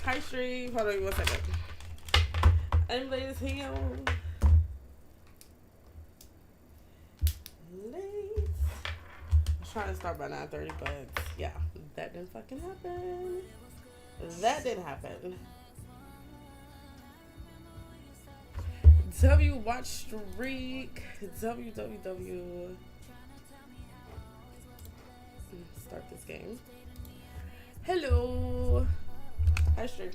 Hi, stream. Hold on 1 second. Anybody is here? Late. I was trying to start by 9:30, but yeah, that didn't fucking happen. That didn't happen. W watch streak. WWW. Start this game. Hello. Hi, streak.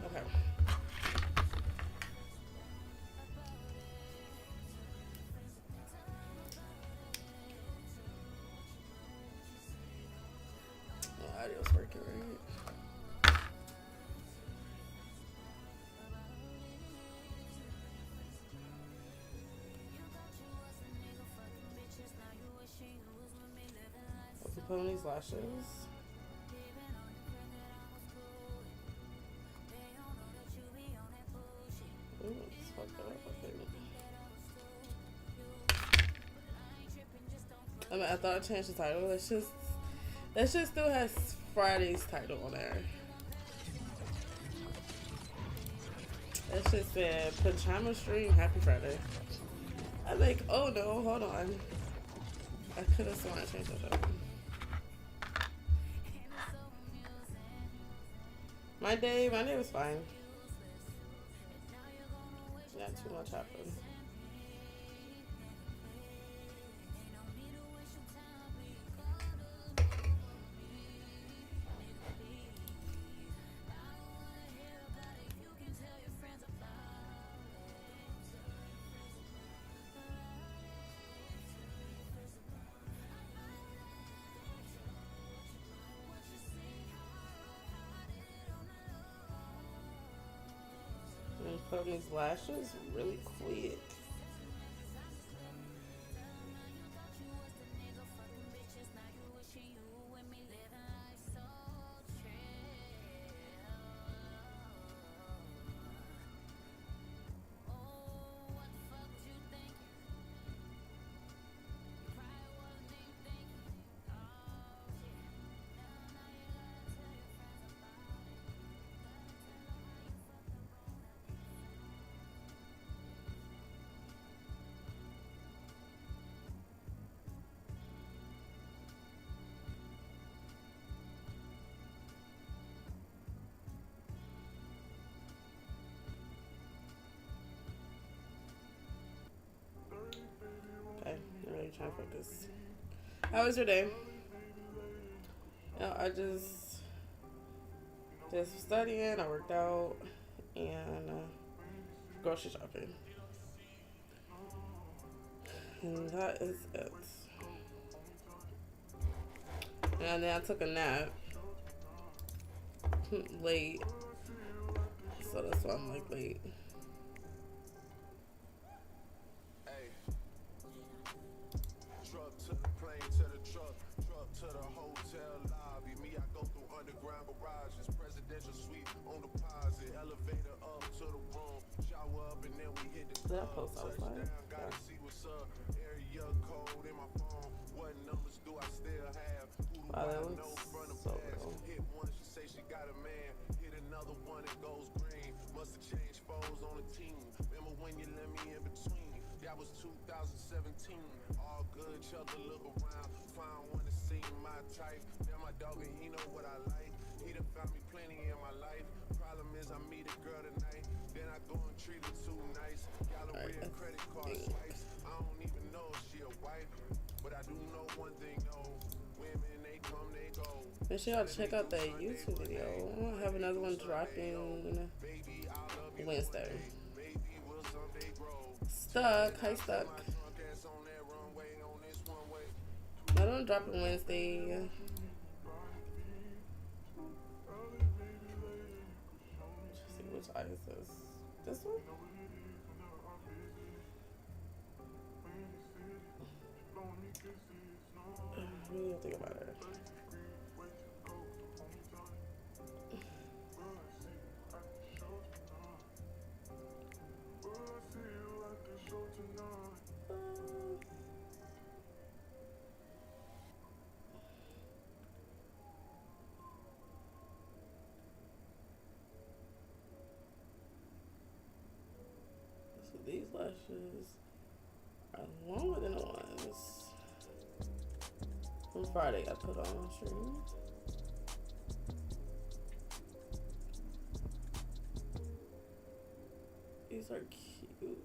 Okay. Audio's working, right? What's the put on these lashes? Ooh, it's fucked up, I think. I mean, I thought I changed the title. That shit still has Friday's title on there. That shit said Pajama Stream Happy Friday. I'm like, oh no, hold on. I could have sworn I changed that up. My day was fine. Not too much happened. And put on these lashes really quick. Okay, I'm really trying to focus. How was your day? I just did some studying, I worked out, and grocery shopping. And that is it. And then I took a nap late, so that's why I'm like late. To the hotel lobby, me I go through underground garages, presidential suite on deposit, elevator up to the room, shower up and then we hit the club, touchdown, gotta see what's up, area code in my phone, what numbers do I still have, who do I know from the past, hit one, she say she got a man, hit another one, it goes green, must have changed foes on the team, remember when you let me in between, that was 2017, all good, chuck a look around, find one to see my type, then my dog and he know what I like, he done found me plenty in my life, problem is I meet a girl tonight, then I go and treat her too nice, Galleria credit card swipes, I don't even know if she a wife, but I do know one thing, no, women they come, they go. Make sure y'all check out that YouTube video. I'll have another one dropping Wednesday. Stuck, hi Stuck. I don't drop it Wednesday. Let's see which eye is this. This one? really have to get about it. So these lashes are longer than the ones from Friday I put on stream. These are cute.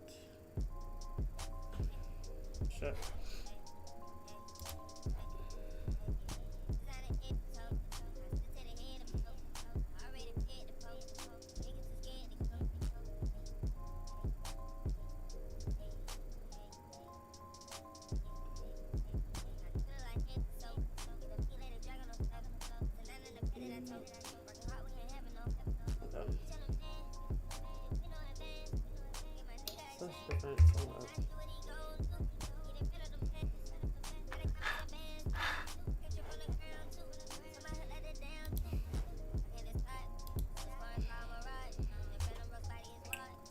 Shut. Such different so much.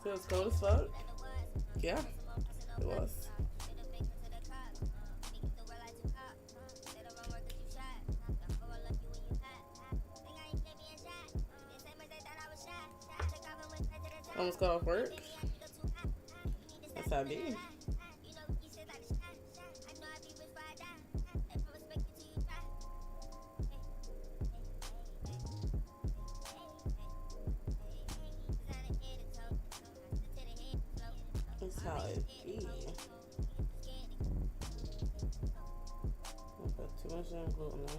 Feels cold as fuck? Yeah, it was. Almost got off work. That's how I be. That's how it be. I put too much in gluten on this.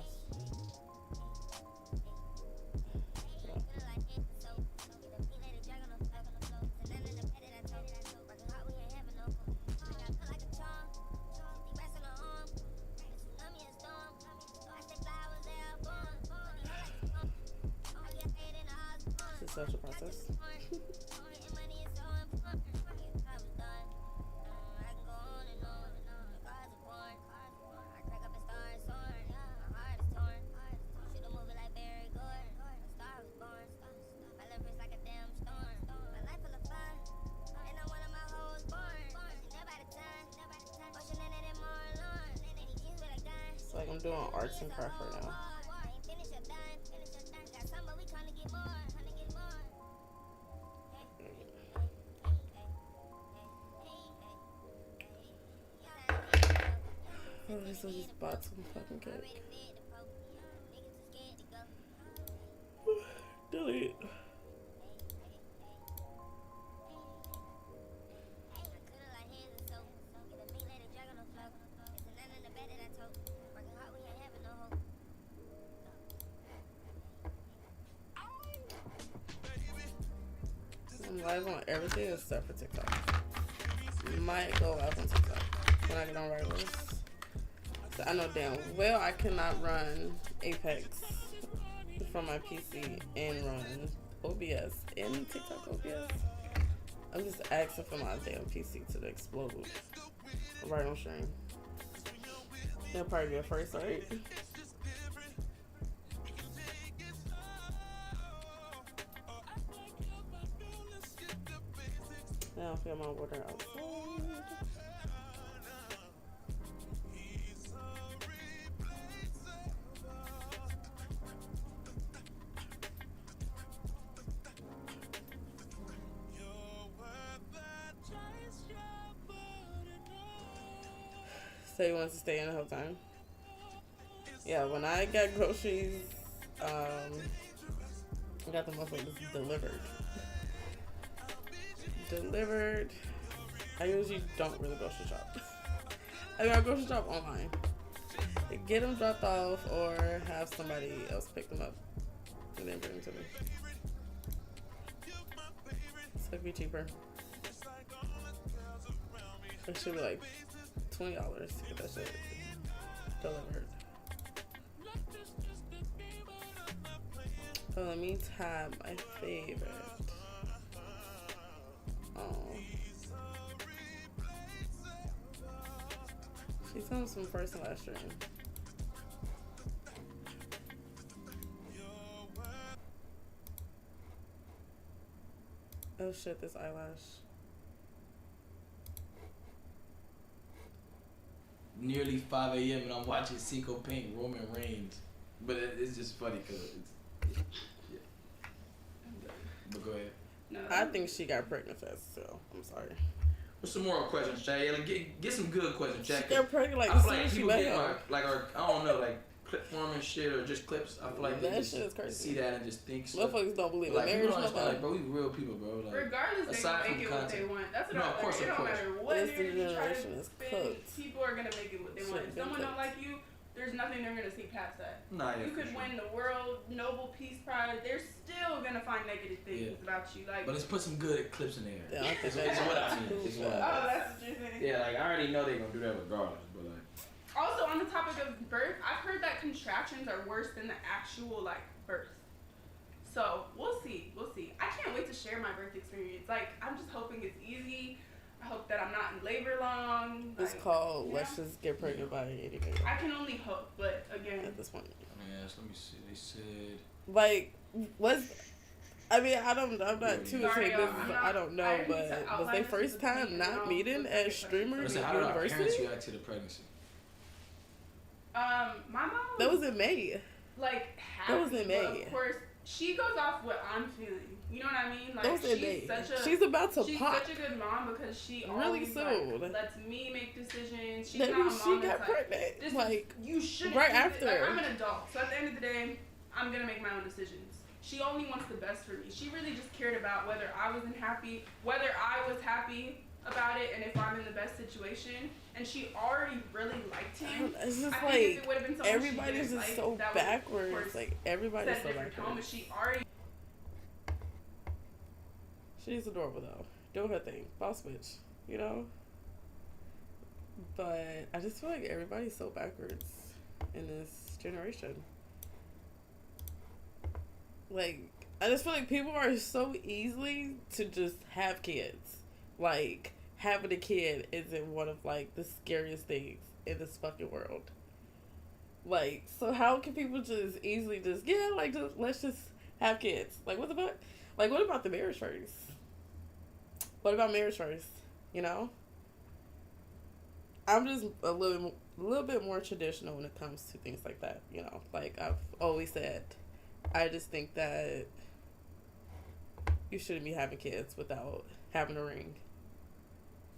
It's such a process. It's like I'm doing arts and craft right now. Oh, this was just bought some fucking cake. Delete. I'm live on everything except for TikTok. Might go live on TikTok when I get on regulars. So I know damn well I cannot run Apex from my PC and run OBS in TikTok OBS. I'm just asking for my damn PC to explode right on stream. It'll probably be a first, right? Now I feel my water outside. So you want to stay in the whole time? Yeah, when I got groceries, I got the motherfuckers delivered. I usually don't really grocery shop. I mean, I grocery shop online. Get them dropped off or have somebody else pick them up and then bring them to me. So it'd be cheaper. It should be like $20 to get that shit delivered. So let me tab my favorite. She told some first and last stream. Oh shit, this eyelash. Nearly 5 a.m. and I'm watching Seco paint Roman Reigns. But it's just funny because it's... Yeah. But go ahead. No, I think she got pregnant fast, so I'm sorry. What's some more questions, Chad? Yeah, like get some good questions, Chad. She got pregnant like I as feel soon like as she people met get him. like I don't know, like clip form and shit or just clips. I feel like that they just shit is crazy. see that and just think stuff. Motherfuckers don't believe in like, marriage. People don't understand, like, bro, we real people, bro. Like, regardless, they aside can from make it what content. they want. That's what No, I of course, It of don't course. matter what This marriage you try generation to is spin, cooked. people are gonna make it what they want. If someone don't like you, there's nothing they're gonna see past that. Nah, yeah, you could sure. win the World Nobel Peace Prize. They're still gonna find negative things about you. Like, but let's put some good clips in there. Yeah, I think it's what I mean. It's what I mean. oh, that's what you're saying. Yeah, like I already know they're gonna do that regardless, but like. Also, on the topic of birth, I've heard that contractions are worse than the actual like birth. So we'll see. I can't wait to share my birth experience. Like, I'm just hoping it's easy. I hope that I'm not in labor long. It's like, called let's just get pregnant by anything. I can only hope, but again, at this point. Yes, let me see. They said like I mean, I'm not too into Sorry, business. I'm not- I don't know, I didn't but to was outline their this first with the time thing, not and meeting I'll as get streamers listen, in how did our parents university? react to the pregnancy? my mom. That was in May. Like happy, That was in May. But of course, she goes off what I'm feeling. You know what I mean? Like, That was in May. She's she's pop. such a good mom because she Really always soon. like, lets me make decisions. She's That not a means mom she got that's like, pregnant. this Like, you shouldn't right do this. after. Like, I'm an adult, so at the end of the day, I'm gonna make my own decisions. She only wants the best for me. She really just cared about whether I was happy about it, and if I'm in the best situation. And she already really liked him. It's just I think if it would have been someone everybody's she just didn't so like, that would, of backwards. course, Like everybody's set so different tone, but backwards. she already. She's adorable though, doing her thing, boss bitch, you know. But I just feel like everybody's so backwards in this generation. Like, I just feel like people are so easily to just have kids. Like, having a kid isn't one of, like, the scariest things in this fucking world. Like, so how can people just easily just, let's just have kids? Like, what the fuck? Like, what about the marriage first? What about marriage first? You know? I'm just a little bit more traditional when it comes to things like that, you know? Like, I've always said, I just think that you shouldn't be having kids without having a ring.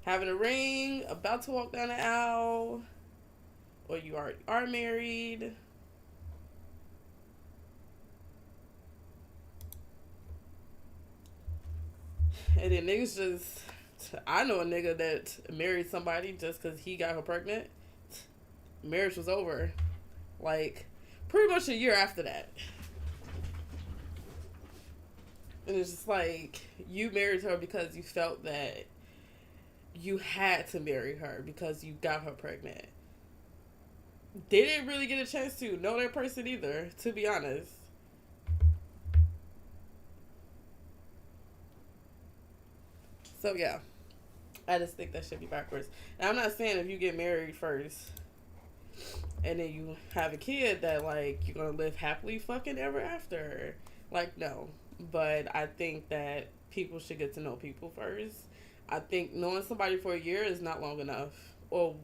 Having a ring, about to walk down the aisle, or you are married. And then niggas just... I know a nigga that married somebody just because he got her pregnant. Marriage was over. Like, pretty much a year after that. And it's just like, you married her because you felt that you had to marry her because you got her pregnant. They didn't really get a chance to know that person either, to be honest. So yeah, I just think that should be backwards. Now, I'm not saying if you get married first and then you have a kid that, like, you're gonna live happily fucking ever after. Like, no. But I think that people should get to know people first. I think knowing somebody for a year is not long enough. Or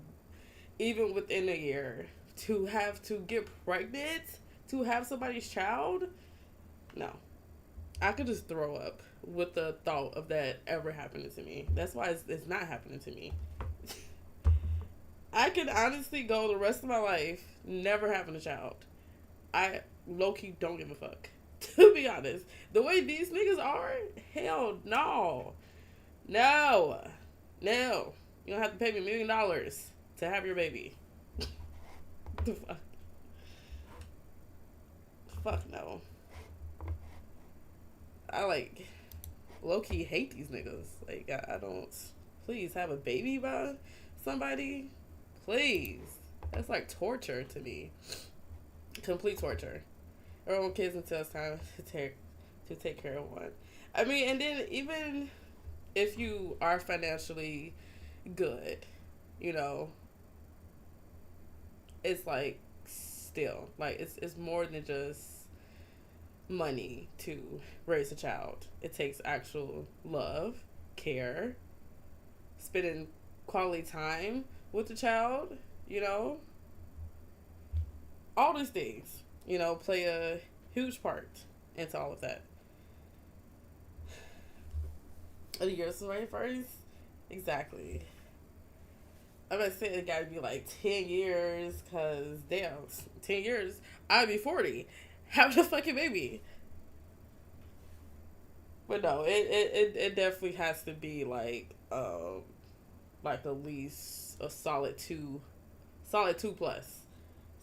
even within a year. To have to get pregnant, to have somebody's child, no. I could just throw up with the thought of that ever happening to me. That's why it's not happening to me. I could honestly go the rest of my life never having a child. I low-key don't give a fuck. To be honest. The way these niggas are, hell no. No. No. You don't have to pay me $1 million to have your baby. The fuck? Fuck no. I like low-key hate these niggas. Like, I don't. Please have a baby by somebody. Please. That's like torture to me. Complete torture. Or own kids until it's time to take care of one. I mean, and then even if you are financially good, you know, it's like still like it's more than just money to raise a child. It takes actual love, care, spending quality time with the child, you know. All these things, you know, play a huge part into all of that. The years away first? Exactly. I'm gonna say it gotta be like 10 years, cause damn, 10 years, I'd be 40. Have a fucking baby. But no, it definitely has to be like at least a solid two plus.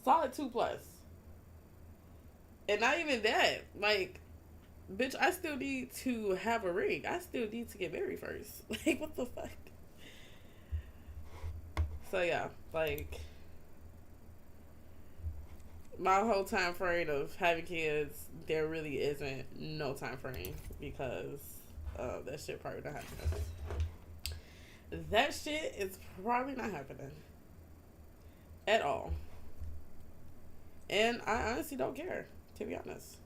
Solid 2 plus. And not even that. Like, bitch, I still need to have a ring. I still need to get married first. Like, what the fuck? So yeah, like, my whole time frame of having kids, there really isn't no time frame because that shit probably not happening. That shit is probably not happening at all. And I honestly don't care, to be honest.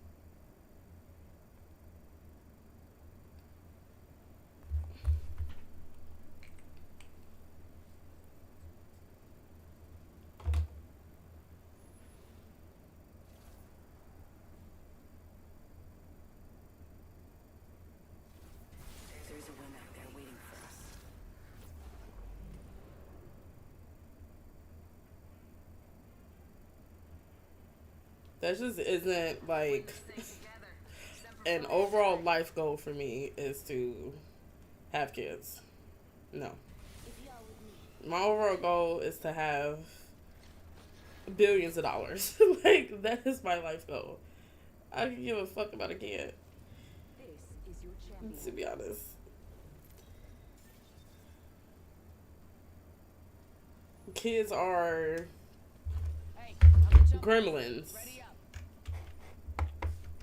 That just isn't like an overall life goal for me is to have kids. No. My overall goal is to have billions of dollars. Like, that is my life goal. I don't give a fuck about a kid. To be honest. Kids are gremlins.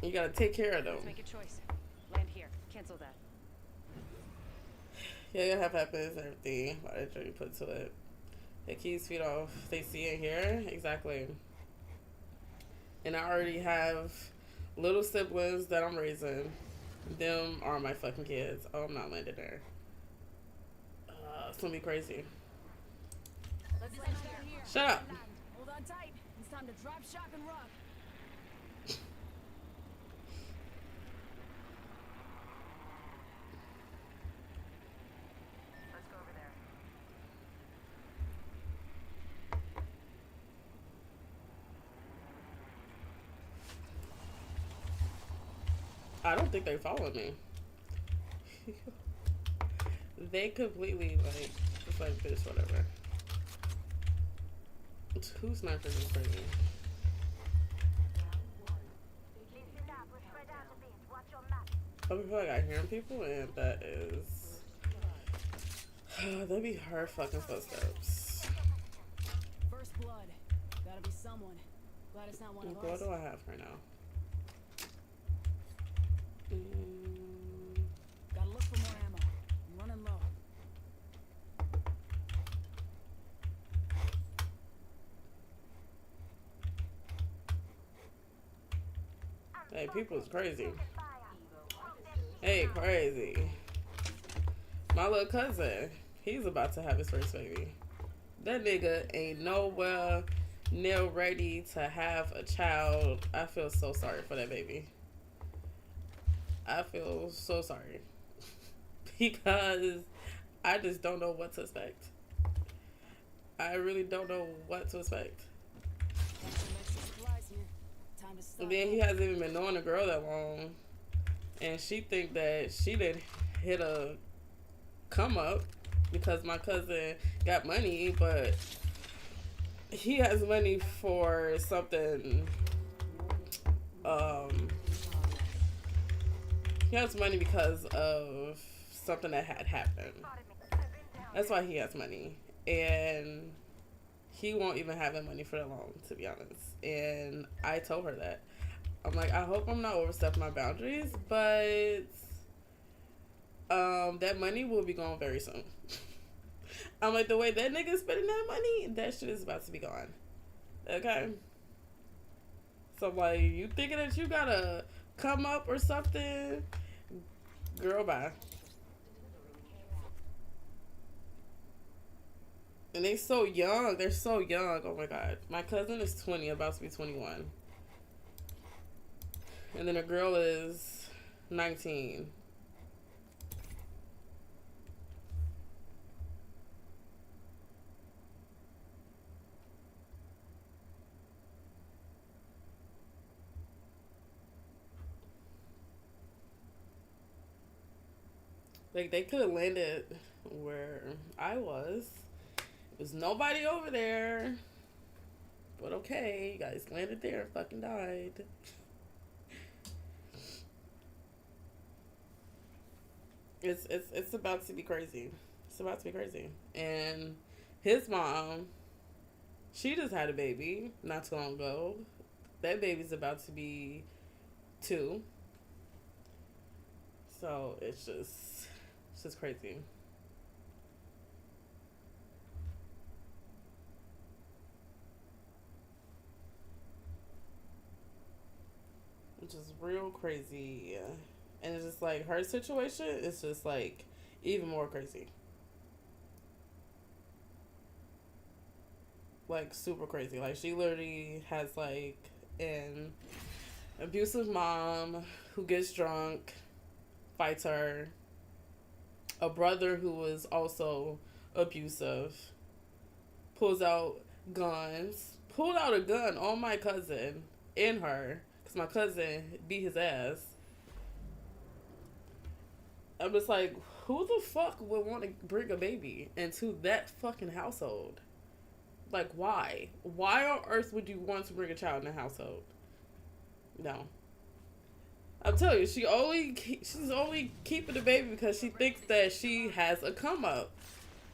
You gotta take care of them. Make a choice. Land here. Cancel that. Yeah, you have happiness and everything. Whatever you put to it. It keeps feet off. They see it here. Exactly. And I already have little siblings that I'm raising. Them are my fucking kids. Oh, I'm not landing there. It's gonna be crazy. Shut up. Hold on tight. It's time to drop, shock, and rock. Let's go over there. I don't think they followed me. They completely, like, just like, bitch, whatever. Two snipers is crazy. I feel like I hear people, and that is... that'd be her fucking footsteps. First blood. Gotta be someone. Glad it's not one of us. What do I have right now? Gotta look for more ammo. I'm running low. Hey, people is crazy. Hey, crazy. My little cousin, he's about to have his first baby. That nigga ain't nowhere near ready to have a child. I feel so sorry for that baby. I feel so sorry. Because I just don't know what to expect. I really don't know what to expect. And then he hasn't even been knowing the girl that long. And she think that she didn't hit a come up because my cousin got money, but he has money for something. He has money because of something that had happened. That's why he has money. And he won't even have that money for that long, to be honest. And I told her that. I'm like, I hope I'm not overstepping my boundaries, but that money will be gone very soon. I'm like, the way that nigga's spending that money, that shit is about to be gone. Okay? So, like, you thinking that you got a come up or something, girl, bye. And they so young. They're so young. Oh my god. My cousin is 20, about to be 21. And then a girl is 19. Like, they could have landed where I was. There's nobody over there. But okay, you guys landed there and fucking died. It's about to be crazy. It's about to be crazy. And his mom, she just had a baby not too long ago. That baby's about to be 2. So it's just crazy. Which is real crazy. And it's just like her situation is just like even more crazy. Like super crazy. Like she literally has like an abusive mom who gets drunk, fights her, a brother who was also abusive, pulled out a gun on my cousin and her, because my cousin beat his ass. I'm just like, who the fuck would want to bring a baby into that fucking household? Like, why? Why on earth would you want to bring a child in a household? No. I'm telling you, she's only keeping the baby because she thinks that she has a come up.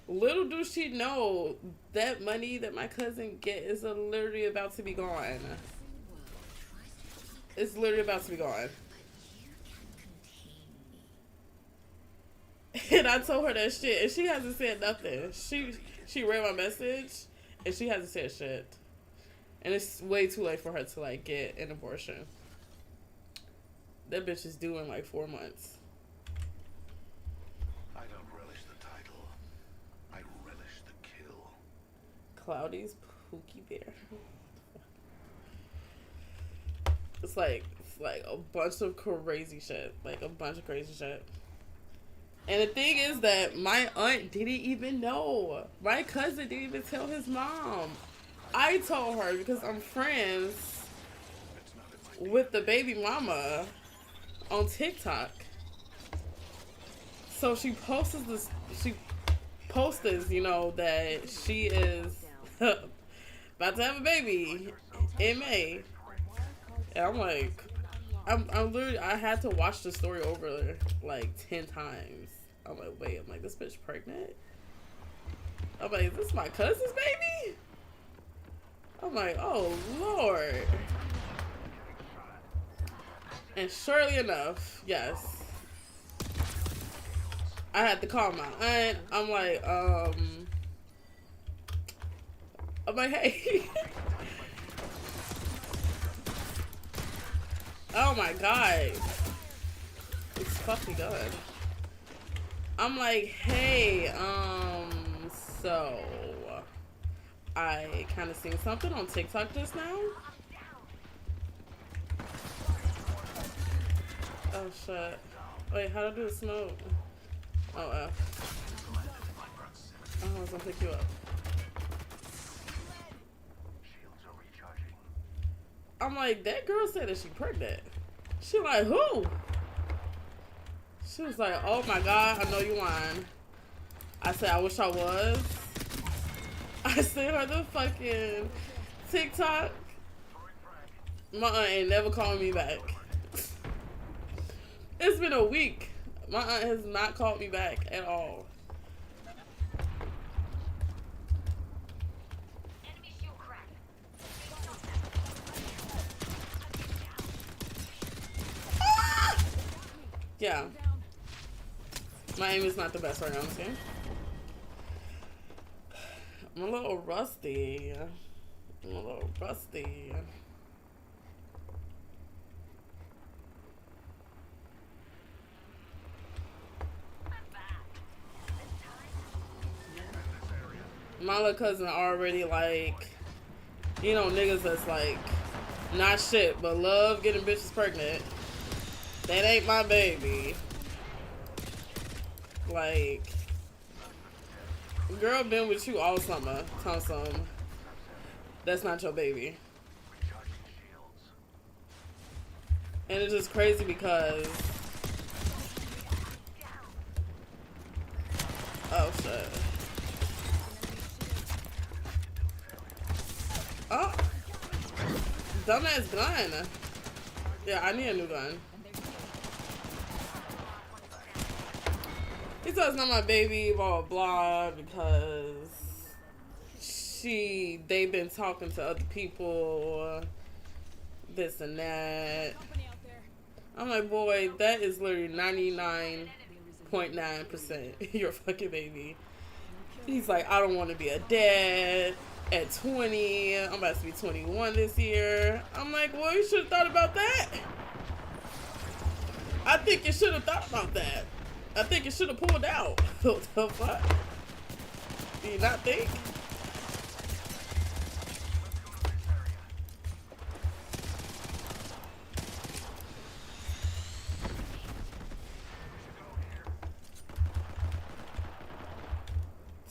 Little do she know that money that my cousin get is literally about to be gone. It's literally about to be gone. And I told her that shit, and she hasn't said nothing. She read my message, and she hasn't said shit. And it's way too late for her to like get an abortion. That bitch is due in like 4 months. I don't relish the title. I relish the kill. Cloudy's Pookie Bear. It's like a bunch of crazy shit. Like a bunch of crazy shit. And the thing is that my aunt didn't even know. My cousin didn't even tell his mom. I told her because I'm friends with the baby mama on TikTok. So she posts this, you know, that she is about to have a baby in May. And I'm like, I'm literally, I had to watch the story over like 10 times. I'm like, wait, this bitch pregnant? I'm like, is this my cousin's baby? I'm like, oh Lord. And surely enough, yes. I had to call my aunt. I'm like, hey. Oh my god. It's fucking good. I'm like, hey, so I kind of seen something on TikTok just now. Oh shit. Wait, how do I do the smoke? Oh, I was gonna pick you up. I'm like, that girl said that she pregnant. She like, who? She was like, oh my god, I know you lying. I said, I wish I was. I sent her the fucking TikTok. My aunt ain't never called me back. It's been a week. My aunt has not called me back at all. Yeah. My aim is not the best right now, okay? I'm a little rusty. my little cousin already like, you know, niggas that's like not shit but love getting bitches pregnant. That ain't my baby. Like, girl been with you all summer. Some, that's not your baby. And it's just crazy because, oh shit. Oh, dumbass gun. Yeah, I need a new gun. He said it's not my baby, blah blah blah, because they've been talking to other people, this and that. I'm like, boy, that is literally 99.9% your fucking baby. He's like, I don't want to be a dad at 20. I'm about to be 21 this year. I'm like, well, you should have thought about that. I think you should have thought about that. I think you should have pulled out. What the fuck? Do you not think?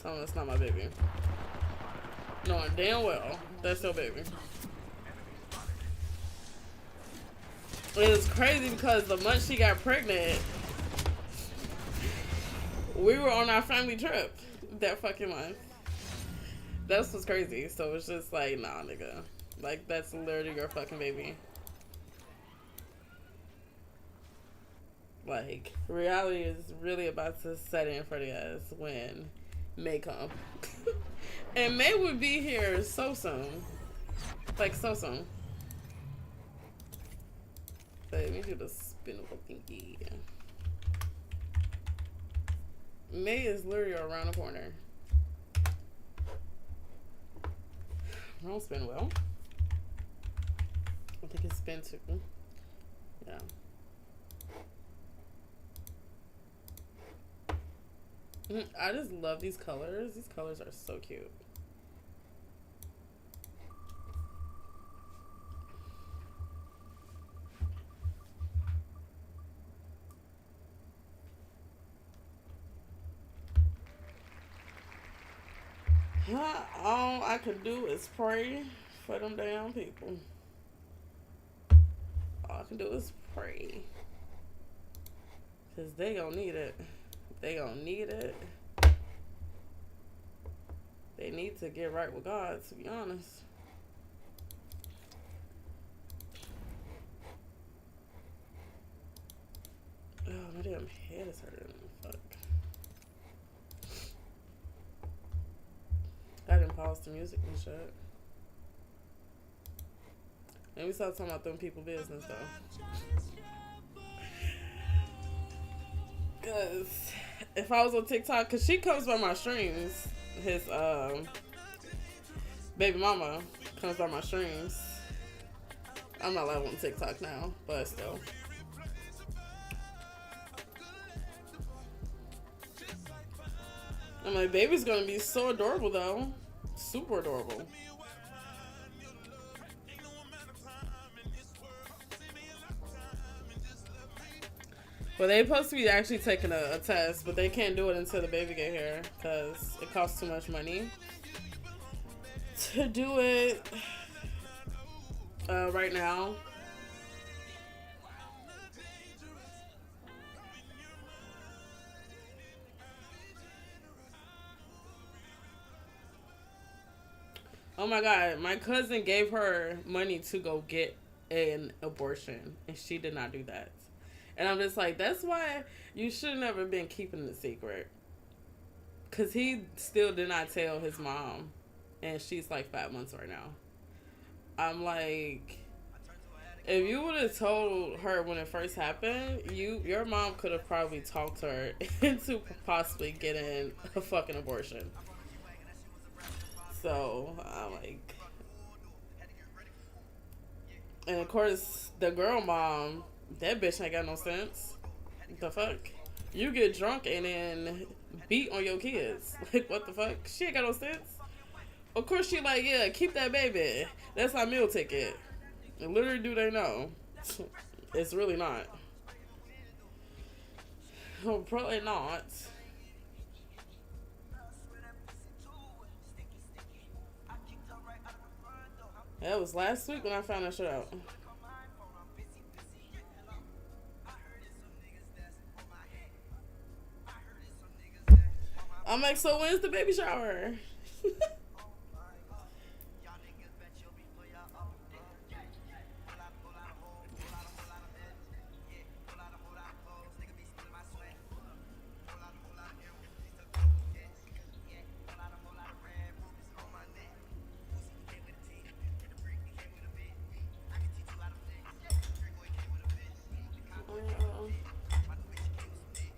Tell me that's not my baby. Knowing damn well that's your baby. It was crazy because the month she got pregnant, we were on our family trip that fucking month. That's what's crazy. So it's just like, nah, nigga. Like, that's literally your fucking baby. Like, reality is really about to set in for the ass when May come. And May would be here so soon. Like, so soon. Let me do the spinable thingy. May is literally around the corner. Don't spin well. I think it's spin too. Yeah. I just love these colors. These colors are so cute. All I could do is pray for them damn people. All I can do is pray. Because they gonna need it. They gonna need it. They need to get right with God, to be honest. Oh, my damn head is hurting. Fuck. I didn't pause the music and shit. And we started talking about them people business though. Cause if I was on TikTok, cause she comes by my streams, his baby mama comes by my streams. I'm not live on TikTok now, but still. And my baby's gonna be so adorable though. Super adorable. Well, they supposed to be actually taking a test, but they can't do it until the baby get here because it costs too much money to do it right now. Oh my God, my cousin gave her money to go get an abortion, and she did not do that. And I'm just like, that's why you should have never been keeping the secret. Because he still did not tell his mom, and she's like 5 months right now. I'm like, if you would have told her when it first happened, your mom could have probably talked her into possibly getting a fucking abortion. So, I'm like... And of course, the girl mom, that bitch ain't got no sense. The fuck? You get drunk and then beat on your kids. Like, what the fuck? She ain't got no sense. Of course, she like, yeah, keep that baby. That's our meal ticket. And literally, do they know? It's really not. Oh, probably not. That was last week when I found that shit out. I'm like, so when's the baby shower?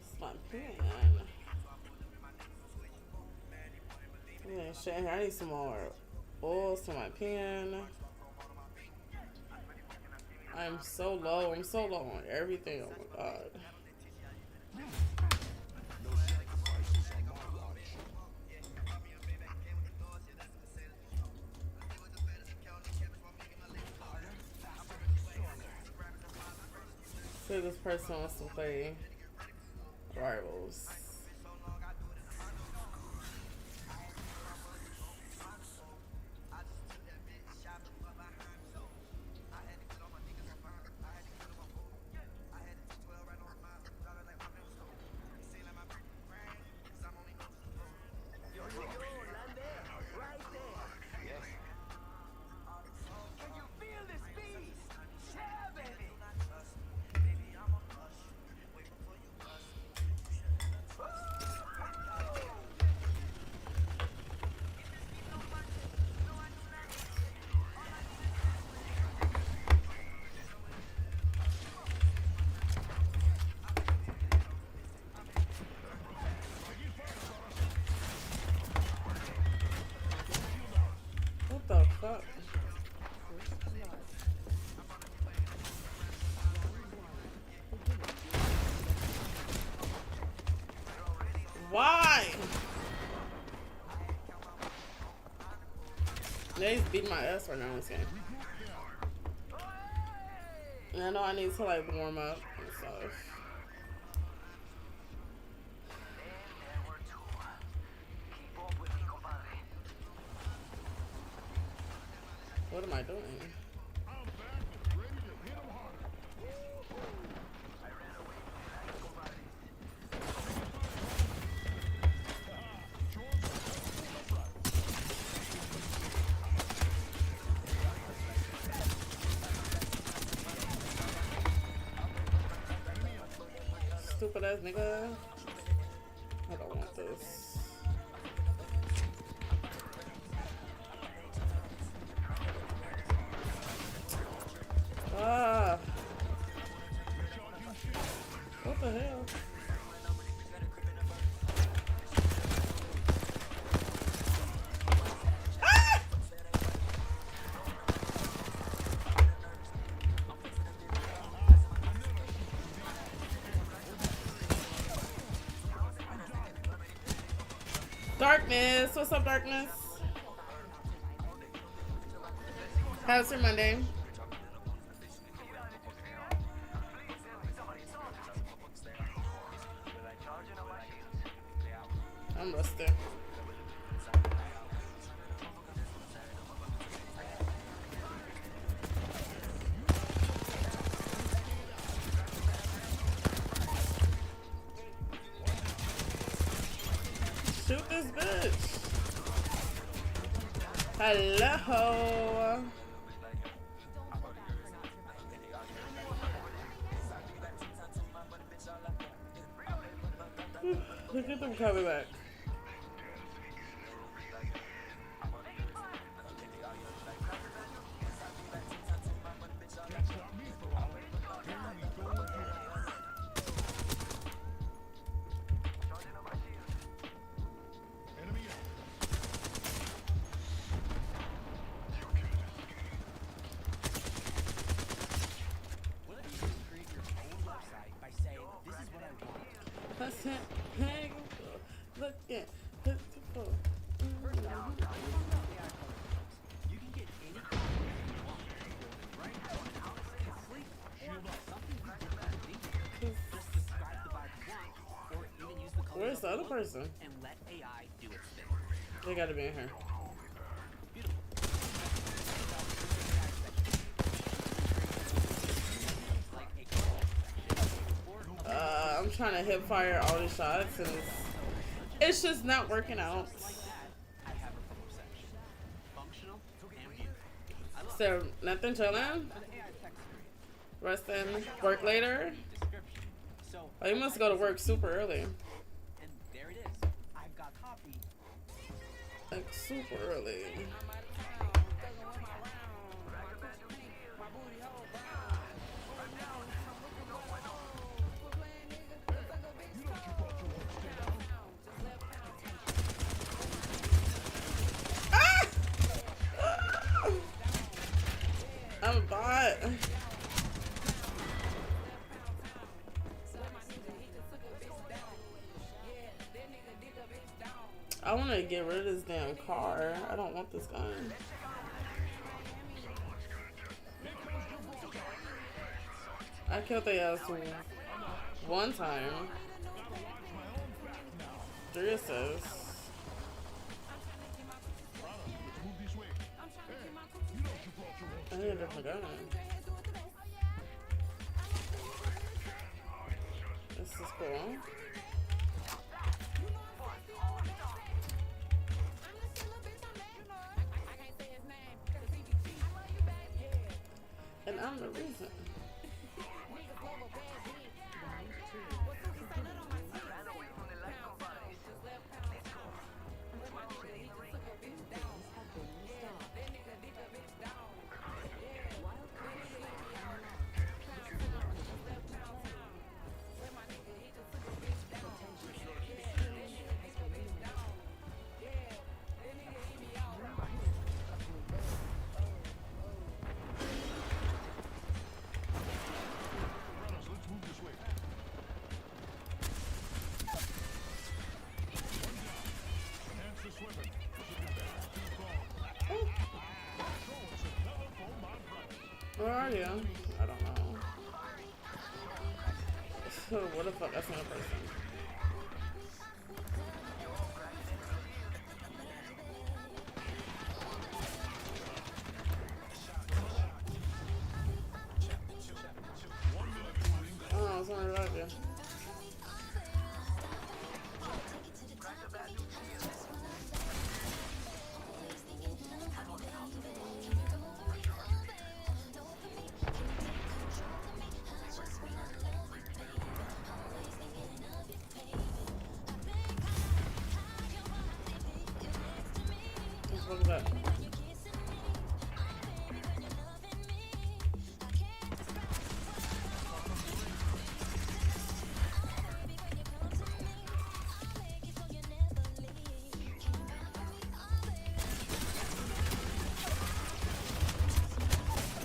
It's my pen. Yeah, shit, I need some more oils to my pen. I'm so low. I'm so low on everything. Oh my god. So this person wants to play Rivals. What the fuck? Why? They's beating my ass right now in this game. And I know I need to like warm up and stuff. What am I doing? Stupid ass nigga. I don't want this. Ah. What the hell? Ah! Darkness. What's up, Darkness? How's your Monday? I'm rusty. Shoot this bitch. Hello. Look at them coming back. Look at the other person? And let AI do its thing. They gotta be in here. I'm trying to hip fire all these shots and it's just not working out. So nothing chilling? Resting, work later? Oh, you must go to work super early. And there it is. I've got copy. Like super early. I'm a bot. I want to get rid of this damn car. I don't want this gun. I killed the ass one time. 3 assists. I need a different gun. This is cool. And I'm the reason. Where are you? I don't know. What the fuck? That's not a person. Oh, somebody revived you. What is that?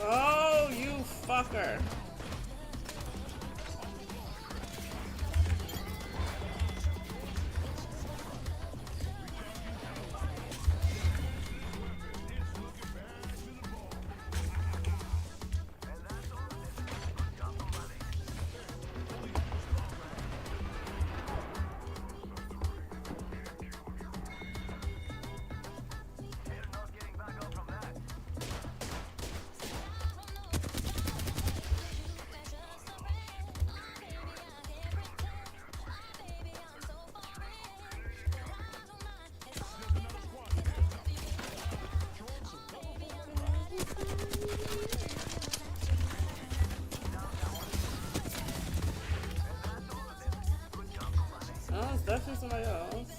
Oh, you fucker. Oh, it's definitely somebody else.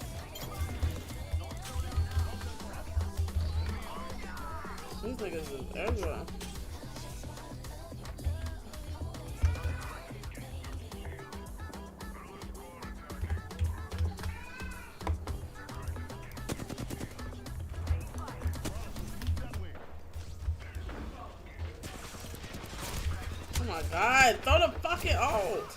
These niggas is everywhere. Oh my god, throw the fucking ult!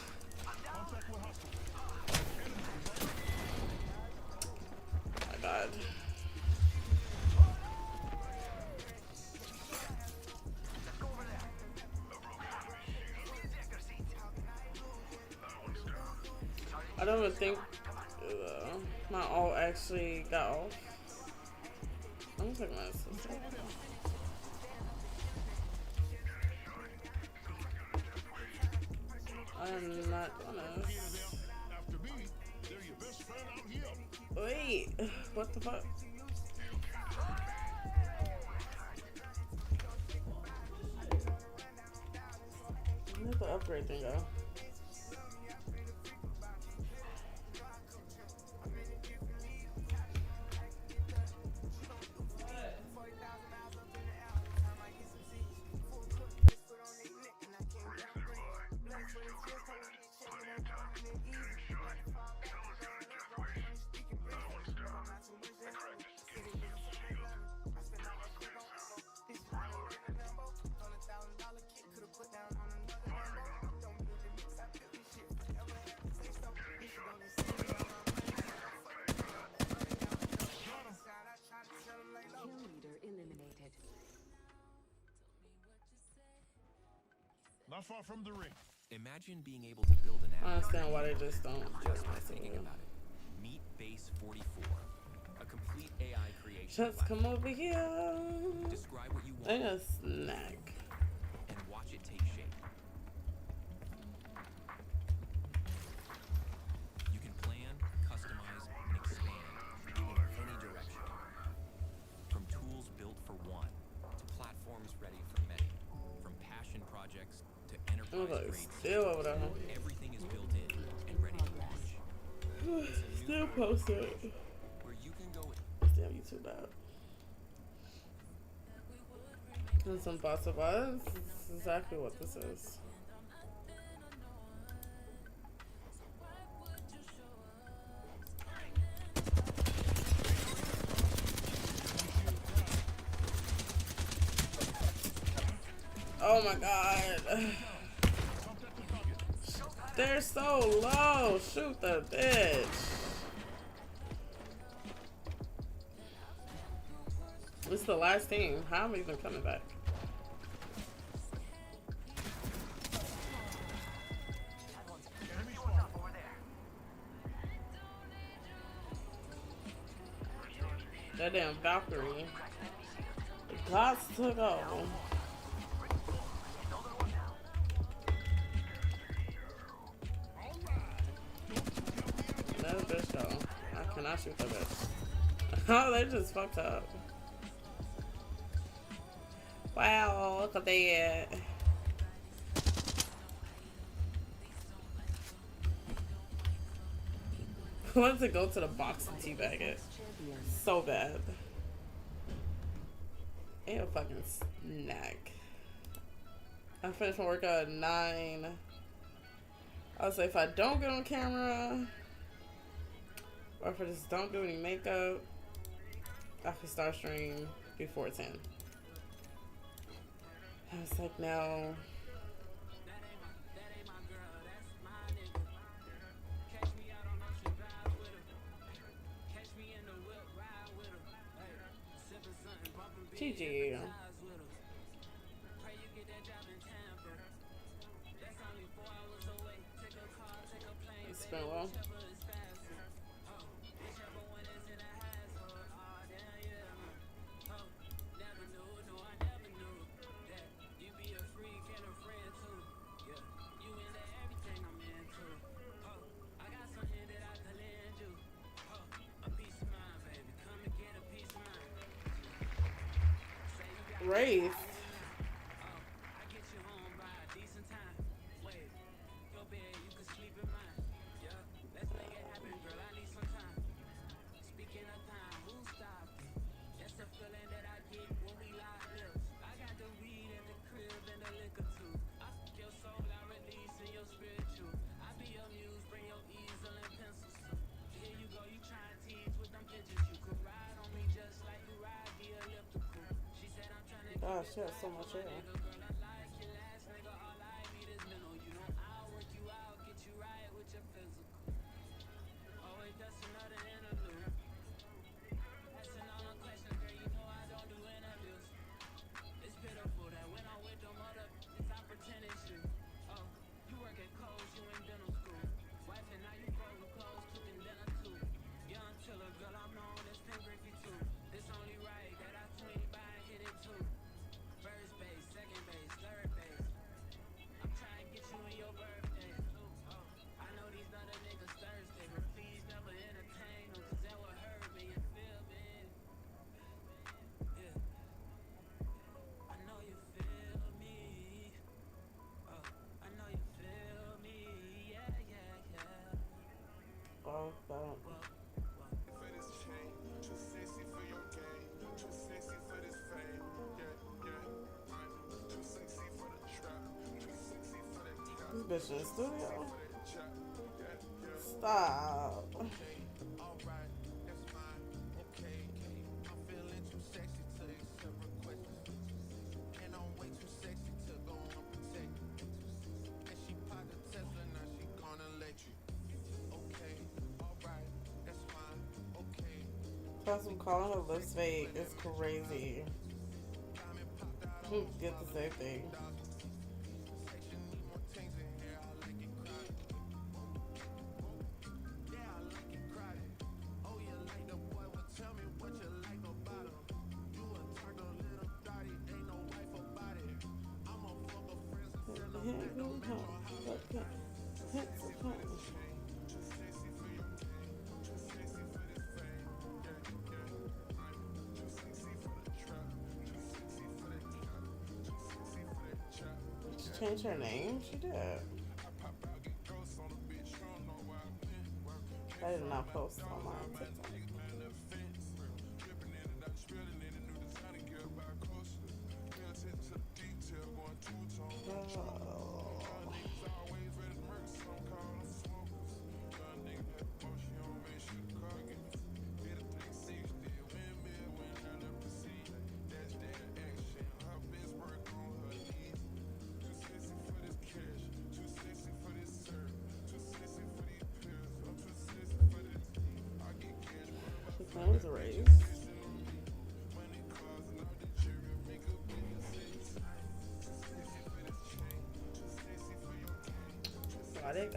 My god. I don't even think My alt actually got off. I'm gonna take my sister. I'm not doing this. Wait, what the fuck? Where'd the upgrade thing go? Not far from the ring. Imagine being able to build an app. I understand why they just don't. Just by thinking about it. Meet Base 44, a complete AI creation Just platform. come over here. Describe what you I want need a snack. and watch it take shape. You can plan, customize, and expand in any direction. From tools built for one to platforms ready for many. From passion projects to Oh, enterprise it's grade still over there. everything is built in and ready to launch. Still posted. Where you can go Damn, you too bad. And some bots of us. This is exactly what this is. Oh my god. They're so low. Shoot the bitch. This is the last team. How am I even coming back? That damn Valkyrie. The gods took over. That bitch though. I cannot shoot that bitch. Oh, they just fucked up. Wow, look at that. I wanted to go to the box and teabag it. So bad. Ain't a fucking snack. I finished my workout at 9. I was like, if I don't get on camera, or if I just don't do any makeup, I can start stream before 10. I was like, no. GG. It's been well. Wraith. Gosh, she has so much hair. bitch in the studio. Stop. Plus, I'm calling her lips fake. It's crazy. Get the same thing. She changed her name? She did. I did not post on my TikTok. That was a raise. Got it.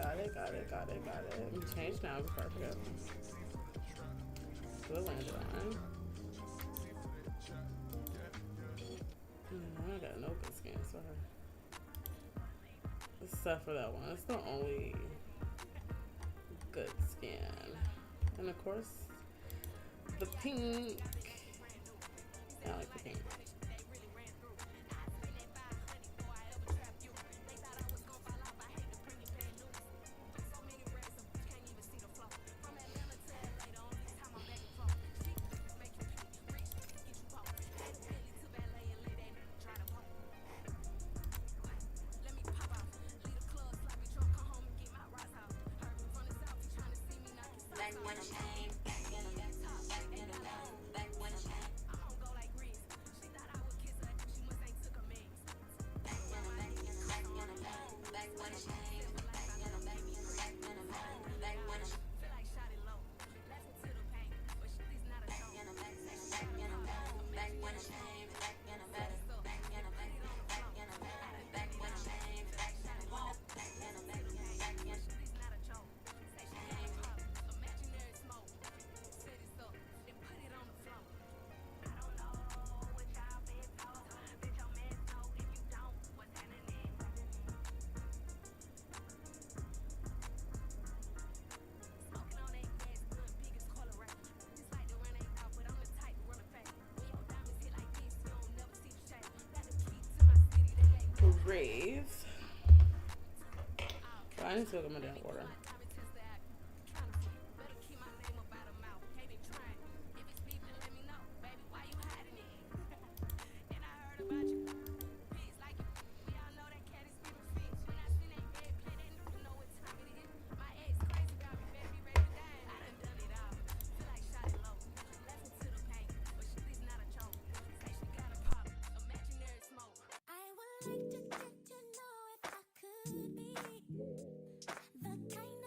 We changed now before I forget. Still landed on. I got no good scans for her. Except for that one. It's the only good scan. And of course, the pink. I like the pink. Rave. I need to look at my damn order. The kind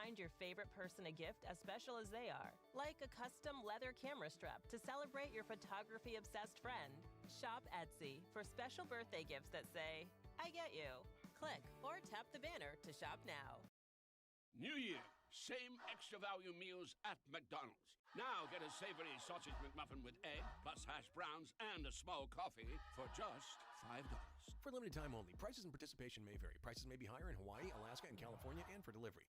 find your favorite person a gift as special as they are, like a custom leather camera strap to celebrate your photography-obsessed friend. Shop Etsy for special birthday gifts that say, I get you. Click or tap the banner to shop now. New Year, same extra value meals at McDonald's. Now get a savory sausage McMuffin with egg, plus hash browns, and a small coffee for just $5. For limited time only. Prices and participation may vary. Prices may be higher in Hawaii, Alaska, and California, and for delivery.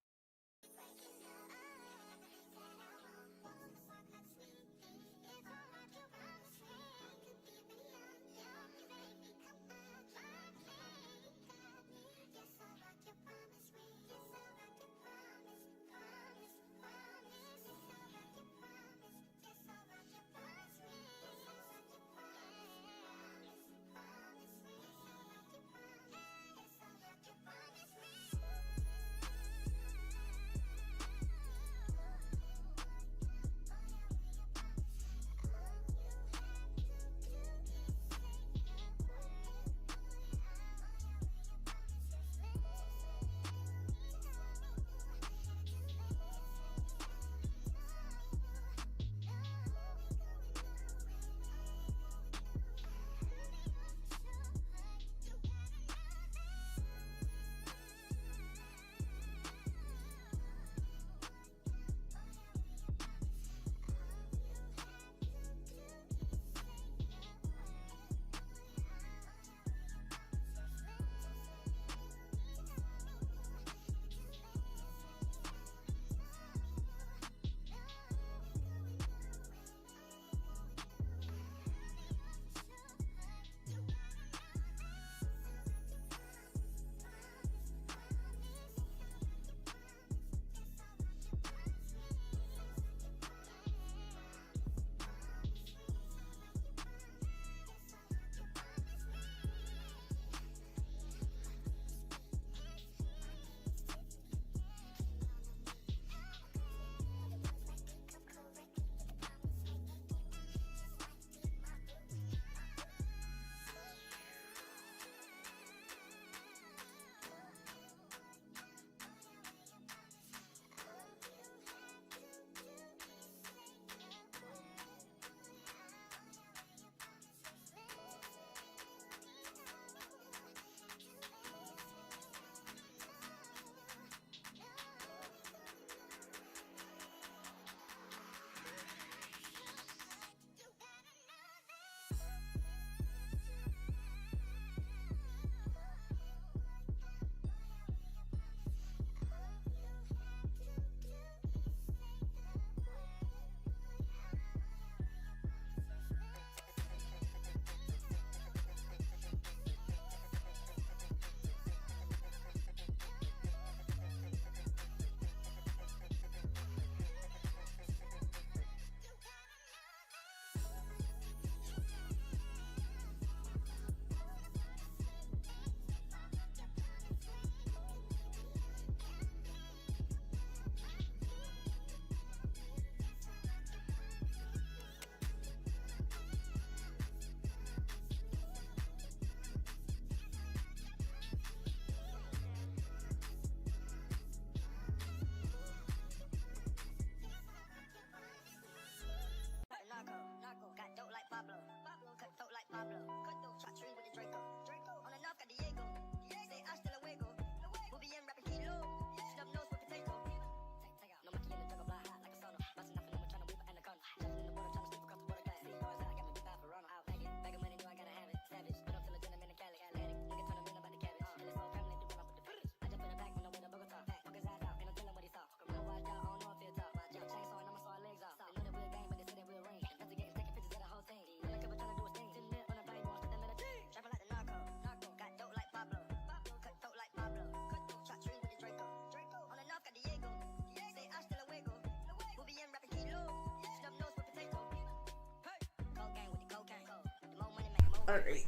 Alright.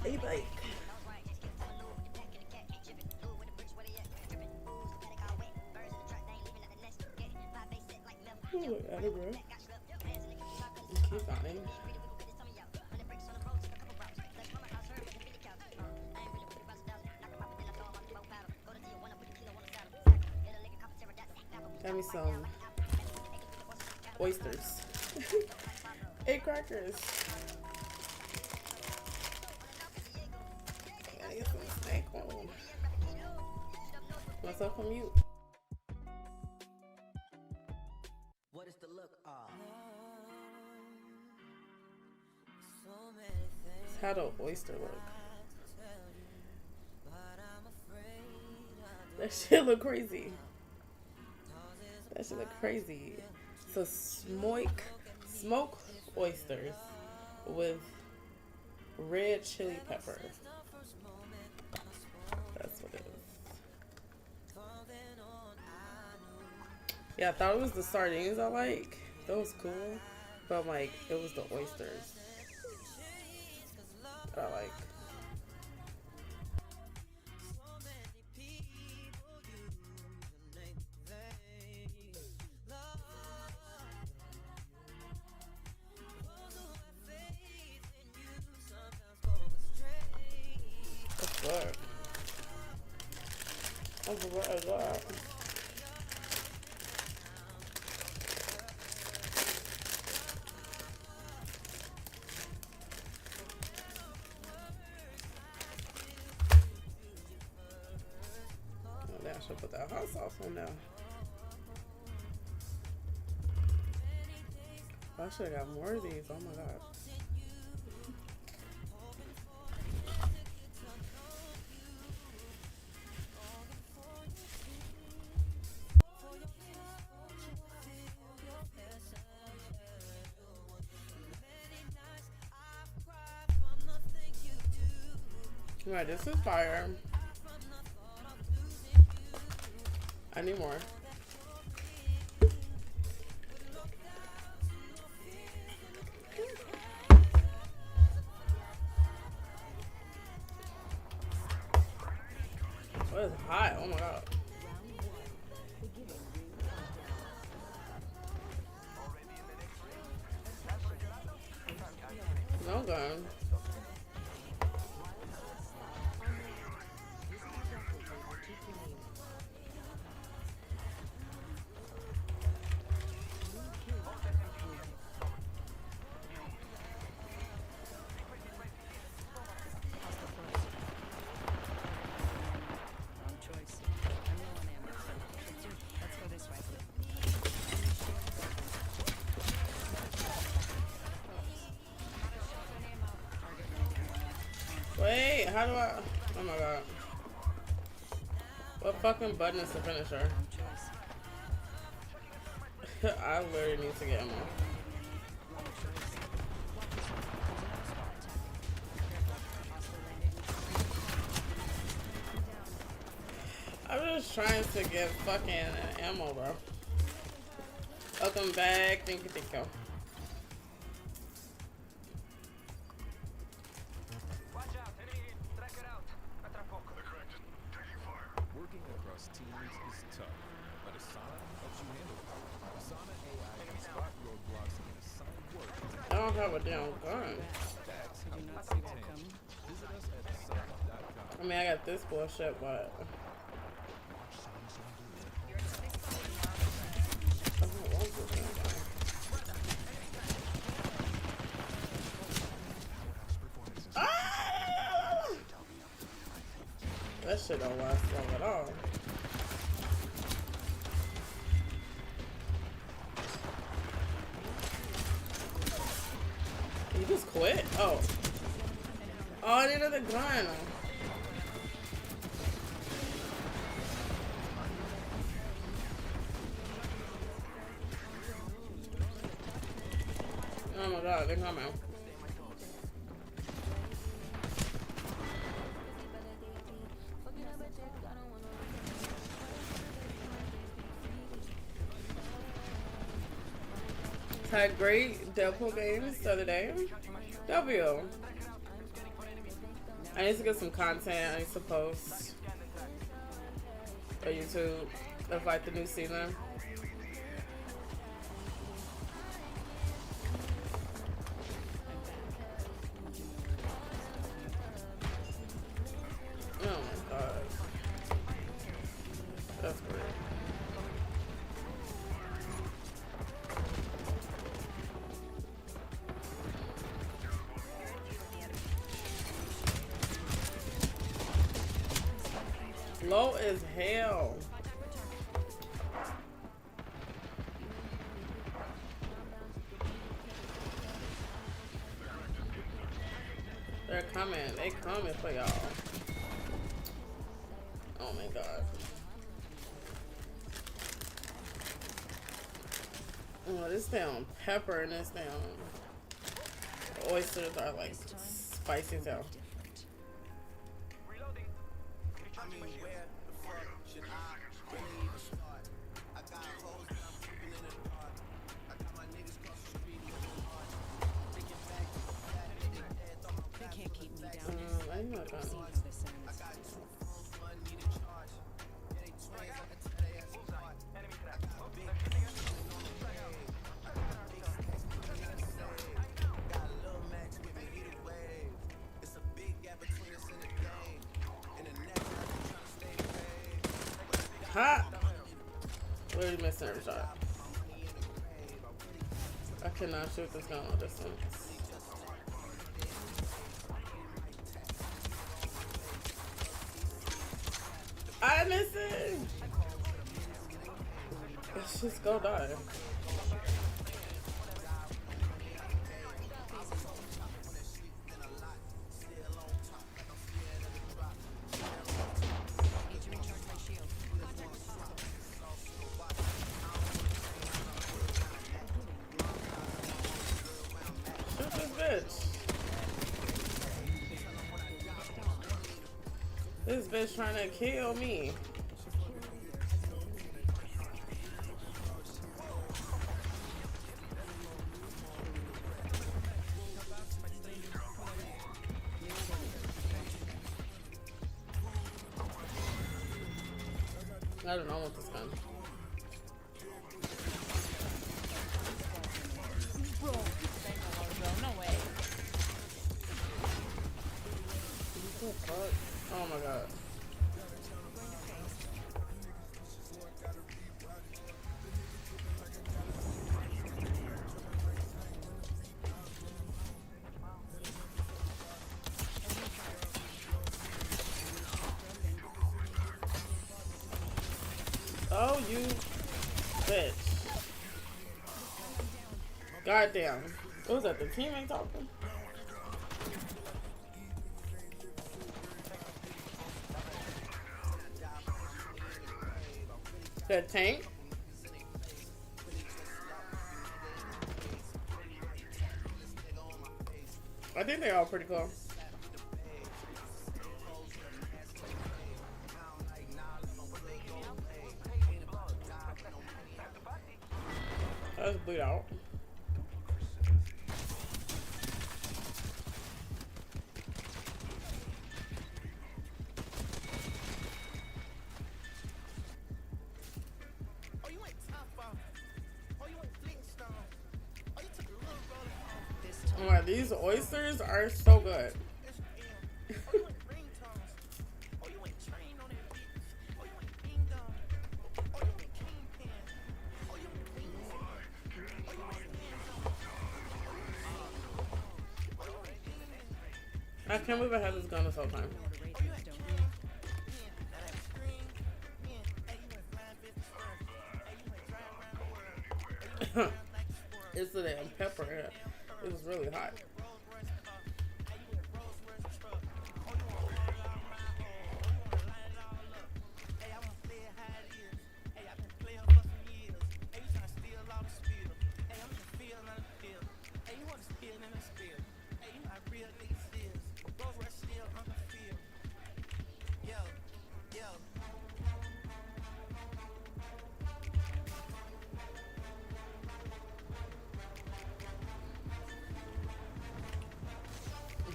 A bike. Oh my god, bro. Keep fine. Got me some oysters. 8 crackers. Gotta get some snack on. Myself on mute. What is the look of? How the oyster look? That shit look crazy. That shit look crazy. So smoke oysters with red chili pepper. That's what it is. Yeah, I thought it was the sardines I like. That was cool. But like, it was the oysters that I like. What? Oh, what is that? Oh, I should put that hot sauce on now. I should have got more of these. Oh my god. Right, this is fire. I need more. What is hot? Oh my god. No gun. Wait, how do I? Oh my god. What fucking button is the finisher? I literally need to get ammo. I'm just trying to get fucking ammo, bro. Welcome back. Thank you, thank you. Working across teams is tough, but Asana helps you handle it. Asana AI can spot roadblocks and assign work. I don't have a damn gun. That's how you can. Visit us at asana.com. I mean, I got this bullshit, but... That shit don't last long at all. You just quit? Oh. Oh, I needed a gun. Oh my god, they're coming. Had great Deadpool games the other day. W. I need to get some content. I need to post on YouTube of like the new season. Oh my god. That's great. slow as hell. They're coming. They coming for y'all. Oh my god. Oh, this damn pepper and this damn oysters are like spicy as hell. I'm not gonna. Ha! Really missing every shot. I cannot shoot this gun on this one. I'm missing! Let's just go die. Shoot this bitch. This bitch trying to kill me. I don't know what this gun. No way. What the fuck? Oh my god. Oh, you bitch. Goddamn. What was that, the teammate talking? The tank? I think they're all pretty cool. Let's bleed out. Oh, these oysters are so good. I can't believe I had this gun this whole time. It's the damn pepper here. It was really hot.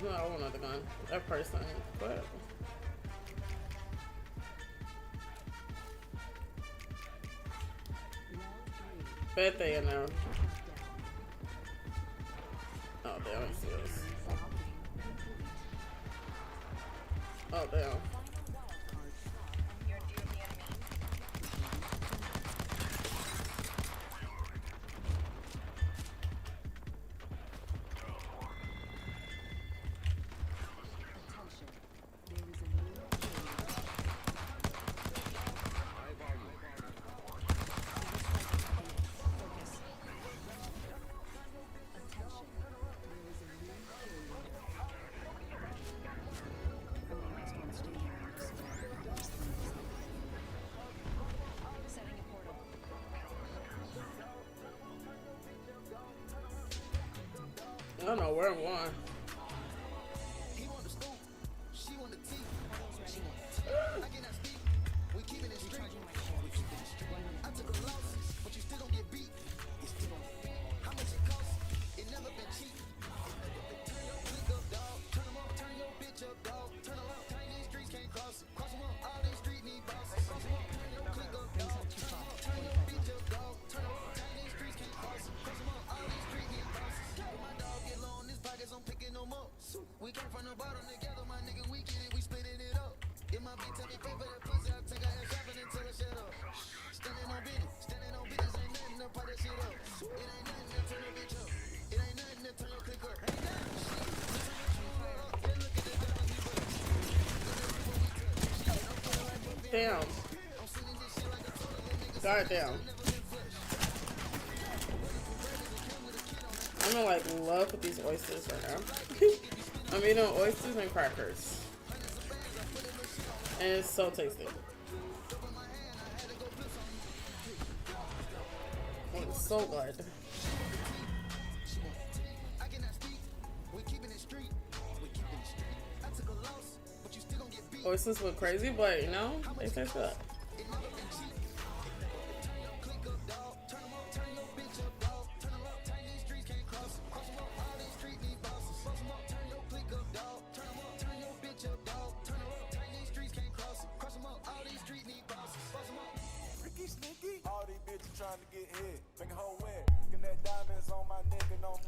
No, I want another gun. That person, but bet they in there. Oh, they don't see us. Oh, damn. don't know where I'm going. He want the scoop, she want the tea. I cannot speak. We keep it in street. We keep it in street. I took a loss, but you still gon' get beat. You still gon' get beat. How much it costs? It never been cheap. Turn your click up, dog. Turn them up. Turn your bitch up, dog. Turn them up. Turn these streets can't cross it. Cross them up. All these streets need bosses. Cross them up. Turn your click up, dog. Turn them up. Turn your bitch up, dog. Turn them up. Turn these streets can't cross it. Cross them up. All these streets need bosses. When my dog get low in his pockets, I'm picking them up. We came from the bottom together, my nigga. We get it. We splitting it up. If my bitch tell me pay for that pussy, I'll take her ass shopping and tell her shut up. Standing on business ain't nothing to put that shit up. It ain't nothing to turn your bitch up. It ain't nothing to turn your click up. Ain't nothing. Shit, we turn your true up. Then look at the diamonds we bust. Damn. I'm sending this shit like a total nigga. God damn. I'm in like love with these oysters right now. I'm eating oysters and crackers. And it's so tasty. It's so good. Oysters look crazy, but you know, they taste good.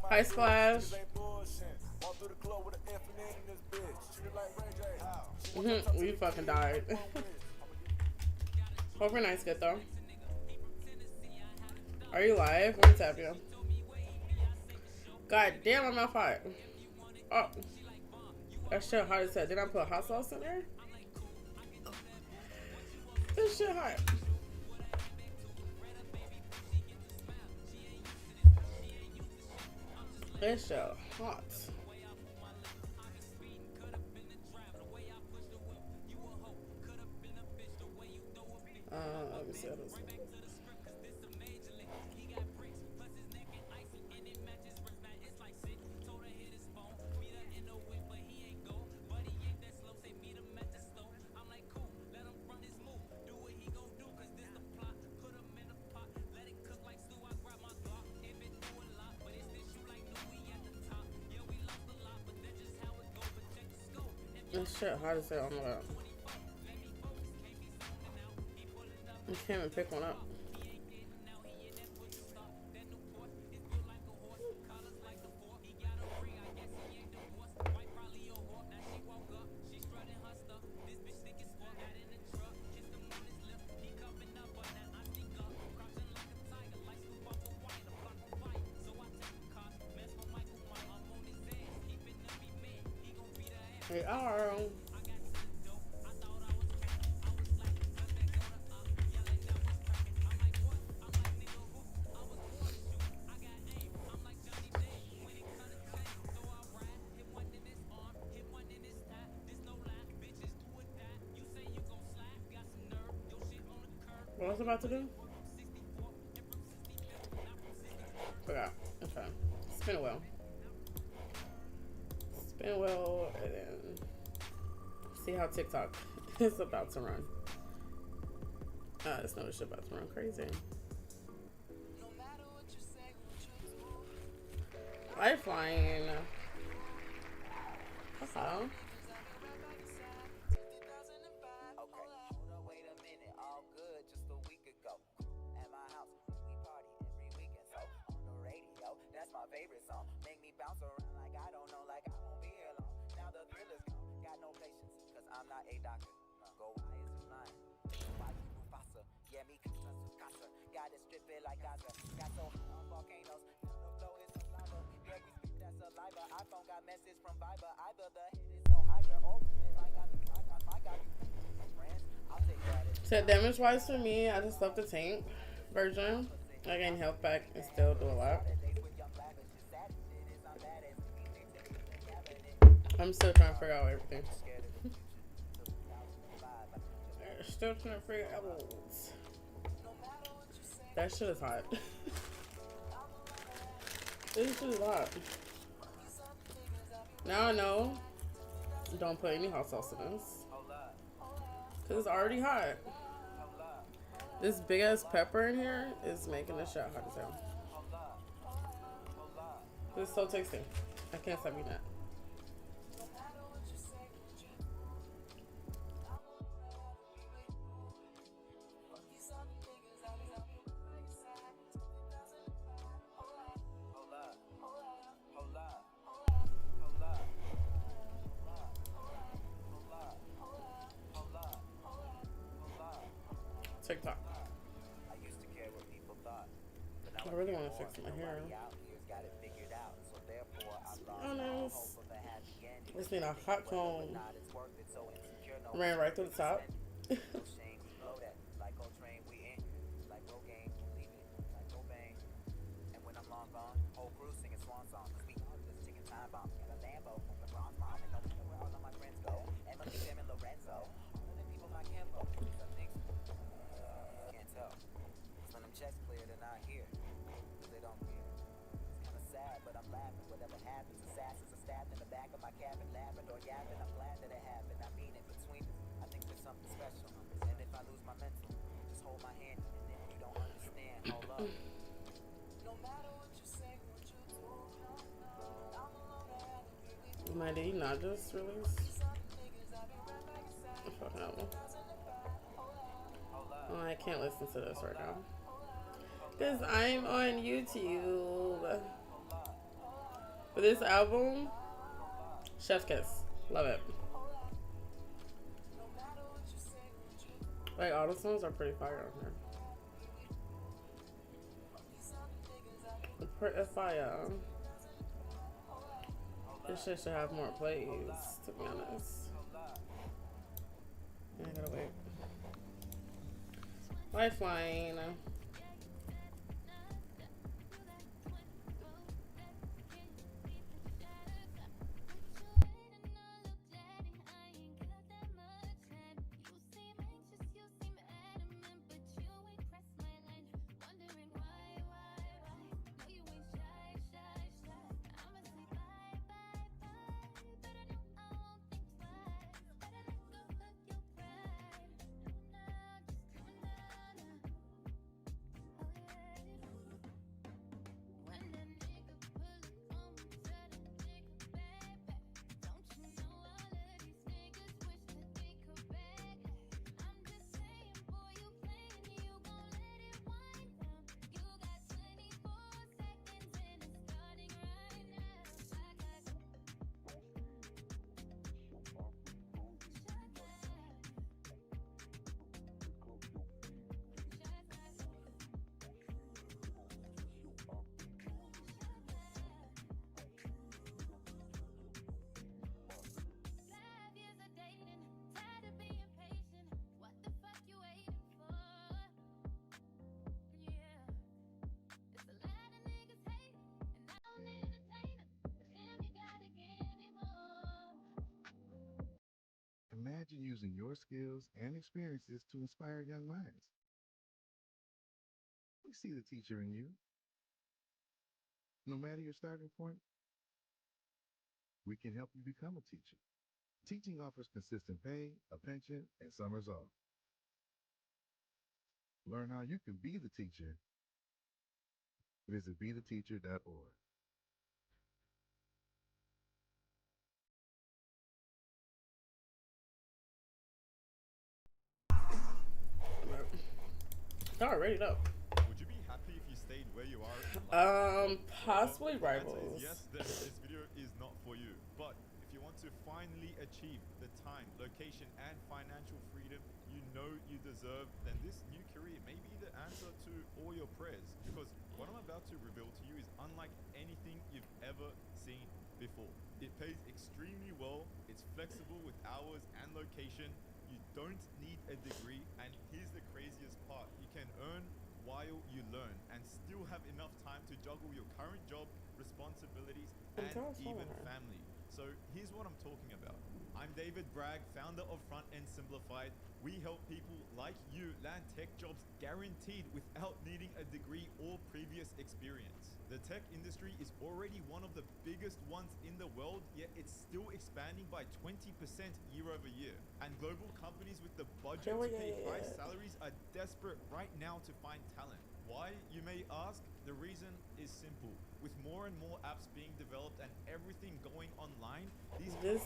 Hi, Splash. We fucking died. Hope your night's good though. Are you live? Let me tap you. God damn, I'm not fired. Oh, that shit hot as hell. Did I put hot sauce in there? This shit hot. This shit hot. Let me see how this looks. This shit hot as hell. Oh my god. You can't even pick one up. They are. What was I about to do? Forgot. Okay. Spin a wheel. Spin a wheel and then see how TikTok is about to run. It's no shit about to run crazy. Lifeline. Uh-oh. Favorite song make me bounce around like I don't know, like I won't be here long. Now the thrill is gone, got no patience, cause I'm not a doctor. Go why is you lying? Why you Mufasa? Yeah, me casa, casa. Got it strip it like Gaza. Got so high on volcanoes, the flow is so lava. Yeah, we spit that saliva. iPhone got message from Viber. Either the head is so high, or I got friends. I'll take that. So damage wise for me, I just love the tank version. I gain health back and still do a lot. I'm still trying to figure out everything. Still trying to figure out everything. That shit is hot. This shit is hot. Now I know. Don't put any hot sauce in this. Cause it's already hot. This big ass pepper in here is making the shit hot as hell. It's so tasty. I can't stop eating that. TikTok. I really want to fix my hair. Honest. Just need a hot comb. Ran right through the top. My D not just released. Fucking album. Oh, I can't listen to this right now. Because I'm on YouTube. But this album, Chef's Kiss. Love it. Like, all the songs are pretty fire on here. Pretty fire. This shit should have more plays, to be honest. I gotta wait. Lifeline. Imagine using your skills and experiences to inspire young minds. We see the teacher in you. No matter your starting point, we can help you become a teacher. Teaching offers consistent pay, a pension, and summers off. Learn how you can be the teacher. Visit betheteacher.org. Already though. Would you be happy if you stayed where you are? Possibly The answer Rivals. is yes, then this video is not for you. But if you want to finally achieve the time, location, and financial freedom you know you deserve, then this new career may be the answer to all your prayers. Because what I'm about to reveal to you is unlike anything you've ever seen before. It pays extremely well, it's flexible with hours and location, you don't need a degree, and here's the craziest part, you can earn while you learn and still have enough time to juggle your current job, responsibilities, and even family. So here's what I'm talking about. I'm David Bragg, founder of Front End Simplified. We help people like you land tech jobs guaranteed without needing a degree or previous experience. The tech industry is already one of the biggest ones in the world, yet it's still expanding by 20% year over year. And global companies with the budget to pay high salaries are desperate right now to find talent. Why, you may ask? The reason is simple. With more and more apps being developed and everything going online, these companies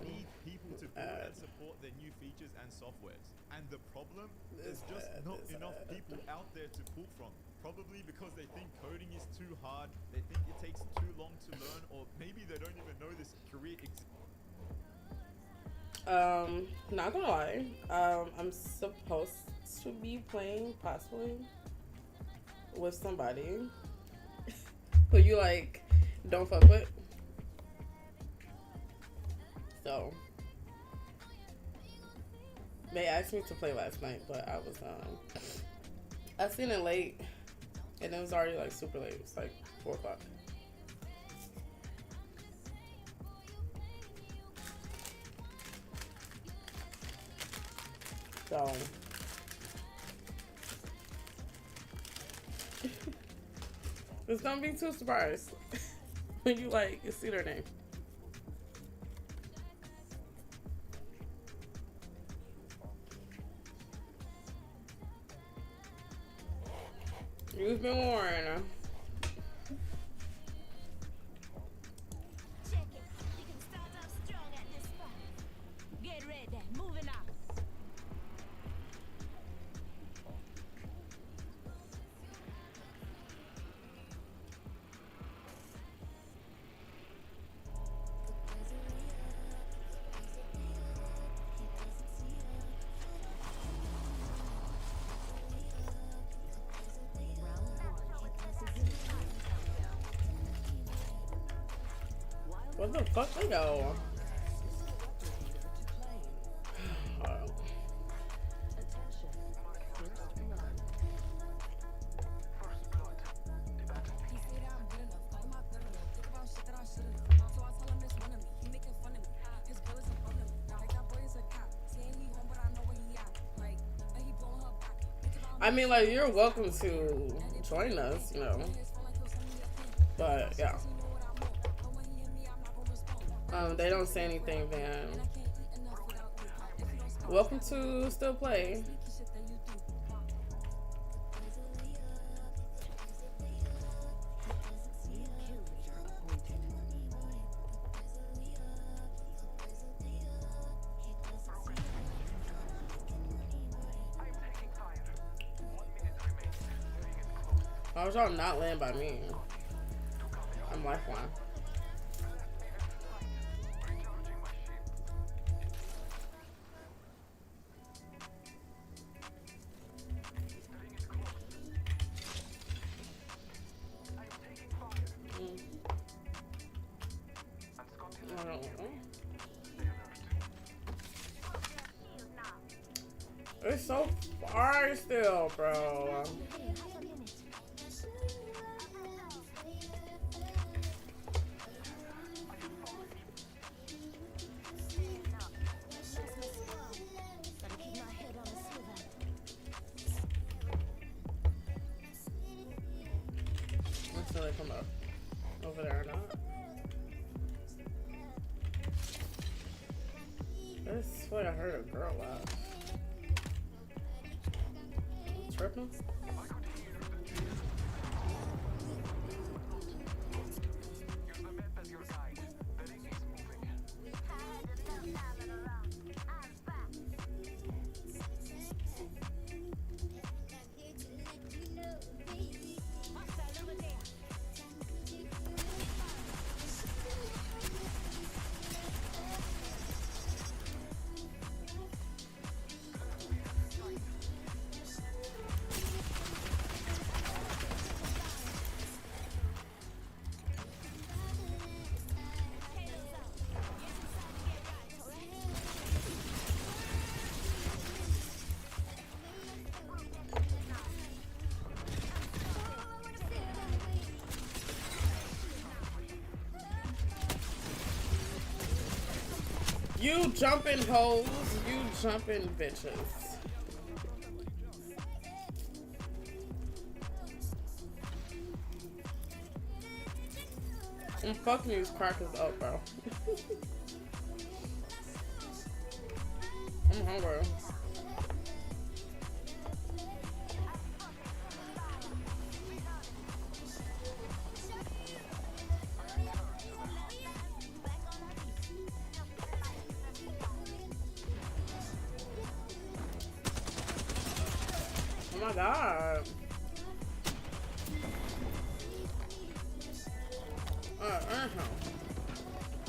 need people to build and support their new features and softwares. And the problem? There's just not enough people out there to pull from. Probably because they think coding is too hard, they think it takes too long to learn, or maybe they don't even know this career exists. Not gonna lie, I'm supposed to be playing possibly with somebody who you like don't fuck with. So they asked me to play last night, but I seen it late and it was already like super late. It was like 4 o'clock. So just don't be too surprised when you see their name. You've been warned. Check it. We can start off strong at this spot. Get ready. Moving up. Where the fuck they go? I mean, like, you're welcome to join us, you know. But yeah. They don't say anything, then welcome to still play. How was y'all not land by me? I'm lifeline. It's so far still, bro. Until they come up over there or not. I swear I heard a girl laugh. Tripping? You jumping hoes, you jumping bitches. I'm fucking these crackers up, bro. I'm hungry. Oh my god.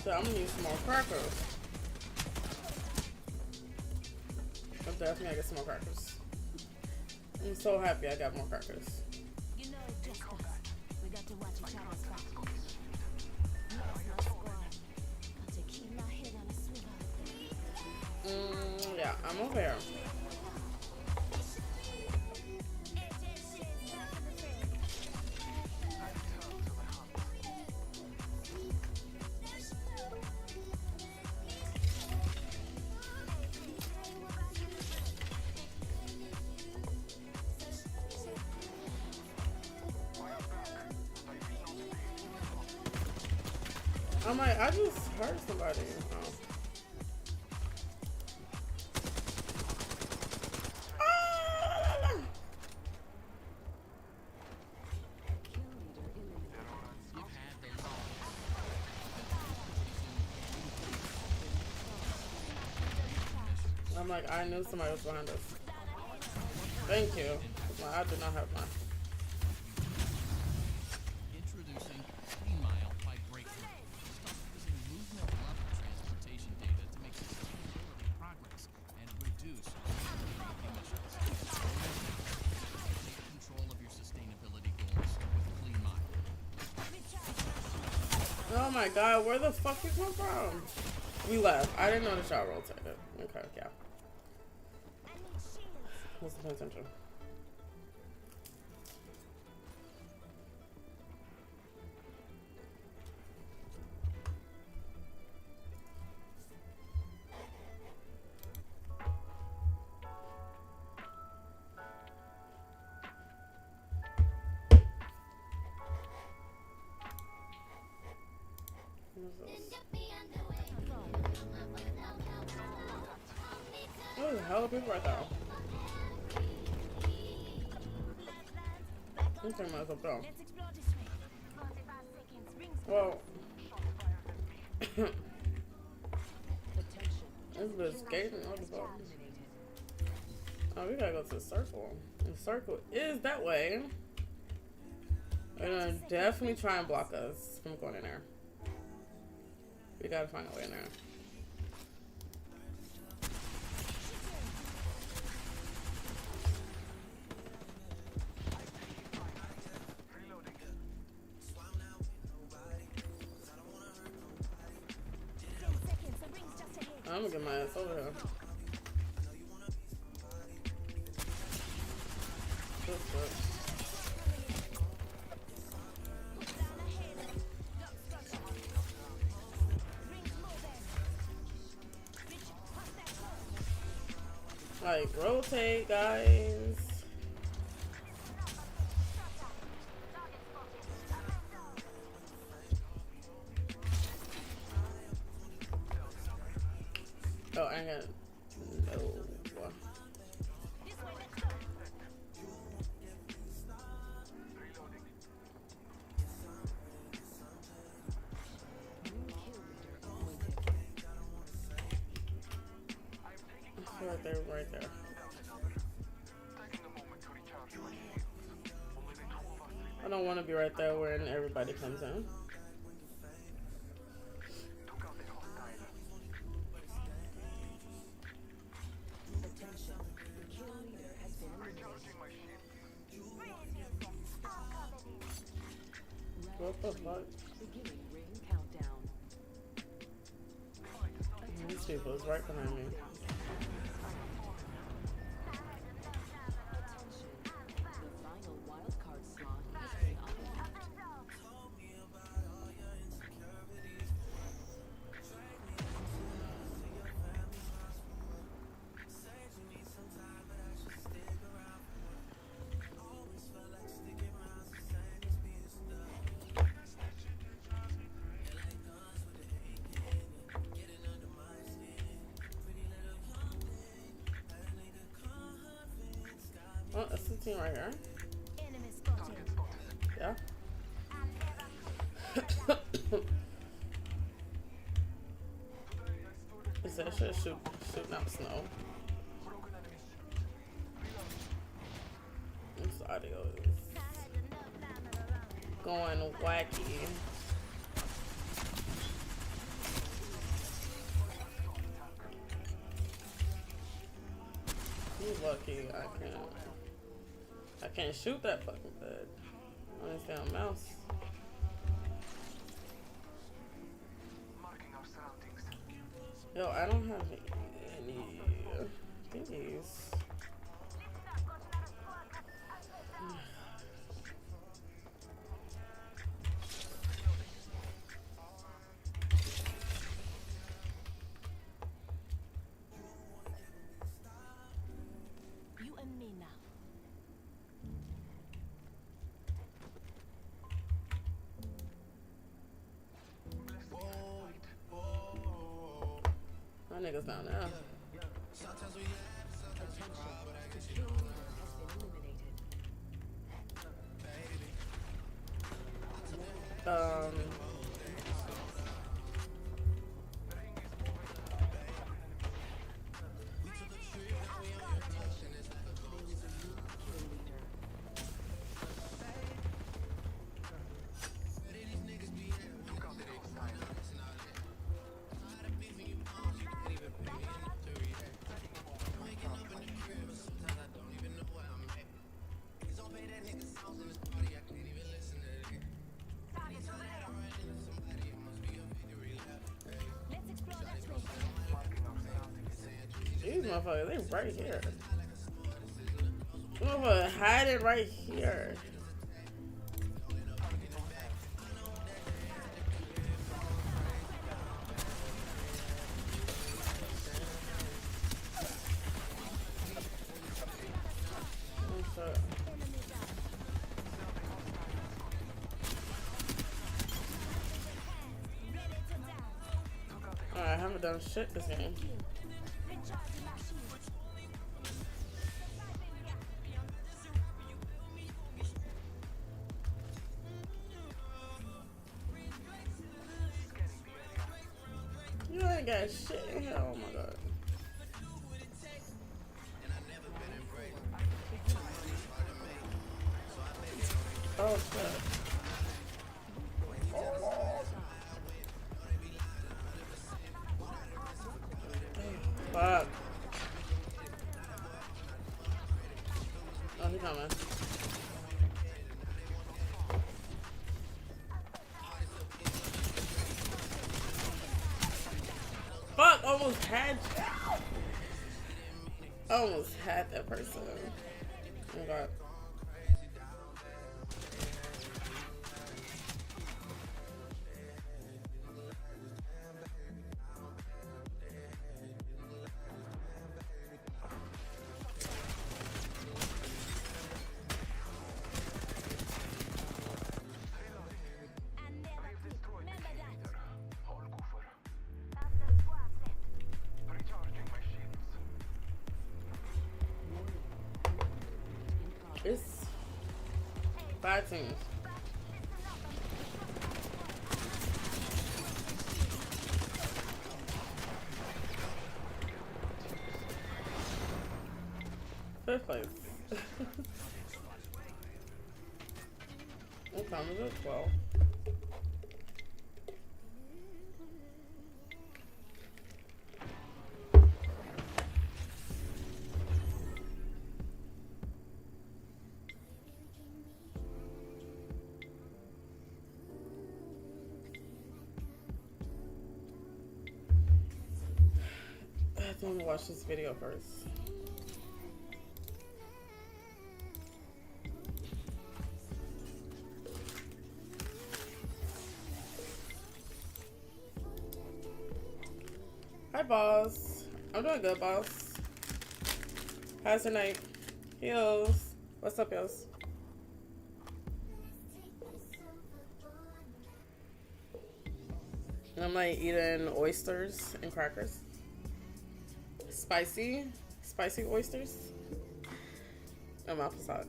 So I'm gonna need some more crackers. I'm definitely gonna get some more crackers. I'm so happy I got more crackers. You know it's just us. We got to watch each other's back. Lost my squad. Got to keep my head on a swivel. Yeah, I'm over here. I'm like, I just heard somebody. Oh. I'm like, I knew somebody was behind us. Thank you. Well, I did not have mine. Introducing Clean Mile by Breakthrough. Start using movement level transportation data to make sustainability progress and reduce emissions. Take control of your sustainability goals with Clean Mile. Oh my god, where the fuck we come from? We left. I didn't know the y'all rotated. Okay, yeah. Let's pay attention. There's a hell of people right there. I'm taking myself down. Well, this bitch skating. What the fuck? Oh, we gotta go to the circle. The circle is that way. They're gonna definitely try and block us from going in there. We gotta find a way in there. I'm gonna get my ass over here. Like, rotate, guys. Oh, I got no. Right there, right there. I don't want to be right there when everybody comes in. What the fuck? Beginning ring countdown. These people is right behind me. team right here. Enemy spotted. Yeah. Is that shit shooting out snow? This audio is going wacky. You lucky I can't shoot that fucking thing on this damn mouse. Yo, I don't have any thingies. You and me now. My niggas down now. These motherfuckers, they right here. Motherfucker, hide it right here. Alright, I haven't done shit this game. You ain't got shit in here. Oh my god. Oh shit. Fuck. Oh, he's coming. Fuck, almost had you. Almost had that person. Oh my god. It's 5 teams. Fifth place. What time is it? 12. I think I'm gonna watch this video first. Hi, boss. I'm doing good, boss. How's your night? Heels. What's up, Heels? I'm like eating oysters and crackers. Spicy oysters. My mouth is hot.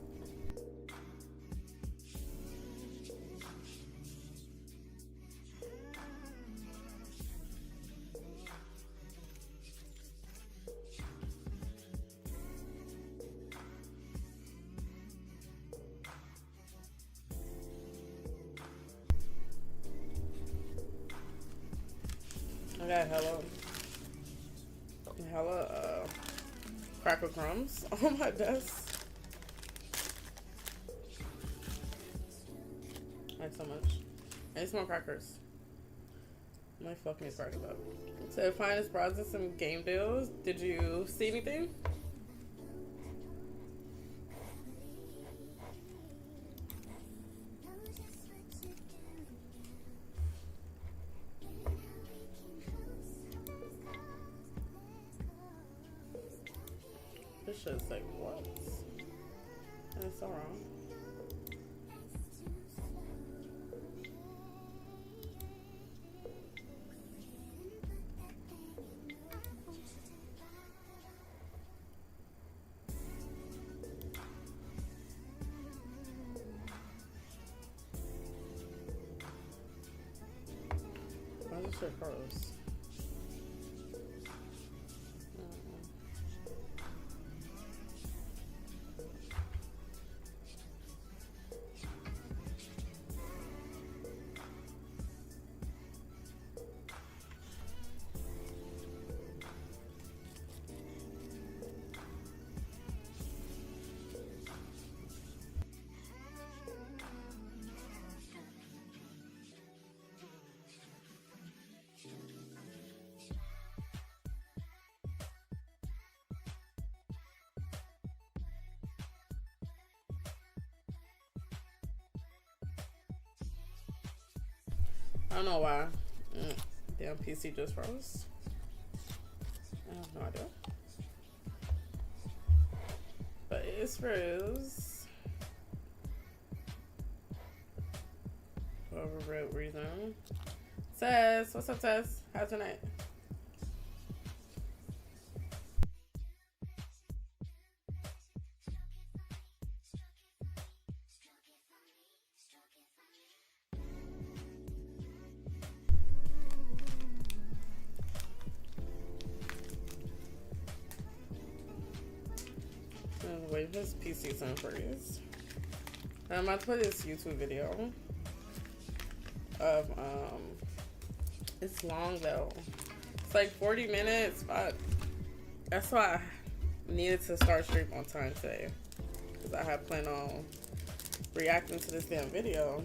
I got hella cracker crumbs on my desk. Like so much. I need some more crackers. My fucking crackers up. So finest browsers and game deals. Did you see anything? This shit's like what? That's so wrong. Why is this shit froze? I don't know why. Damn PC just froze. I have no idea. But it's froze. For a real reason. Tess, what's up, Tess? How's tonight? Wait, this PC sound freeze. I'm about to put this YouTube video of it's long though. It's like 40 minutes, but that's why I needed to start stream on time today. Because I had planned on reacting to this damn video.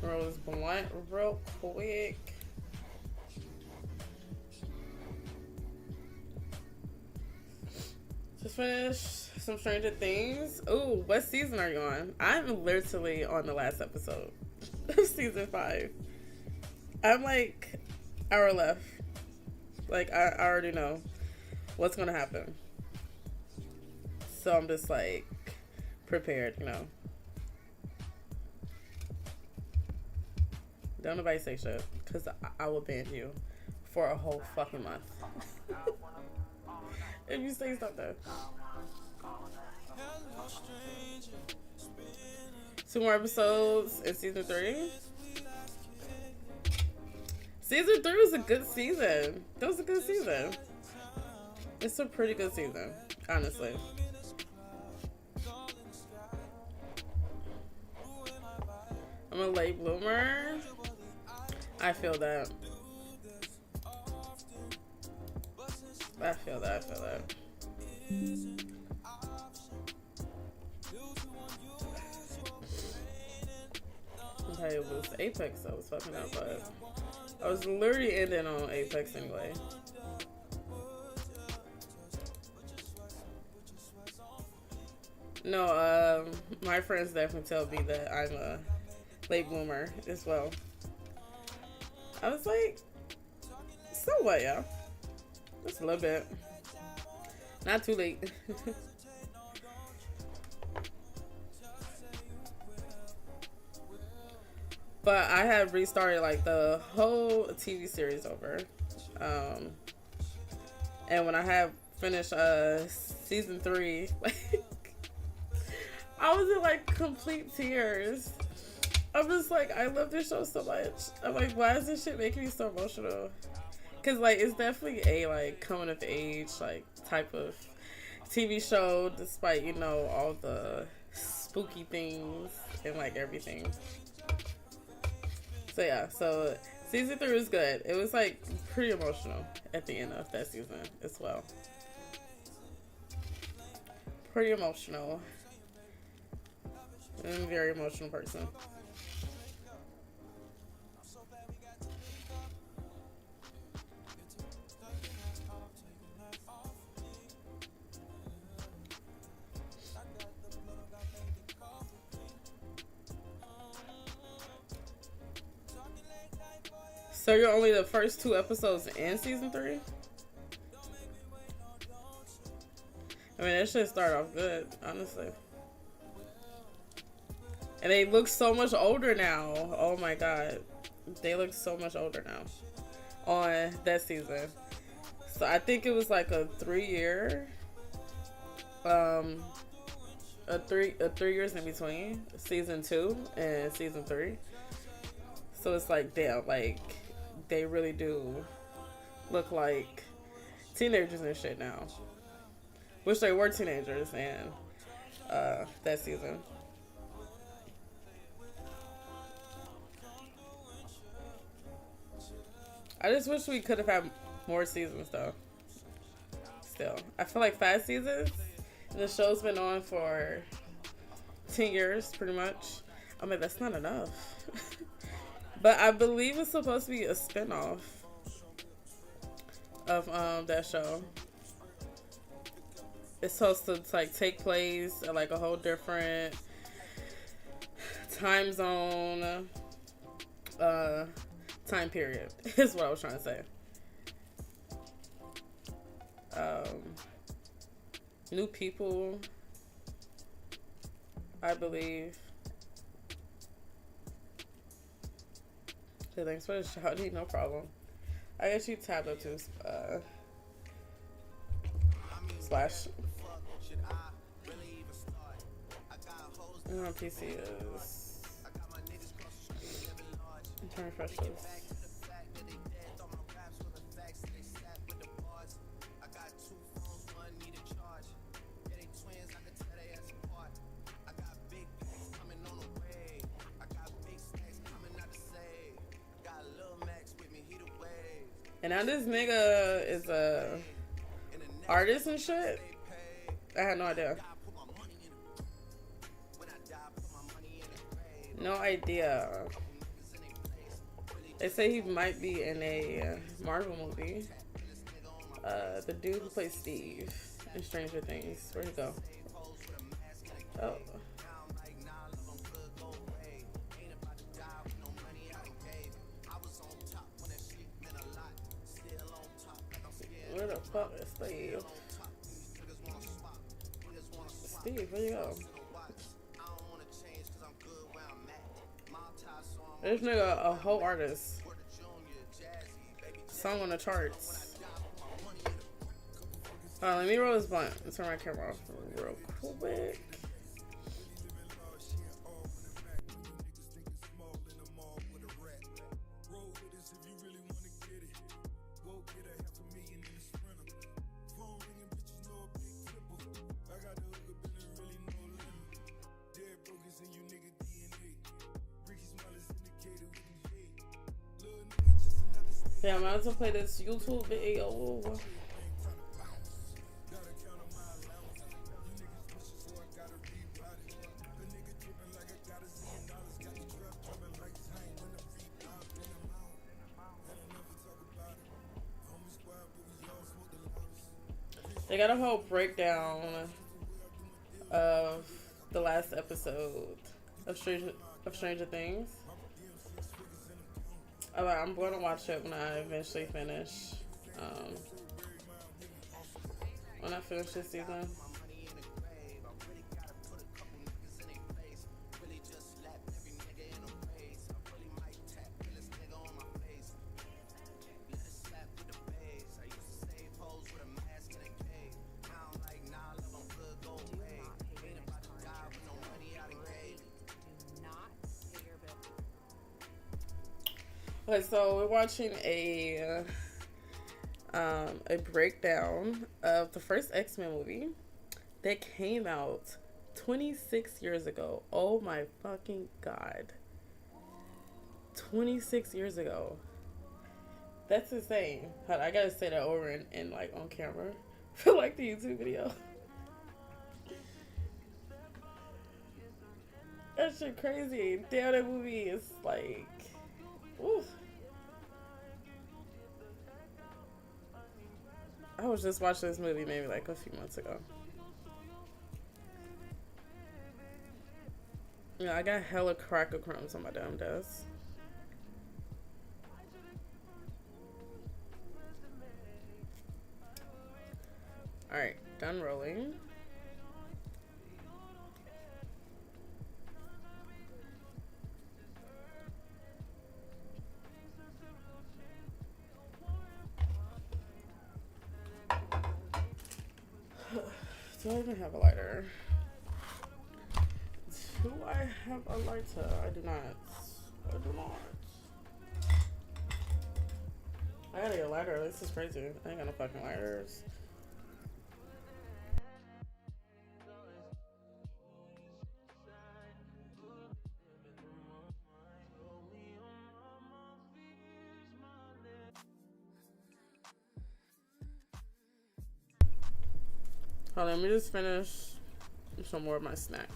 Rose blunt real quick. Just finished some Stranger Things. Ooh, what season are you on? I'm literally on the last episode of season 5. I'm like hour left. Like I already know what's gonna happen. So I'm just like prepared, you know. Don't nobody say shit, because I will ban you for a whole fucking month. If you say something. 2 more episodes in season 3. Season 3 was a good season. That was a good season. It's a pretty good season, honestly. I'm a late bloomer. I feel that. I feel that. Okay, it was Apex I was fucking up, but I was literally ending on Apex anyway. No, my friends definitely tell me that I'm a late bloomer as well. I was like, so what, yeah? Just a little bit. Not too late. But I had restarted like the whole TV series over. And when I have finished season 3, like I was in like complete tears. I'm just like, I love this show so much. I'm like, why is this shit making me so emotional? Cause like it's definitely a like coming of age like type of TV show, despite you know all the spooky things and like everything. So yeah, so season 3 was good. It was like pretty emotional at the end of that season as well. Pretty emotional. I'm a very emotional person. So you're only the first 2 episodes in season 3? I mean, that should start off good, honestly. And they look so much older now. Oh my god. They look so much older now on that season. So I think it was like a 3-year, a 3 years in between season 2 and season 3. So it's like, damn, like they really do look like teenagers and shit now. Which they were teenagers in that season. I just wish we could have had more seasons though. Still, I feel like 5 seasons. And the show's been on for 10 years, pretty much. I mean, that's not enough. But I believe it's supposed to be a spinoff of that show. It's supposed to like take place at like a whole different time zone, time period is what I was trying to say. New people, I believe. So thanks for the shouty, no problem. I guess you tabbed up to Slash. And on PC is turn refresh this. And now this nigga is a artist and shit. I had no idea. No idea. They say he might be in a Marvel movie. The dude who plays Steve in Stranger Things. Where'd he go? Oh. Where the fuck is Steve? Steve, where you go? This nigga a whole artist. Song on the charts. Let me roll this blunt and turn my camera off real quick. Yeah, I'm about to play this YouTube video. They got a whole breakdown of the last episode of Stranger Things. I'm going to watch it when I eventually finish. When I finish this season. Okay, so we're watching a breakdown of the first X-Men movie that came out 26 years ago. Oh my fucking god. 26 years ago. That's insane. I gotta say that over and like on camera for like the YouTube video. That shit crazy. Damn, that movie is like, oof. I was just watching this movie maybe like a few months ago. Yeah, I got hella cracker crumbs on my damn desk. Alright, done rolling. Do I even have a lighter? Do I have a lighter? I do not. I do not. I gotta get a lighter. This is crazy. I ain't got no fucking lighters. Hold on, let me just finish some more of my snack.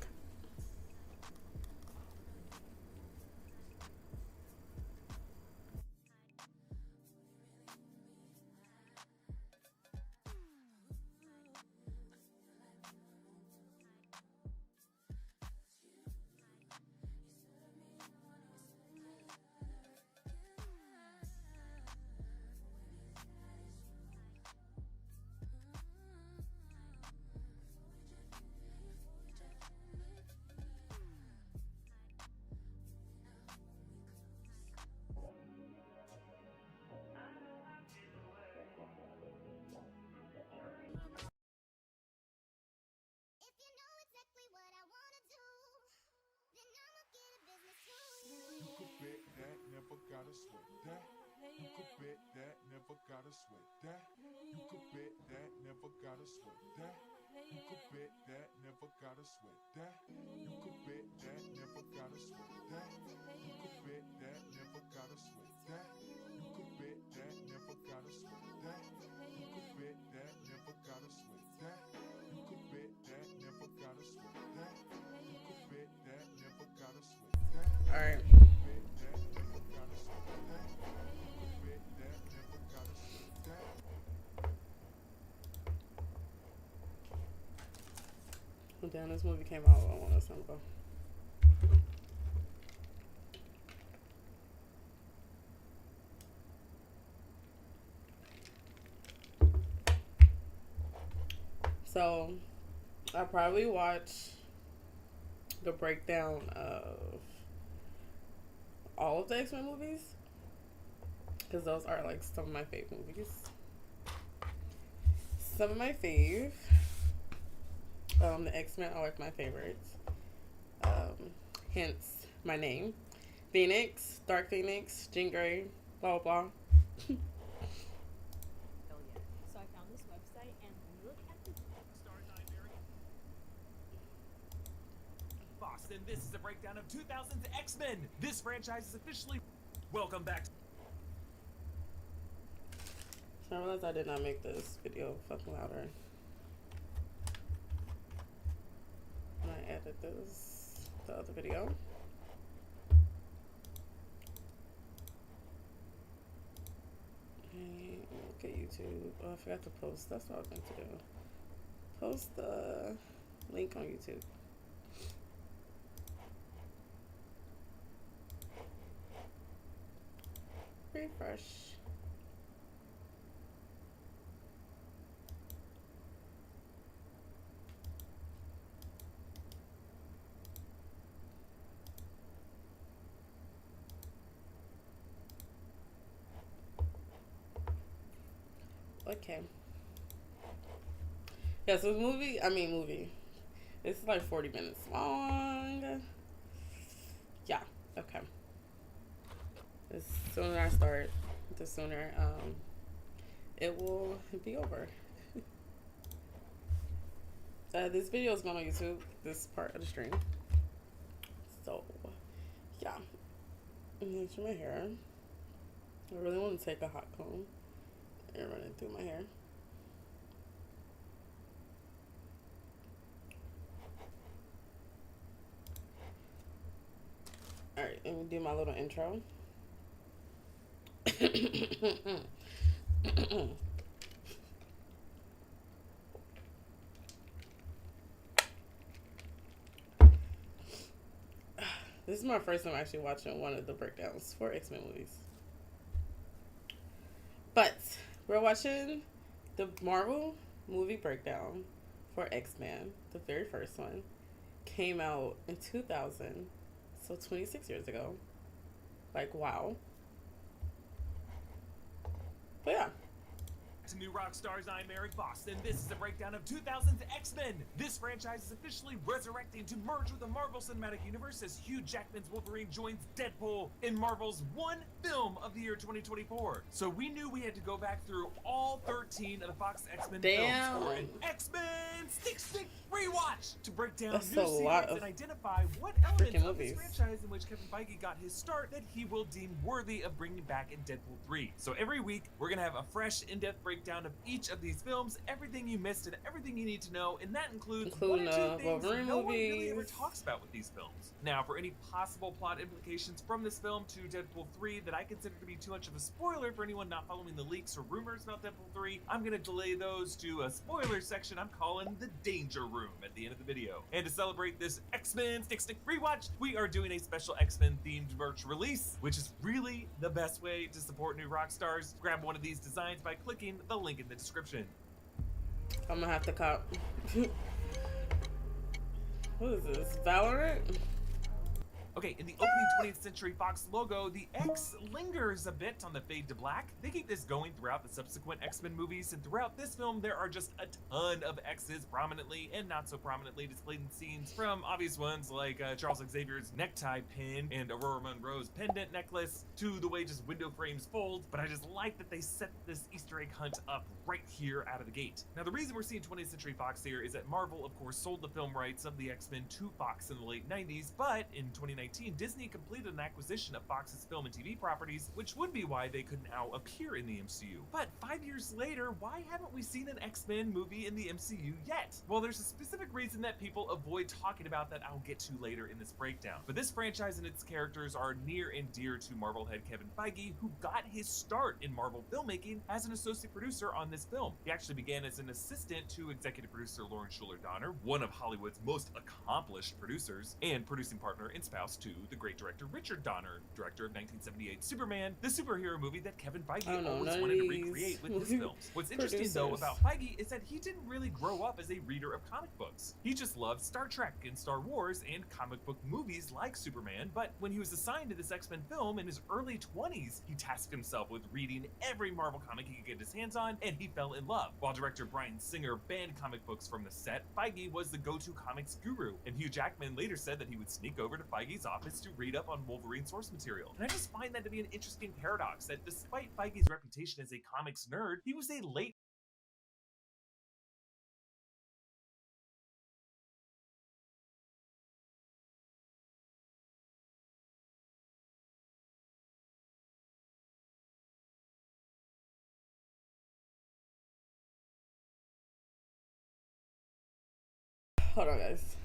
Never gotta sweat that. You could bet that, never gotta sweat that. You could bet that, never gotta sweat that. You could bet that, never gotta sweat that. You could bet that, never gotta sweat that. You could bet that, never gotta sweat that. You could bet that, never gotta sweat that. You could bet that, never gotta sweat that. You could bet that, never gotta sweat that. You could bet that, never gotta sweat that. All right. Damn, this movie came out a long time ago. So, I probably watch the breakdown of all of the X-Men movies, because those are like some of my favorite movies. Some of my fave. The X-Men are like my favorites. Hence my name. Phoenix, Dark Phoenix, Jean Grey, blah blah blah. Hell yeah. So I found this website and look at the Boston, this is a breakdown of 2000's X-Men. This franchise is officially... Welcome back. So I realized I did not make this video fucking louder. When I edit this, the other video. Okay, look at YouTube. Oh, I forgot to post. That's what I was going to do. Post the link on YouTube. Refresh. Okay. Yeah, so movie. It's like 40 minutes long. Yeah, okay. The sooner I start, the sooner it will be over. This video is going on YouTube, this part of the stream. So, yeah. Here's my hair. I really want to take a hot comb and run it through my hair. Alright, let me do my little intro. This is my first time actually watching one of the breakdowns for X-Men movies. But we're watching the Marvel movie breakdown for X-Men. The very first one came out in 2000, so 26 years ago. Like, wow. But yeah. To new rock stars, I'm Eric Voss, and this is a breakdown of 2000's X-Men. This franchise is officially resurrecting to merge with the Marvel Cinematic Universe as Hugh Jackman's Wolverine joins Deadpool in Marvel's one film of the year 2024. So we knew we had to go back through all 13 of the Fox X-Men films for an X-Men Stick rewatch to break down That's new secrets and identify what elements of this franchise in which Kevin Feige got his start that he will deem worthy of bringing back in Deadpool 3. So every week, we're going to have a fresh, in-depth breakdown of each of these films, everything you missed and everything you need to know, and that includes one or two things no one really ever talks about with these films. Now, for any possible plot implications from this film to Deadpool 3 that I consider to be too much of a spoiler for anyone not following the leaks or rumors about Deadpool 3, I'm going to delay those to a spoiler section I'm calling the Danger Room at the end of the video. And to celebrate this X-Men Stick rewatch, we are doing a special X-Men themed merch release, which is really the best way to support new rock stars. Grab one of these designs by clicking the link in the description. I'm gonna have to cop. What is this? Valorant? Okay, in the opening 20th Century Fox logo, the X lingers a bit on the fade to black. They keep this going throughout the subsequent X-Men movies, and throughout this film, there are just a ton of X's prominently and not so prominently displayed in scenes, from obvious ones like Charles Xavier's necktie pin and Aurora Monroe's pendant necklace, to the way just window frames fold, but I just like that they set this Easter egg hunt up right here out of the gate. Now, the reason we're seeing 20th Century Fox here is that Marvel, of course, sold the film rights of the X-Men to Fox in the late 90s, but in 2019, Disney completed an acquisition of Fox's film and TV properties, which would be why they could now appear in the MCU. But 5 years later, why haven't we seen an X-Men movie in the MCU yet? Well, there's a specific reason that people avoid talking about that I'll get to later in this breakdown. But this franchise and its characters are near and dear to Marvel head Kevin Feige, who got his start in Marvel filmmaking as an associate producer on this film. He actually began as an assistant to executive producer Lauren Schuler Donner, one of Hollywood's most accomplished producers, and producing partner and spouse to the great director Richard Donner, director of 1978 Superman, the superhero movie that Kevin Feige always wanted to recreate with his films. What's interesting though about Feige is that he didn't really grow up as a reader of comic books. He just loved Star Trek and Star Wars and comic book movies like Superman, but when he was assigned to this X-Men film in his early 20s, he tasked himself with reading every Marvel comic he could get his hands on, and he fell in love. While director Bryan Singer banned comic books from the set, Feige was the go-to comics guru, and Hugh Jackman later said that he would sneak over to Feige's office to read up on Wolverine source material. And I just find that to be an interesting paradox, that despite Feige's reputation as a comics nerd, he was a late Hold on, guys.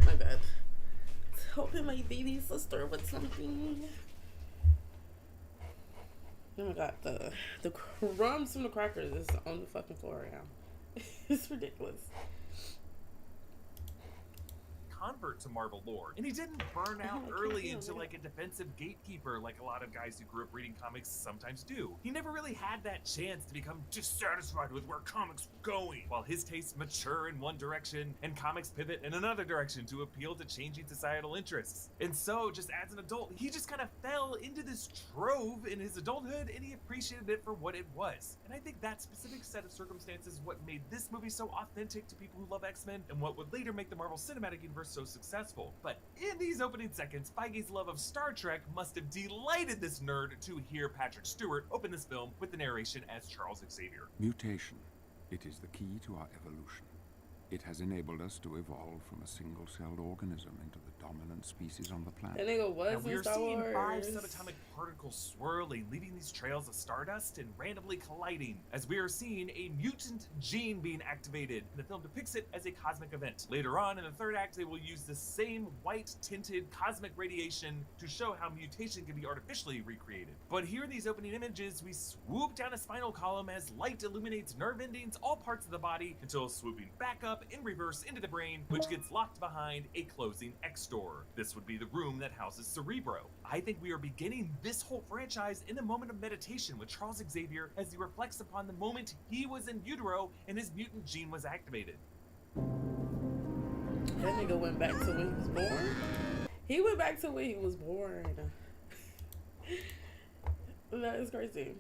My bad. Helping my baby sister with something. Oh my god, the crumbs from the crackers is on the fucking floor right now. It's ridiculous. Convert to Marvel lore, and he didn't burn out early into like a defensive gatekeeper like a lot of guys who grew up reading comics sometimes do. He never really had that chance to become dissatisfied with where comics were going, while his tastes mature in one direction and comics pivot in another direction to appeal to changing societal interests. And so, just as an adult, he just kind of fell into this trove in his adulthood, and he appreciated it for what it was. And I think that specific set of circumstances is what made this movie so authentic to people who love X-Men, and what would later make the Marvel Cinematic Universe so successful. But in these opening seconds, Feige's love of Star Trek must have delighted this nerd to hear Patrick Stewart open this film with the narration as Charles Xavier. Mutation. It is the key to our evolution. It has enabled us to evolve from a single-celled organism into the dominant species on the planet. That nigga was Now, we in are Star seeing 5 Wars. subatomic particles swirling, leaving these trails of stardust and randomly colliding, as we are seeing a mutant gene being activated, and the film depicts it as a cosmic event. Later on, in the third act, they will use the same white-tinted cosmic radiation to show how mutation can be artificially recreated. But here in these opening images, we swoop down a spinal column as light illuminates nerve endings, all parts of the body, until swooping back up in reverse into the brain, which gets locked behind a closing X door. This would be the room that houses Cerebro. I think we are beginning this whole franchise in a moment of meditation with Charles Xavier as he reflects upon the moment he was in utero and his mutant gene was activated. That nigga went back to when he was born. He went back to when he was born. That is crazy.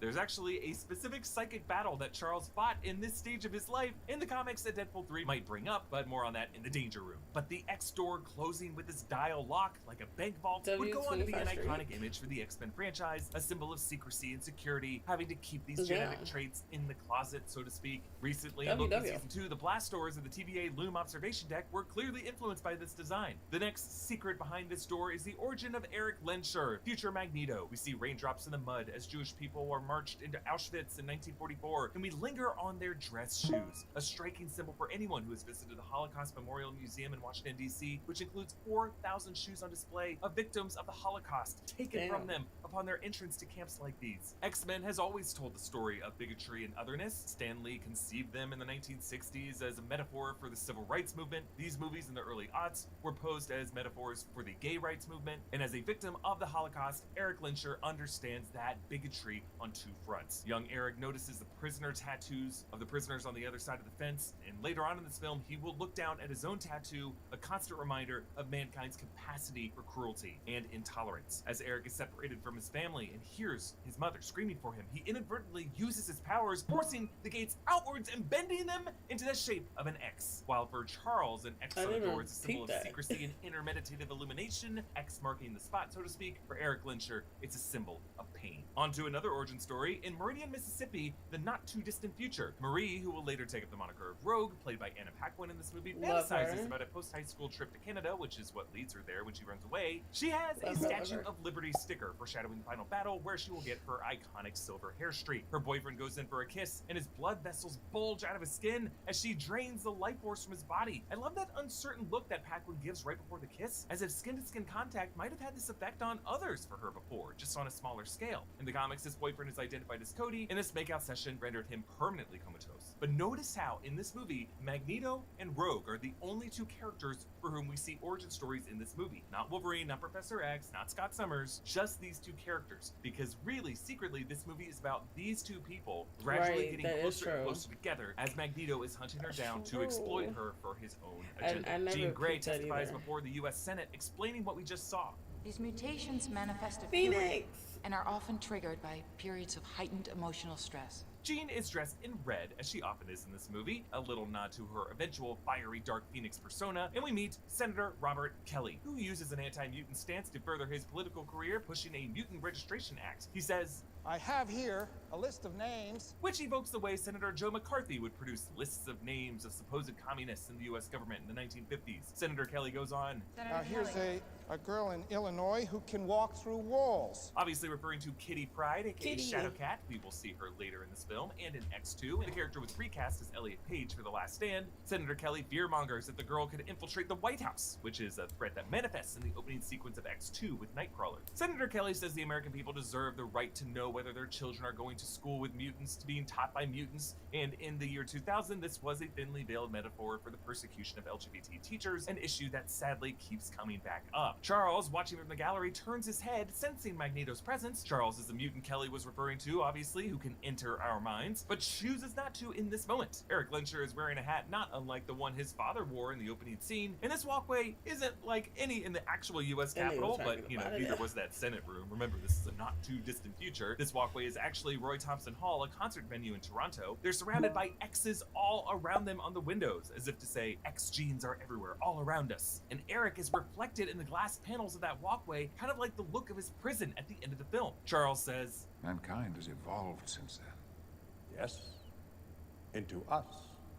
There's actually a specific psychic battle that Charles fought in this stage of his life in the comics that Deadpool 3 might bring up, but more on that in the Danger Room. But the X door closing with this dial lock like a bank vault would go on to be an iconic image for the X-Men franchise, a symbol of secrecy and security, having to keep these genetic traits in the closet, so to speak. Recently, in Loki Season 2, the blast doors of the TVA Loom observation deck were clearly influenced by this design. The next secret behind this door is the origin of Eric Lensher, future Magneto. We see raindrops in the mud as Jewish people are marched into Auschwitz in 1944, and we linger on their dress shoes, a striking symbol for anyone who has visited the Holocaust Memorial Museum in Washington, D.C., which includes 4,000 shoes on display of victims of the Holocaust taken from them upon their entrance to camps like these. X-Men has always told the story of bigotry and otherness. Stan Lee conceived them in the 1960s as a metaphor for the civil rights movement. These movies in the early aughts were posed as metaphors for the gay rights movement, and as a victim of the Holocaust, Eric Lensher understands that bigotry on two fronts. Young Eric notices the prisoner tattoos of the prisoners on the other side of the fence, and later on in this film, he will look down at his own tattoo, a constant reminder of mankind's capacity for cruelty and intolerance. As Eric is separated from his family and hears his mother screaming for him, he inadvertently uses his powers, forcing the gates outwards and bending them into the shape of an X. While for Charles, an X on the door is a symbol of secrecy and inner meditative illumination, X marking the spot, so to speak. For Eric Lensher, it's a symbol of pain. On to another origin story. In Meridian, Mississippi, the not-too-distant future, Marie, who will later take up the moniker of Rogue, played by Anna Paquin in this movie, fantasizes about a post-high school trip to Canada, which is what leads her there when she runs away. She has a Statue of Liberty sticker foreshadowing the final battle, where she will get her iconic silver hair streak. Her boyfriend goes in for a kiss, and his blood vessels bulge out of his skin as she drains the life force from his body. I love that uncertain look that Paquin gives right before the kiss, as if skin-to-skin contact might have had this effect on others for her before, just on a smaller scale. In the comics, his boyfriend is identified as Cody, and this makeout session rendered him permanently comatose. But notice how, in this movie, Magneto and Rogue are the only two characters for whom we see origin stories in this movie. Not Wolverine, not Professor X, not Scott Summers, just these two characters. Because really, secretly, this movie is about these two people gradually getting closer and closer together as Magneto is hunting her down to exploit her for his own agenda. Jean Grey testifies before the U.S. Senate explaining what we just saw. These mutations manifest Phoenix and are often triggered by periods of heightened emotional stress. Jean is dressed in red, as she often is in this movie, a little nod to her eventual fiery Dark Phoenix persona, and we meet Senator Robert Kelly, who uses an anti-mutant stance to further his political career, pushing a Mutant Registration Act. He says, I have here a list of names. Which evokes the way Senator Joe McCarthy would produce lists of names of supposed communists in the US government in the 1950s. Senator Kelly goes on. Here's a girl in Illinois who can walk through walls. Obviously referring to Kitty Pryde, aka Kitty. Shadowcat. We will see her later in this film and in X2. The character was recast as Elliot Page for The Last Stand. Senator Kelly fearmongers that the girl could infiltrate the White House, which is a threat that manifests in the opening sequence of X2 with Nightcrawler. Senator Kelly says the American people deserve the right to know whether their children are going to school with mutants, to being taught by mutants, and in the year 2000, this was a thinly veiled metaphor for the persecution of LGBT teachers, an issue that sadly keeps coming back up. Charles, watching from the gallery, turns his head, sensing Magneto's presence. Charles is the mutant Kelly was referring to, obviously, who can enter our minds, but chooses not to in this moment. Eric Lensher is wearing a hat not unlike the one his father wore in the opening scene, and this walkway isn't like any in the actual US Capitol, but, you know, neither was that Senate room. Remember, this is a not too distant future. This walkway is actually Roy Thompson Hall, a concert venue in Toronto. They're surrounded by X's all around them on the windows, as if to say, X genes are everywhere, all around us. And Eric is reflected in the glass panels of that walkway, kind of like the look of his prison at the end of the film. Charles says, Mankind has evolved since then. Yes, into us.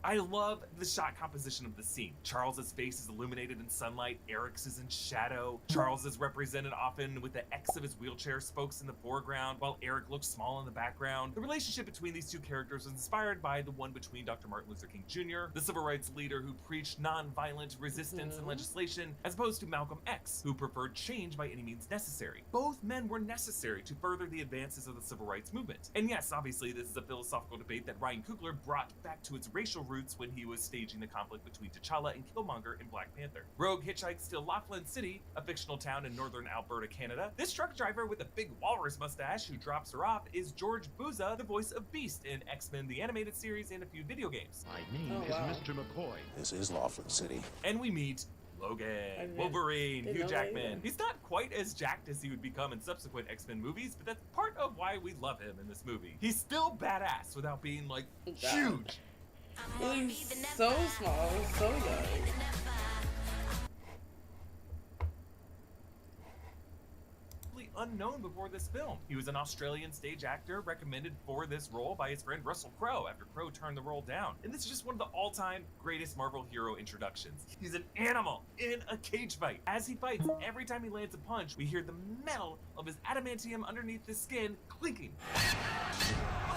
I love the shot composition of the scene. Charles's face is illuminated in sunlight, Eric's is in shadow. Charles is represented often with the X of his wheelchair spokes in the foreground, while Eric looks small in the background. The relationship between these two characters was inspired by the one between Dr. Martin Luther King Jr., the civil rights leader who preached non-violent resistance and legislation, as opposed to Malcolm X, who preferred change by any means necessary. Both men were necessary to further the advances of the civil rights movement. And yes, obviously this is a philosophical debate that Ryan Coogler brought back to its racial roots when he was staging the conflict between T'Challa and Killmonger in Black Panther. Rogue hitchhikes to Laughlin City, a fictional town in northern Alberta, Canada. This truck driver with a big walrus mustache who drops her off is George Buza, the voice of Beast in X-Men the Animated Series and a few video games. My name is Mr. McCoy. This is Laughlin City. And we meet Logan, Wolverine, Hugh Jackman. He's not quite as jacked as he would become in subsequent X-Men movies, but that's part of why we love him in this movie. He's still badass without being, like, huge. He's so small, so young. Unknown before this film. He was an Australian stage actor recommended for this role by his friend Russell Crowe after Crowe turned the role down. And this is just one of the all-time greatest Marvel hero introductions. He's an animal in a cage fight. As he fights, every time he lands a punch, we hear the metal of his adamantium underneath his skin clinking.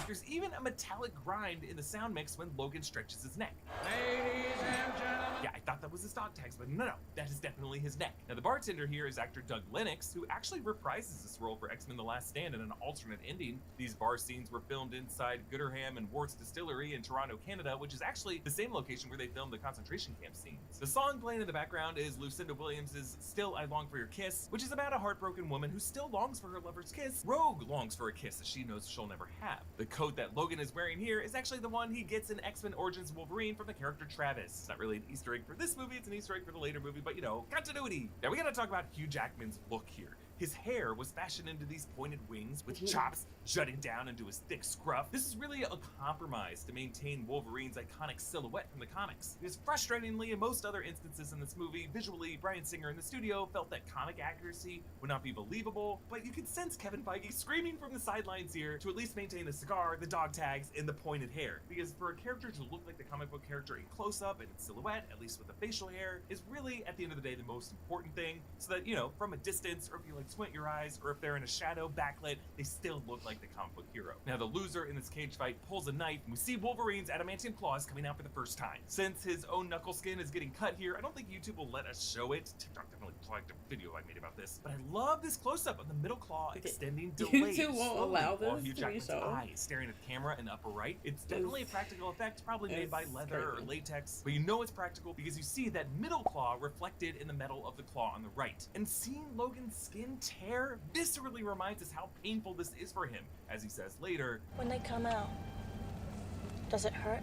There's even a metallic grind in the sound mix when Logan stretches his neck. Ladies and gentlemen. Yeah, I thought that was his dog tags, but no, that is definitely his neck. Now, the bartender here is actor Doug Lennox, who actually reprises this role for X-Men The Last Stand in an alternate ending. These bar scenes were filmed inside Gooderham and Wart's Distillery in Toronto, Canada, which is actually the same location where they filmed the concentration camp scenes. The song playing in the background is Lucinda Williams' Still I Long for Your Kiss, which is about a heartbroken woman who still longs for her lover's kiss. Rogue longs for a kiss that she knows she'll never have. The coat that Logan is wearing here is actually the one he gets in X-Men Origins Wolverine from the character Travis. It's not really an Easter egg for this movie, it's an Easter egg for the later movie, but you know, continuity. Now we gotta talk about Hugh Jackman's look here. His hair was fashioned into these pointed wings with chops jutting down into his thick scruff. This is really a compromise to maintain Wolverine's iconic silhouette from the comics. Because frustratingly, in most other instances in this movie, visually, Bryan Singer in the studio felt that comic accuracy would not be believable, but you could sense Kevin Feige screaming from the sidelines here to at least maintain the cigar, the dog tags, and the pointed hair. Because for a character to look like the comic book character in close-up and in silhouette, at least with the facial hair, is really, at the end of the day, the most important thing, so that, you know, from a distance, or if you like squint your eyes, or if they're in a shadow backlit, they still look like the comic book hero. Now the loser in this cage fight pulls a knife, and we see Wolverine's adamantium claws coming out for the first time. Since his own knuckle skin is getting cut here, I don't think YouTube will let us show it. TikTok definitely flagged a video I made about this, but I love this close-up of the middle claw extending delayed YouTube won't allow this while Hugh to be Jackman's shown. eye is staring at the camera in the upper right. It's definitely a practical effect, probably made by leather or crazy. latex, but you know it's practical because you see that middle claw reflected in the metal of the claw on the right. And seeing Logan's skin tear viscerally reminds us how painful this is for him, as he says later. When they come out, does it hurt?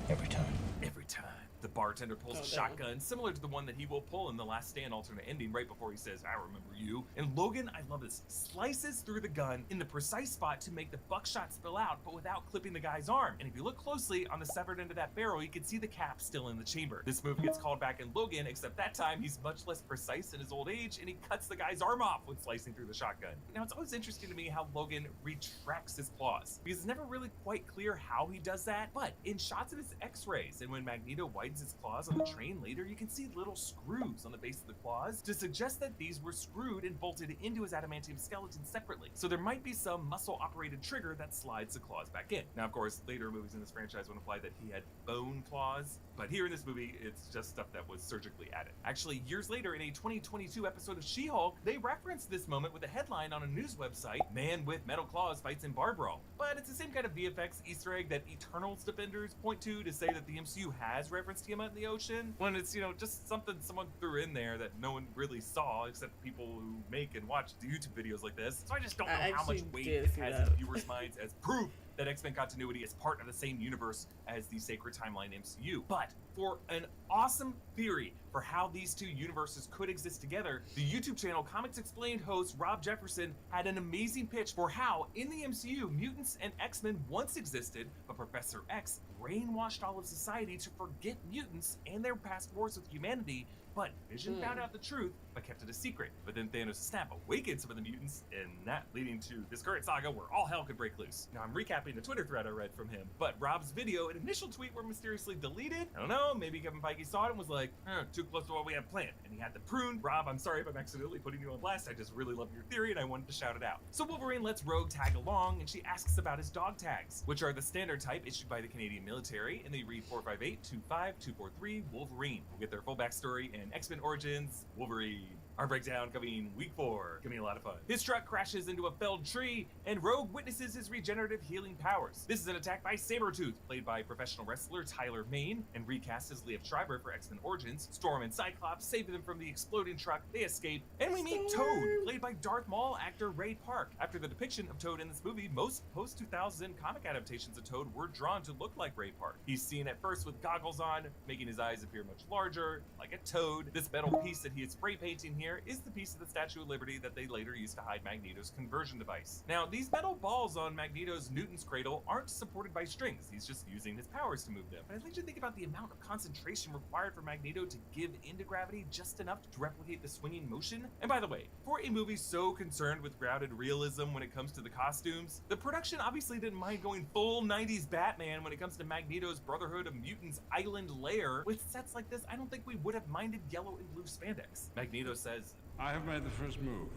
Every time. Every time. The bartender pulls a shotgun similar to the one that he will pull in The Last Stand alternate ending right before he says, "I remember you." And Logan, I love this, slices through the gun in the precise spot to make the buckshot spill out, but without clipping the guy's arm. And if you look closely on the severed end of that barrel, you can see the cap still in the chamber. This move gets called back in Logan, except that time he's much less precise in his old age, and he cuts the guy's arm off when slicing through the shotgun. Now, it's always interesting to me how Logan retracts his claws, because it's never really quite clear how he does that, but in shots of his x-rays and when Magneto widens his claws on the train later, you can see little screws on the base of the claws to suggest that these were screwed and bolted into his adamantium skeleton separately. So there might be some muscle-operated trigger that slides the claws back in. Now, of course, later movies in this franchise would imply that he had bone claws, but here in this movie, it's just stuff that was surgically added. Actually, years later, in a 2022 episode of She-Hulk, they referenced this moment with a headline on a news website, "Man with metal claws fights in bar brawl." But it's the same kind of VFX Easter egg that Eternals defenders point to say that the MCU has referenced Tiamat in the ocean, when it's, just something someone threw in there that no one really saw except people who make and watch the YouTube videos like this. So I just don't know how much weight it has in viewers' minds as proof that X-Men continuity is part of the same universe as the Sacred Timeline MCU. But for an awesome theory for how these two universes could exist together, the YouTube channel Comics Explained host Rob Jefferson had an amazing pitch for how, in the MCU, mutants and X-Men once existed, but Professor X brainwashed all of society to forget mutants and their past wars with humanity, but Vision found out the truth, but kept it a secret. But then Thanos' snap awakened some of the mutants, and that leading to this current saga where all hell could break loose. Now, I'm recapping the Twitter thread I read from him, but Rob's video and initial tweet were mysteriously deleted. I don't know, maybe Kevin Feige saw it and was like, too close to what we have planned, and he had to prune. Rob, I'm sorry if I'm accidentally putting you on blast. I just really love your theory, and I wanted to shout it out. So Wolverine lets Rogue tag along, and she asks about his dog tags, which are the standard type issued by the Canadian military, and they read 458-25243 Wolverine. We'll get their full backstory and X-Men Origins Wolverine. Our breakdown coming week 4. Gonna be a lot of fun. His truck crashes into a felled tree, and Rogue witnesses his regenerative healing powers. This is an attack by Sabretooth, played by professional wrestler Tyler Mane, and recast as Liev Schreiber for X-Men Origins. Storm and Cyclops save them from the exploding truck, they escape, and we meet Toad, played by Darth Maul actor Ray Park. After the depiction of Toad in this movie, most post-2000 comic adaptations of Toad were drawn to look like Ray Park. He's seen at first with goggles on, making his eyes appear much larger, like a toad. This metal piece that he is spray painting here is the piece of the Statue of Liberty that they later used to hide Magneto's conversion device. Now, these metal balls on Magneto's Newton's cradle aren't supported by strings. He's just using his powers to move them. But I'd like you to think about the amount of concentration required for Magneto to give into gravity just enough to replicate the swinging motion. And by the way, for a movie so concerned with grounded realism when it comes to the costumes, the production obviously didn't mind going full 90s Batman when it comes to Magneto's Brotherhood of Mutants island lair. With sets like this, I don't think we would have minded yellow and blue spandex. Magneto says, "I have made the first move."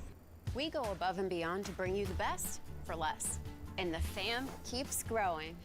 We go above and beyond to bring you the best for less. And the fam keeps growing.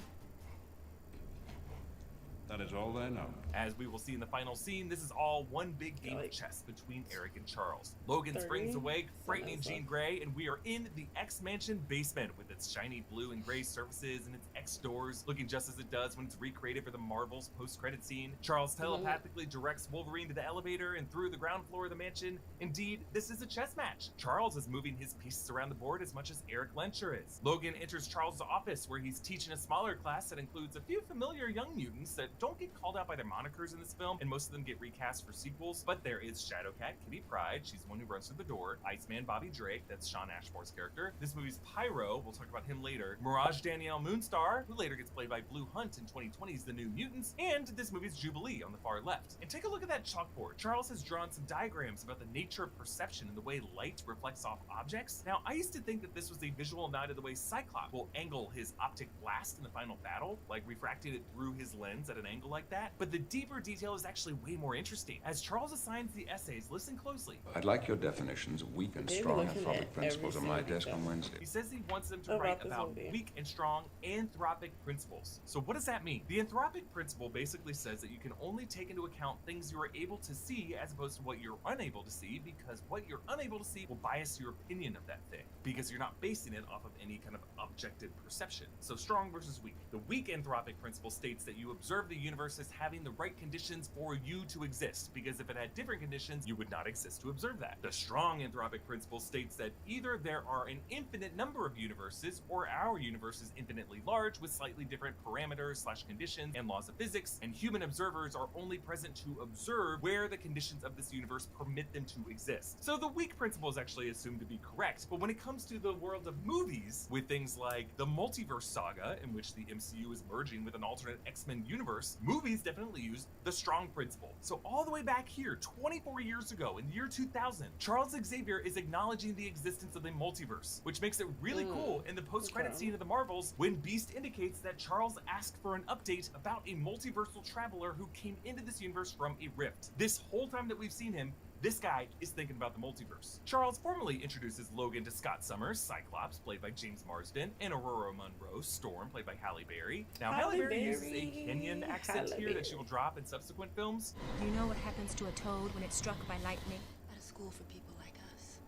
That is all they know. As we will see in the final scene, this is all one big game of chess between Eric and Charles. Logan springs awake, frightening Jean Grey, and we are in the X-Mansion basement with its shiny blue and gray surfaces and its X doors looking just as it does when it's recreated for the Marvel's post-credit scene. Charles telepathically directs Wolverine to the elevator and through the ground floor of the mansion. Indeed, this is a chess match. Charles is moving his pieces around the board as much as Eric Lencher is. Logan enters Charles' office where he's teaching a smaller class that includes a few familiar young mutants that don't get called out by their monikers in this film, and most of them get recast for sequels, but there is Shadowcat Kitty Pryde, she's the one who runs through the door, Iceman Bobby Drake, that's Shawn Ashmore's character, this movie's Pyro, we'll talk about him later, Mirage Danielle Moonstar, who later gets played by Blue Hunt in 2020's The New Mutants, and this movie's Jubilee on the far left. And take a look at that chalkboard. Charles has drawn some diagrams about the nature of perception and the way light reflects off objects. Now, I used to think that this was a visual nod to the way Cyclops will angle his optic blast in the final battle, like refracting it through his lens at an angle like that, but the deeper detail is actually way more interesting. As Charles assigns the essays, listen closely. I'd like your definitions of weak and strong anthropic principles on my desk on Wednesday. He says he wants them to write about weak and strong anthropic principles. So what does that mean? The anthropic principle basically says that you can only take into account things you are able to see as opposed to what you're unable to see, because what you're unable to see will bias your opinion of that thing, because you're not basing it off of any kind of objective perception. So strong versus weak. The weak anthropic principle states that you observe the universe as having the right conditions for you to exist, because if it had different conditions, you would not exist to observe that. The strong anthropic principle states that either there are an infinite number of universes, or our universe is infinitely large with slightly different parameters / conditions and laws of physics, and human observers are only present to observe where the conditions of this universe permit them to exist. So the weak principle is actually assumed to be correct, but when it comes to the world of movies, with things like the multiverse saga, in which the MCU is merging with an alternate X-Men universe, movies definitely use the strong principle. So all the way back here, 24 years ago, in the year 2000, Charles Xavier is acknowledging the existence of the multiverse, which makes it really cool in the post-credit scene of the Marvels when Beast indicates that Charles asked for an update about a multiversal traveler who came into this universe from a rift. This whole time that we've seen him, this guy is thinking about the multiverse. Charles formally introduces Logan to Scott Summers, Cyclops, played by James Marsden, and Aurora Monroe, Storm, played by Halle Berry. Now, Halle Berry uses a Kenyan accent here that she will drop in subsequent films. Do you know what happens to a toad when it's struck by lightning? At a school for people like us,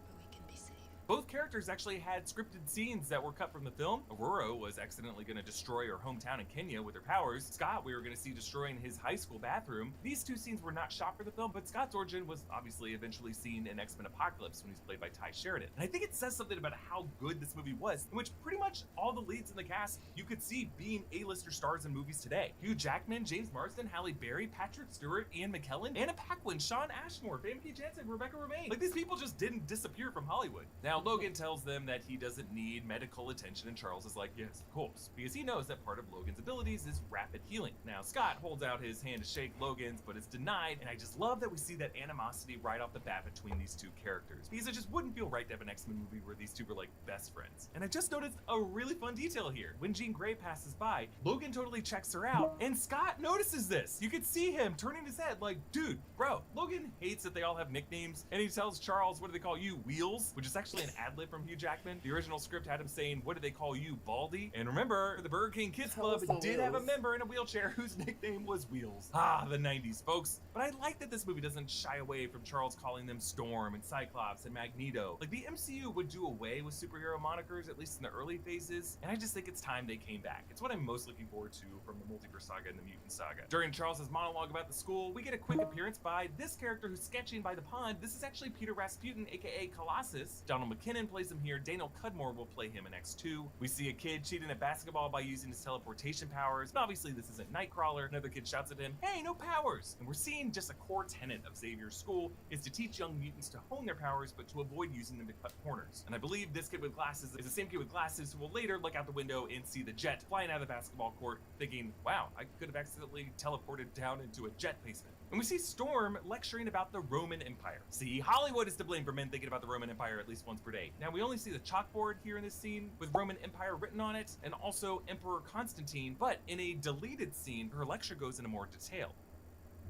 where we can be safe. Both characters actually had scripted scenes that were cut from the film. Aurora was accidentally going to destroy her hometown in Kenya with her powers. Scott, we were going to see destroying his high school bathroom. These two scenes were not shot for the film, but Scott's origin was obviously eventually seen in X-Men Apocalypse when he's played by Ty Sheridan. And I think it says something about how good this movie was, in which pretty much all the leads in the cast you could see being A-lister stars in movies today. Hugh Jackman, James Marsden, Halle Berry, Patrick Stewart, Ian McKellen, Anna Paquin, Sean Ashmore, Famke Janssen, Rebecca Romijn. Like, these people just didn't disappear from Hollywood. Now, Logan tells them that he doesn't need medical attention, and Charles is like, yes, of course, because he knows that part of Logan's abilities is rapid healing. Now, Scott holds out his hand to shake Logan's, but is denied, and I just love that we see that animosity right off the bat between these two characters, because it just wouldn't feel right to have an X-Men movie where these two were like best friends. And I just noticed a really fun detail here. When Jean Grey passes by, Logan totally checks her out, and Scott notices this. You could see him turning his head like, dude, bro, Logan hates that they all have nicknames, and he tells Charles, what do they call you, Wheels? Which is actually an ad-lib from Hugh Jackman. The original script had him saying, what do they call you, Baldy? And remember, the Burger King Kids Club did have a member in a wheelchair whose nickname was Wheels. Ah, the 90s, folks. But I like that this movie doesn't shy away from Charles calling them Storm and Cyclops and Magneto. Like, the MCU would do away with superhero monikers, at least in the early phases, and I just think it's time they came back. It's what I'm most looking forward to from the Multiverse Saga and the Mutant Saga. During Charles's monologue about the school, we get a quick appearance by this character who's sketching by the pond. This is actually Peter Rasputin, aka Colossus. Donald McKinnon plays him here. Daniel Cudmore will play him in X2. We see a kid cheating at basketball by using his teleportation powers, but obviously this isn't Nightcrawler. Another kid shouts at him, hey, no powers! And we're seeing just a core tenet of Xavier's school is to teach young mutants to hone their powers, but to avoid using them to cut corners. And I believe this kid with glasses is the same kid with glasses who will later look out the window and see the jet flying out of the basketball court, thinking, wow, I could have accidentally teleported down into a jet basement. And we see Storm lecturing about the Roman Empire. See, Hollywood is to blame for men thinking about the Roman Empire at least once per day. Now, we only see the chalkboard here in this scene with Roman Empire written on it, and also Emperor Constantine, but in a deleted scene, her lecture goes into more detail.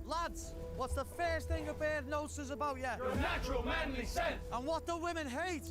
Lads, what's the first thing a bird notices about you? Your natural manly sense! And what do women hate?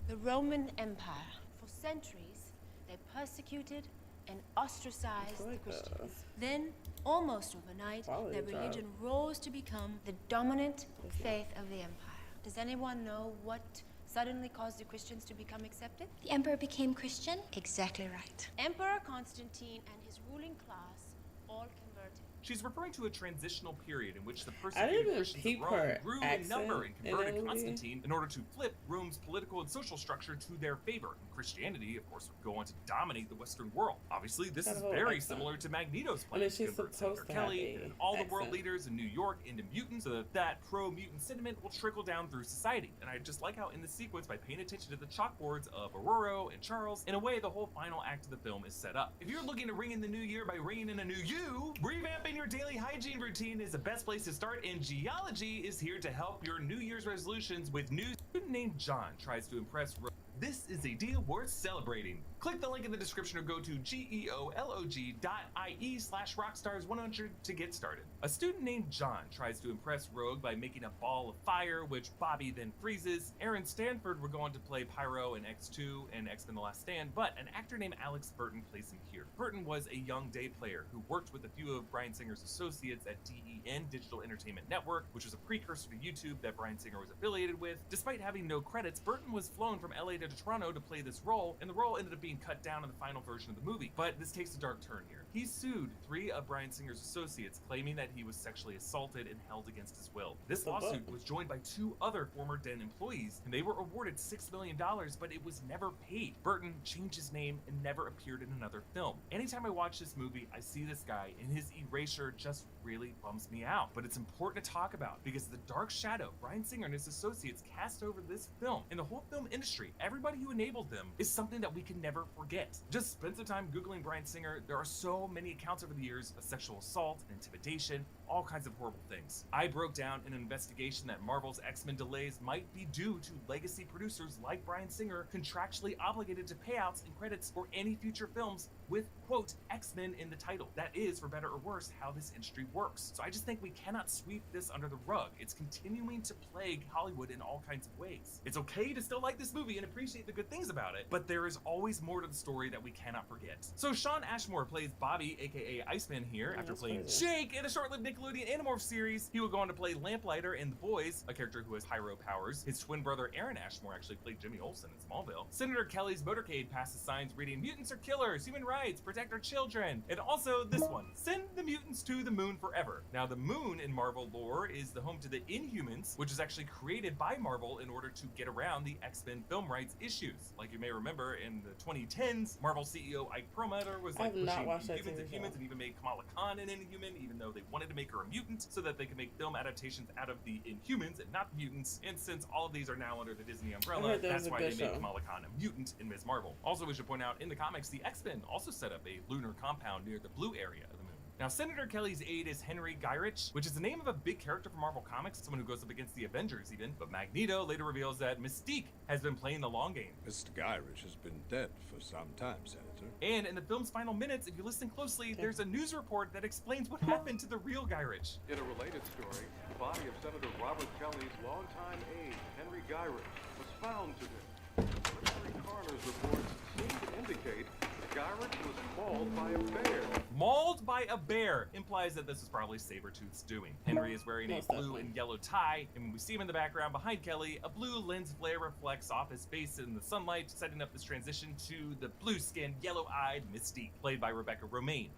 The Roman Empire. For centuries, they persecuted and ostracized the Christians. Then, almost overnight, their religion rose to become the dominant faith of the empire. Does anyone know what suddenly caused the Christians to become accepted? The emperor became Christian? Exactly right. Emperor Constantine and his ruling class all converted. She's referring to a transitional period in which the persecuted Christians of Rome grew in number and converted Constantine in order to flip Rome's political and social structure to their favor. And Christianity, of course, would go on to dominate the Western world. Obviously, this is very similar to Magneto's plan to convert Senator Kelly and all the world leaders in New York into mutants, so that pro-mutant sentiment will trickle down through society. And I just like how in this sequence, by paying attention to the chalkboards of Aurora and Charles, in a way, the whole final act of the film is set up. If you're looking to ring in the new year by ringing in a new you, revamping your daily hygiene routine is the best place to start, and Geology is here to help your New Year's resolutions with new student named John tries to impress Rose. This is a deal worth celebrating. Click the link in the description or go to geolog.ie/rockstars100 to get started. A student named John tries to impress Rogue by making a ball of fire, which Bobby then freezes. Aaron Stanford would go on to play Pyro in X2 and X-Men The Last Stand, but an actor named Alex Burton plays him here. Burton was a young day player who worked with a few of Bryan Singer's associates at DEN, Digital Entertainment Network, which was a precursor to YouTube that Bryan Singer was affiliated with. Despite having no credits, Burton was flown from LA to Toronto to play this role, and the role ended up being cut down in the final version of the movie. But this takes a dark turn here. he sued 3 of Bryan Singer's associates, claiming that he was sexually assaulted and held against his will. This lawsuit was joined by 2 other former Den employees, and they were awarded $6 million, but it was never paid. Burton changed his name and never appeared in another film. Anytime I watch this movie, I see this guy, and his erasure just really bums me out. But it's important to talk about, because the dark shadow Bryan Singer and his associates cast over this film and the whole film industry, everybody who enabled them, is something that we can never forget. Just spend some time Googling Bryan Singer. There are so many accounts over the years of sexual assault and intimidation, all kinds of horrible things. I broke down an investigation that Marvel's X-Men delays might be due to legacy producers like Bryan Singer contractually obligated to payouts and credits for any future films with, quote, X-Men in the title. That is, for better or worse, how this industry works. So I just think we cannot sweep this under the rug. It's continuing to plague Hollywood in all kinds of ways. It's okay to still like this movie and appreciate the good things about it, but there is always more to the story that we cannot forget. So Sean Ashmore plays Bobby, aka Iceman here, after playing Jake in a short-lived Nickelodeon Animorphs series. He will go on to play Lamplighter in The Boys, a character who has pyro powers. His twin brother Aaron Ashmore actually played Jimmy Olsen in Smallville. Senator Kelly's motorcade passes signs reading, "Mutants are killers, human rights, protect our children." And also this one, "Send the mutants to the moon forever." Now the moon in Marvel lore is the home to the Inhumans, which was actually created by Marvel in order to get around the X-Men film rights issues. Like you may remember, in the 2010s, Marvel CEO Ike Perlmutter was like pushing Inhumans and humans, and even made Kamala Khan an Inhuman, even though they wanted to make her a mutant so that they could make film adaptations out of the Inhumans and not the mutants. And since all of these are now under the Disney umbrella, that's why they made Kamala Khan a mutant in Ms. Marvel. Also, we should point out, in the comics, the X-Men also set up a lunar compound near the blue area of the moon. Now, Senator Kelly's aide is Henry Gyrich, which is the name of a big character from Marvel Comics, someone who goes up against the Avengers even, but Magneto later reveals that Mystique has been playing the long game. Mr. Gyrich has been dead for some time, Senator. And in the film's final minutes, if you listen closely, there's a news report that explains what happened to the real Gyrich. In a related story, the body of Senator Robert Kelly's longtime aide, Henry Gyrich, was found today. Preliminary coroner's reports seem to indicate that Gyrich was mauled by a bear. Mauled by a bear implies that this was probably Sabretooth's doing. Henry is wearing a blue and yellow tie, and when we see him in the background behind Kelly, a blue lens flare reflects off his face in the sunlight, setting up this transition to the blue-skinned, yellow-eyed Mystique, played by Rebecca Romaine.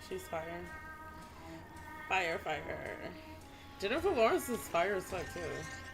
She's fire. Fire, fire. Jennifer Lawrence is fire as fuck, too.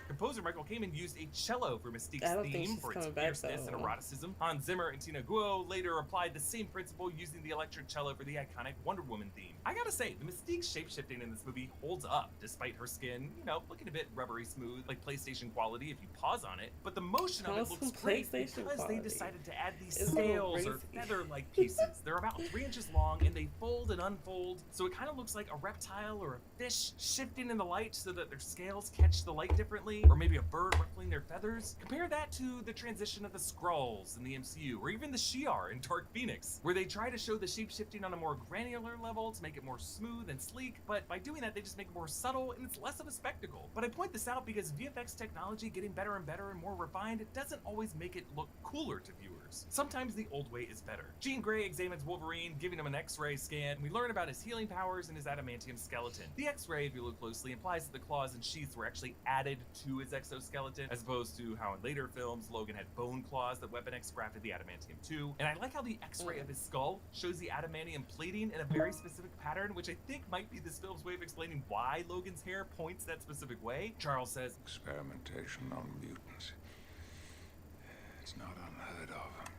Composer Michael Kamen used a cello for Mystique's theme for its fierceness and eroticism. Hans Zimmer and Tina Guo later applied the same principle using the electric cello for the iconic Wonder Woman theme. I gotta say, the Mystique's shapeshifting in this movie holds up, despite her skin, you know, looking a bit rubbery smooth, like PlayStation quality if you pause on it, but the motion of it looks great because they decided to add these scales or feather-like pieces. They're about 3 inches long, and they fold and unfold, so it kind of looks like a reptile or a fish shifting in the light so that their scales catch the light differently, or maybe a bird ruffling their feathers. Compare that to the transition of the Skrulls in the MCU, or even the Shi'ar in Dark Phoenix, where they try to show the shape-shifting on a more granular level to make it more smooth and sleek, but by doing that they just make it more subtle and it's less of a spectacle. But I point this out because VFX technology getting better and better and more refined doesn't always make it look cooler to viewers. Sometimes the old way is better. Jean Grey examines Wolverine, giving him an X-ray scan, and we learn about his healing powers and his adamantium skeleton. The X-ray, if you look closely, implies that the claws and sheaths were actually added to his exoskeleton, as opposed to how in later films Logan had bone claws that Weapon X grafted the adamantium to. And I like how the X-ray of his skull shows the adamantium plating in a very specific pattern, which I think might be this film's way of explaining why Logan's hair points that specific way. Charles says, "Experimentation on mutants. It's not unheard of,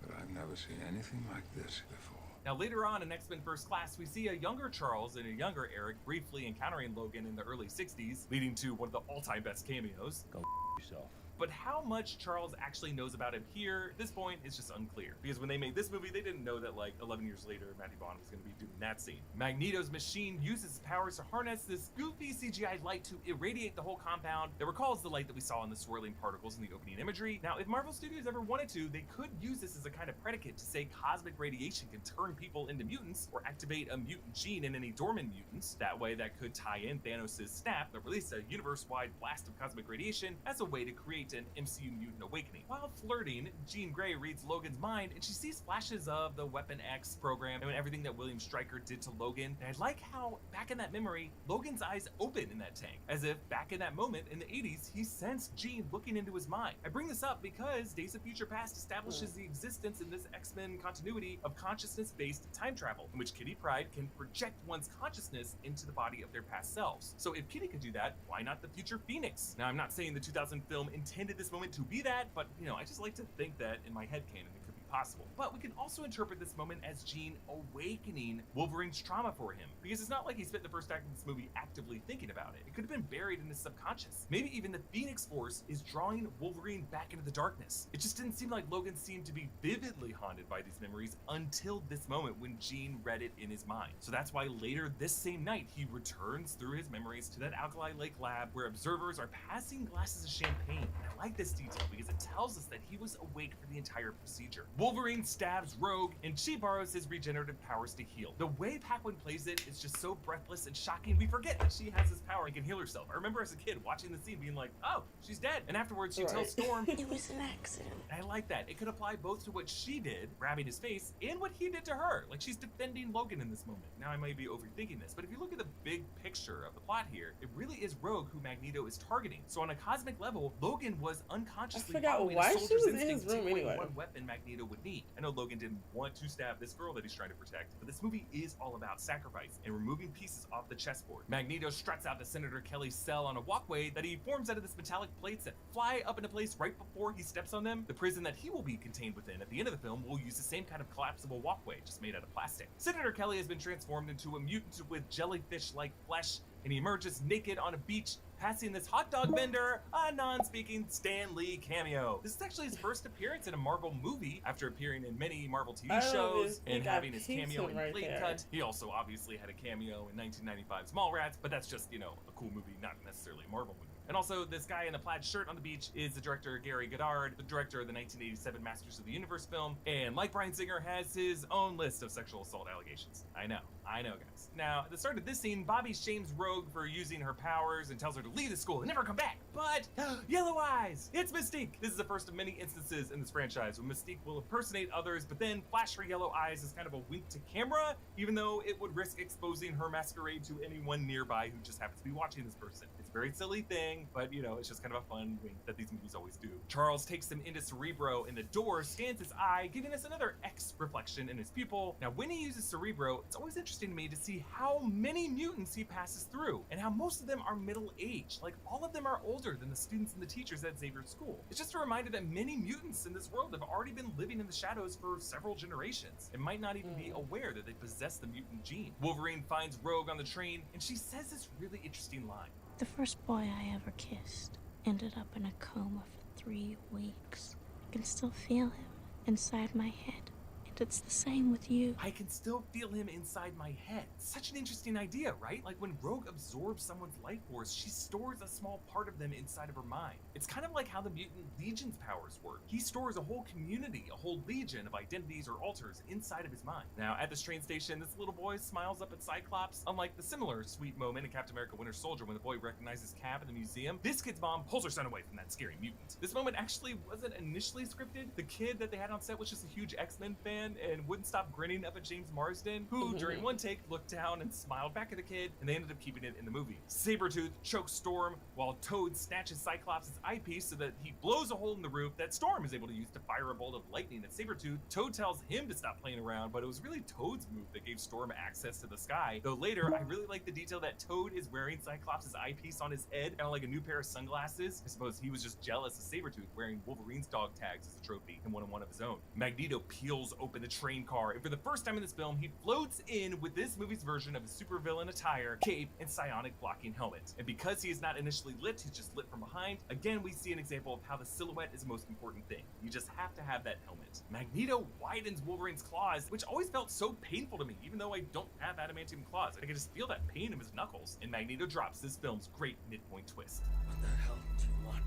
but I've never seen anything like this before." Now later on in X-Men First Class, we see a younger Charles and a younger Eric briefly encountering Logan in the early 60s, leading to one of the all-time best cameos. Go yourself. But how much Charles actually knows about him here at this point is just unclear. Because when they made this movie, they didn't know that like 11 years later, Matthew Vaughn was going to be doing that scene. Magneto's machine uses his powers to harness this goofy CGI light to irradiate the whole compound that recalls the light that we saw in the swirling particles in the opening imagery. Now, if Marvel Studios ever wanted to, they could use this as a kind of predicate to say cosmic radiation can turn people into mutants or activate a mutant gene in any dormant mutants. That way, that could tie in Thanos' snap that released a universe-wide blast of cosmic radiation as a way to create narrate an MCU mutant awakening. While flirting, Jean Grey reads Logan's mind and she sees flashes of the Weapon X program and everything that William Stryker did to Logan. And I like how, back in that memory, Logan's eyes open in that tank, as if back in that moment in the 80s, he sensed Jean looking into his mind. I bring this up because Days of Future Past establishes the existence in this X-Men continuity of consciousness-based time travel, in which Kitty Pryde can project one's consciousness into the body of their past selves. So if Kitty could do that, why not the future Phoenix? Now, I'm not saying the 2000 film intended this moment to be that, but I just like to think that in my headcanon it could be possible. But we can also interpret this moment as Jean awakening Wolverine's trauma for him, because it's not like he spent the first act of this movie actively thinking about it. It could have been buried in his subconscious. Maybe even the Phoenix Force is drawing Wolverine back into the darkness. It just didn't seem like Logan seemed to be vividly haunted by these memories until this moment when Jean read it in his mind. So that's why later this same night, he returns through his memories to that Alkali Lake lab where observers are passing glasses of champagne. And I like this detail because it tells us that he was awake for the entire procedure. Wolverine stabs Rogue, and she borrows his regenerative powers to heal. The way Paquin plays it is just so breathless and shocking, we forget that she has this power and can heal herself. I remember as a kid watching the scene being like, oh, she's dead. And afterwards she tells Storm, it was an accident. I like that. It could apply both to what she did, grabbing his face, and what he did to her. Like, she's defending Logan in this moment. Now, I might be overthinking this, but if you look at the big picture of the plot here, it really is Rogue who Magneto is targeting. So on a cosmic level, Logan was unconsciously following why a she soldier's was in his instinct to room point anyway. one weapon Magneto would need. I know Logan didn't want to stab this girl that he's trying to protect, but this movie is all about sacrifice and removing pieces off the chessboard. Magneto struts out to Senator Kelly's cell on a walkway that he forms out of this metallic plates that fly up into place right before he steps on them. The prison that he will be contained within at the end of the film will use the same kind of collapsible walkway, just made out of plastic. Senator Kelly has been transformed into a mutant with jellyfish-like flesh, and he emerges naked on a beach, passing this hot dog vendor, a non-speaking Stan Lee cameo. This is actually his first appearance in a Marvel movie after appearing in many Marvel TV shows and having his cameo in Blade Cut. He also obviously had a cameo in 1995's Mallrats, but that's just, a cool movie, not necessarily a Marvel movie. And also, this guy in a plaid shirt on the beach is the director Gary Goddard, the director of the 1987 Masters of the Universe film, and like Bryan Singer, has his own list of sexual assault allegations. I know, guys. Now, at the start of this scene, Bobby shames Rogue for using her powers and tells her to leave the school and never come back. But, Yellow Eyes! It's Mystique! This is the first of many instances in this franchise when Mystique will impersonate others, but then flash her yellow eyes as kind of a wink to camera, even though it would risk exposing her masquerade to anyone nearby who just happens to be watching this person. It's a very silly thing, but it's just kind of a fun wink that these movies always do. Charles takes them into Cerebro, and the door scans his eye, giving us another X reflection in his pupil. Now, when he uses Cerebro, it's always interesting to me to see how many mutants he passes through, and how most of them are middle-aged. Like, all of them are older than the students and the teachers at Xavier's school. It's just a reminder that many mutants in this world have already been living in the shadows for several generations, and might not even be aware that they possess the mutant gene. Wolverine finds Rogue on the train, and she says this really interesting line. The first boy I ever kissed ended up in a coma for 3 weeks. I can still feel him inside my head. And it's the same with you. I can still feel him inside my head. Such an interesting idea, right? Like when Rogue absorbs someone's life force, she stores a small part of them inside of her mind. It's kind of like how the Mutant Legion's powers work. He stores a whole community, a whole legion of identities or alters inside of his mind. Now, at this train station, this little boy smiles up at Cyclops, unlike the similar sweet moment in Captain America Winter Soldier when the boy recognizes Cap in the museum. This kid's mom pulls her son away from that scary mutant. This moment actually wasn't initially scripted. The kid that they had on set was just a huge X-Men fan and wouldn't stop grinning up at James Marsden, who during one take looked down and smiled back at the kid, and they ended up keeping it in the movie. Sabretooth chokes Storm while Toad snatches Cyclops' eyepiece so that he blows a hole in the roof that Storm is able to use to fire a bolt of lightning at Sabretooth. Toad tells him to stop playing around, but it was really Toad's move that gave Storm access to the sky. Though later, I really like the detail that Toad is wearing Cyclops' eyepiece on his head, kind of like a new pair of sunglasses. I suppose he was just jealous of Sabretooth wearing Wolverine's dog tags as a trophy and one of his own. Magneto peels open the train car, and for the first time in this film, he floats in with this movie's version of his supervillain attire, cape, and psionic blocking helmet. And because he is not initially lit, he's just lit from behind, again we see an example of how the silhouette is the most important thing. You just have to have that helmet. Magneto widens Wolverine's claws, which always felt so painful to me, even though I don't have adamantium claws. I can just feel that pain in his knuckles. And Magneto drops this film's great midpoint twist. What the hell do you want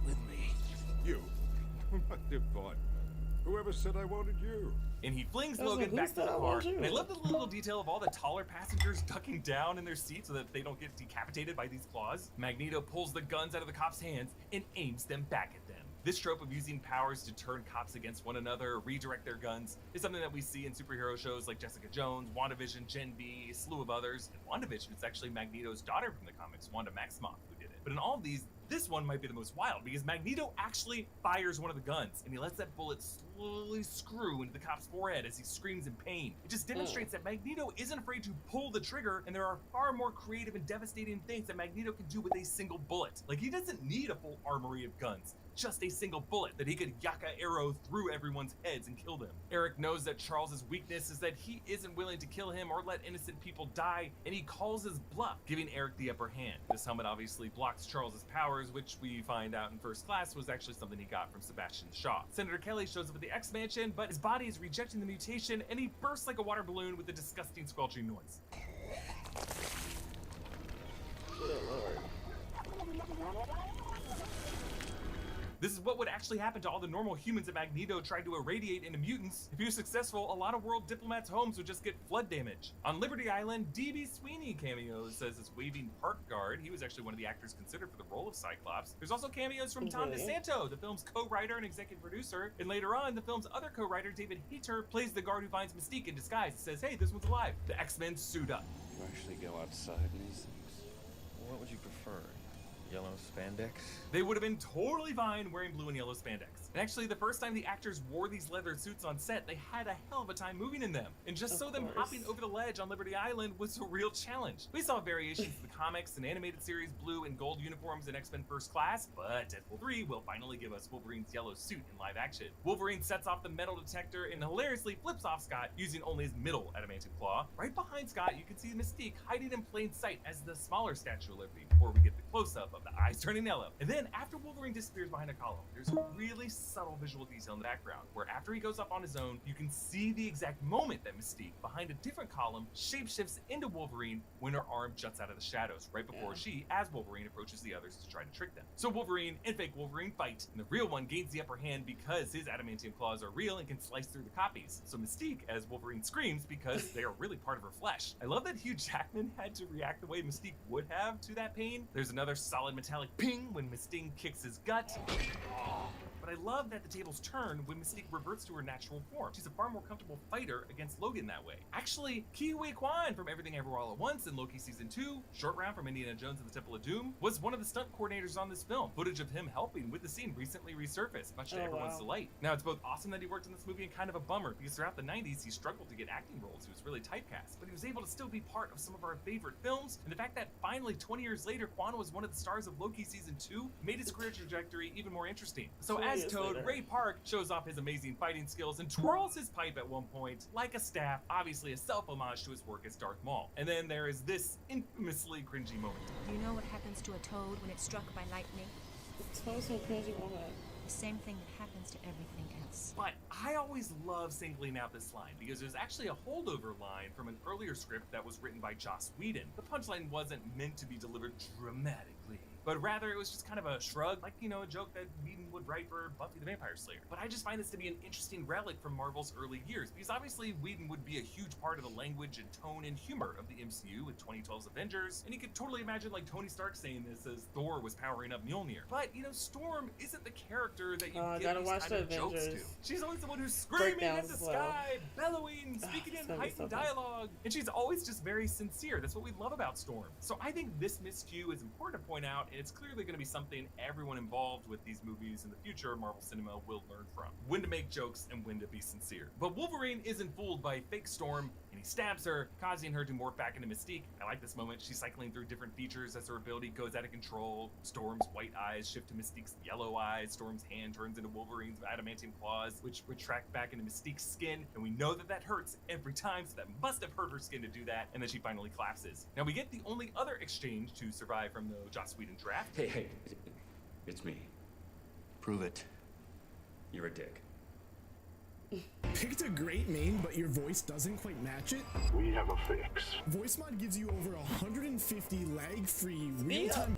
with me? You? What the boy? Whoever said I wanted you? And he flings I was Logan like, back who to the said I car. want you? And I love the little detail of all the taller passengers ducking down in their seats so that they don't get decapitated by these claws. Magneto pulls the guns out of the cops' hands and aims them back at them. This trope of using powers to turn cops against one another or redirect their guns is something that we see in superhero shows like Jessica Jones, WandaVision, Gen V, a slew of others. In WandaVision, it's actually Magneto's daughter from the comics, Wanda Maximoff, who did it. But in all of these, this one might be the most wild because Magneto actually fires one of the guns and he lets that bullet slowly screw into the cop's forehead as he screams in pain. It just demonstrates that Magneto isn't afraid to pull the trigger, and there are far more creative and devastating things that Magneto can do with a single bullet. Like, he doesn't need a full armory of guns, just a single bullet that he could yaka arrow through everyone's heads and kill them. Eric knows that Charles's weakness is that he isn't willing to kill him or let innocent people die, and he calls his bluff, giving Eric the upper hand. This helmet obviously blocks Charles's powers, which we find out in First Class was actually something he got from Sebastian Shaw. Senator Kelly shows up at the X-Mansion, but his body is rejecting the mutation, and he bursts like a water balloon with a disgusting squelching noise. Good Lord. This is what would actually happen to all the normal humans that Magneto tried to irradiate into mutants. If he was successful, a lot of world diplomats' homes would just get flood damage. On Liberty Island, D.B. Sweeney cameos as this waving park guard. He was actually one of the actors considered for the role of Cyclops. There's also cameos from Tom DeSanto, the film's co-writer and executive producer. And later on, the film's other co-writer, David Hayter, plays the guard who finds Mystique in disguise and says, hey, this one's alive. The X-Men suit up. You actually go outside in these things? What would you prefer? Yellow spandex? They would have been totally fine wearing blue and yellow spandex. And actually, the first time the actors wore these leather suits on set, they had a hell of a time moving in them. And just so them hopping over the ledge on Liberty Island was a real challenge. We saw variations of the comics and animated series blue and gold uniforms in X-Men First Class, but Deadpool 3 will finally give us Wolverine's yellow suit in live action. Wolverine sets off the metal detector and hilariously flips off Scott using only his middle adamantium claw. Right behind Scott, you can see Mystique hiding in plain sight as the smaller Statue of Liberty before we get the close-up of the eyes turning yellow. And then after Wolverine disappears behind a column, there's a really subtle visual detail in the background where after he goes up on his own, you can see the exact moment that Mystique, behind a different column, shapeshifts into Wolverine when her arm juts out of the shadows right before she, as Wolverine, approaches the others to try to trick them. So Wolverine and fake Wolverine fight, and the real one gains the upper hand because his adamantium claws are real and can slice through the copies. So Mystique, as Wolverine, screams because they are really part of her flesh. I love that Hugh Jackman had to react the way Mystique would have to that pain. There's another solid metallic ping when Mystique kicks his gut. But I love that the tables turn when Mystique reverts to her natural form. She's a far more comfortable fighter against Logan that way. Actually, Ki-Hui Kwan from Everything Everywhere All at Once in Loki Season 2, Short Round from Indiana Jones and the Temple of Doom, was one of the stunt coordinators on this film. Footage of him helping with the scene recently resurfaced, much to everyone's delight. Now, it's both awesome that he worked in this movie and kind of a bummer, because throughout the 90s, he struggled to get acting roles. He was really typecast, but he was able to still be part of some of our favorite films, and the fact that finally, 20 years later, Kwan was one of the stars of Loki Season 2 made his career trajectory even more interesting. So as Toad, Ray Park shows off his amazing fighting skills and twirls his pipe at one point like a staff, obviously a self-homage to his work as Darth Maul. And then there is this infamously cringy moment. Do you know what happens to a toad when it's struck by lightning? Tell some cringy moment. The same thing that happens to everything else. But I always love singling out this line because there's actually a holdover line from an earlier script that was written by Joss Whedon. The punchline wasn't meant to be delivered dramatically, but rather it was just kind of a shrug, like, you know, a joke that Whedon would write for Buffy the Vampire Slayer. But I just find this to be an interesting relic from Marvel's early years, because obviously Whedon would be a huge part of the language and tone and humor of the MCU with 2012's Avengers, and you could totally imagine like Tony Stark saying this as Thor was powering up Mjolnir. But, you know, Storm isn't the character that you give these kind of jokes to. She's always the one who's screaming at the sky, bellowing, speaking in heightened dialogue, and she's always just very sincere. That's what we love about Storm. So I think this miscue is important to point out, and it's clearly going to be something everyone involved with these movies in the future Marvel cinema will learn from. When to make jokes and when to be sincere. But Wolverine isn't fooled by fake Storm, and he stabs her, causing her to morph back into Mystique. I like this moment. She's cycling through different features as her ability goes out of control. Storm's white eyes shift to Mystique's yellow eyes. Storm's hand turns into Wolverine's adamantium claws, which retract back into Mystique's skin, and we know that that hurts every time, so that must have hurt her skin to do that, and then she finally collapses. Now we get the only other exchange to survive from the Joss Whedon draft. Hey, it's me. Prove it. You're a dick. Picked a great name, but your voice doesn't quite match it? We have a fix. VoiceMod gives you over 150 lag-free real-time...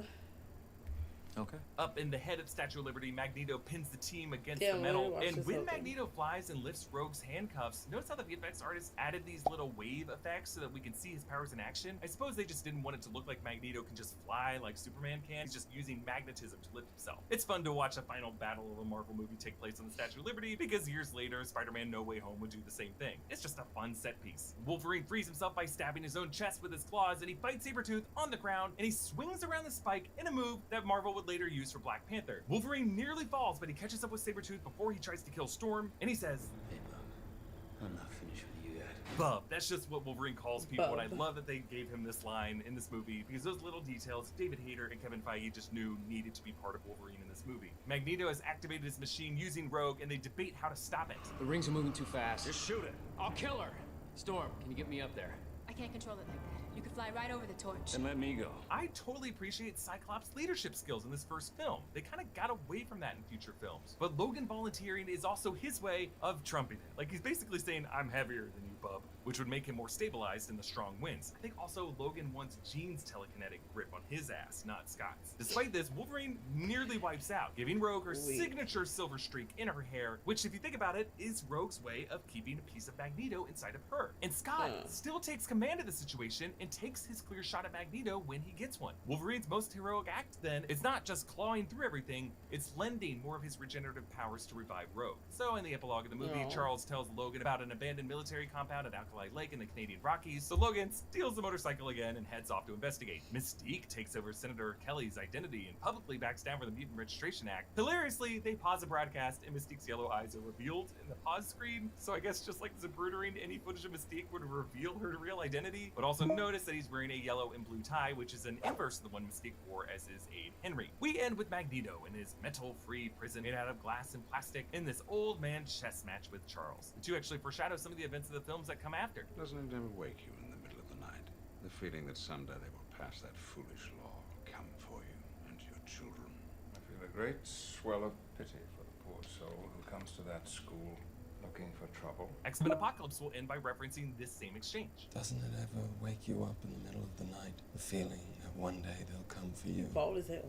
Okay. Up in the head of Statue of Liberty, Magneto pins the team against Yeah, the metal. watch And this when whole thing. Magneto flies and lifts Rogue's handcuffs, notice how the VFX artists added these little wave effects so that we can see his powers in action? I suppose they just didn't want it to look like Magneto can just fly like Superman can. He's just using magnetism to lift himself. It's fun to watch a final battle of a Marvel movie take place on the Statue of Liberty because years later, Spider-Man No Way Home would do the same thing. It's just a fun set piece. Wolverine frees himself by stabbing his own chest with his claws, and he fights Sabretooth on the ground, and he swings around the spike in a move that Marvel would later use for Black Panther. Wolverine nearly falls, but he catches up with Sabretooth before he tries to kill Storm, and he says, Hey, Bub, I'm not finished with you yet. Bub. That's just what Wolverine calls people, Bub. and I love that they gave him this line in this movie because those little details David Hayter and Kevin Feige just knew needed to be part of Wolverine in this movie. Magneto has activated his machine using Rogue, and they debate how to stop it. The rings are moving too fast. Just shoot it. I'll kill her. Storm, can you get me up there? I can't control it like that. You could fly right over the torch. Then let me go. I totally appreciate Cyclops' leadership skills in this first film. They kind of got away from that in future films. But Logan volunteering is also his way of trumping it. Like, he's basically saying, I'm heavier than you, bub, which would make him more stabilized in the strong winds. I think also Logan wants Jean's telekinetic grip on his ass, not Scott's. Despite this, Wolverine nearly wipes out, giving Rogue her signature silver streak in her hair, which, if you think about it, is Rogue's way of keeping a piece of Magneto inside of her. And Scott still takes command of the situation and takes his clear shot at Magneto when he gets one. Wolverine's most heroic act, then, is not just clawing through everything, it's lending more of his regenerative powers to revive Rogue. So in the epilogue of the movie, Charles tells Logan about an abandoned military compound at Alkali Lake in the Canadian Rockies, so Logan steals the motorcycle again and heads off to investigate. Mystique takes over Senator Kelly's identity and publicly backs down for the Mutant Registration Act. Hilariously, they pause the broadcast and Mystique's yellow eyes are revealed in the pause screen, so I guess just like Zabrudering, any footage of Mystique would reveal her real identity, but also notice that he's wearing a yellow and blue tie, which is an inverse of the one Mystique wore as his aide Henry. We end with Magneto in his metal-free prison made out of glass and plastic in this old man chess match with Charles. The two actually foreshadow some of the events of the films that come after. Doesn't it ever wake you in the middle of the night? The feeling that someday they will pass that foolish law, come for you and your children. I feel a great swell of pity for the poor soul who comes to that school looking for trouble. X-Men Apocalypse will end by referencing this same exchange. Doesn't it ever wake you up in the middle of the night, the feeling that one day they'll come for you? Bald as hell.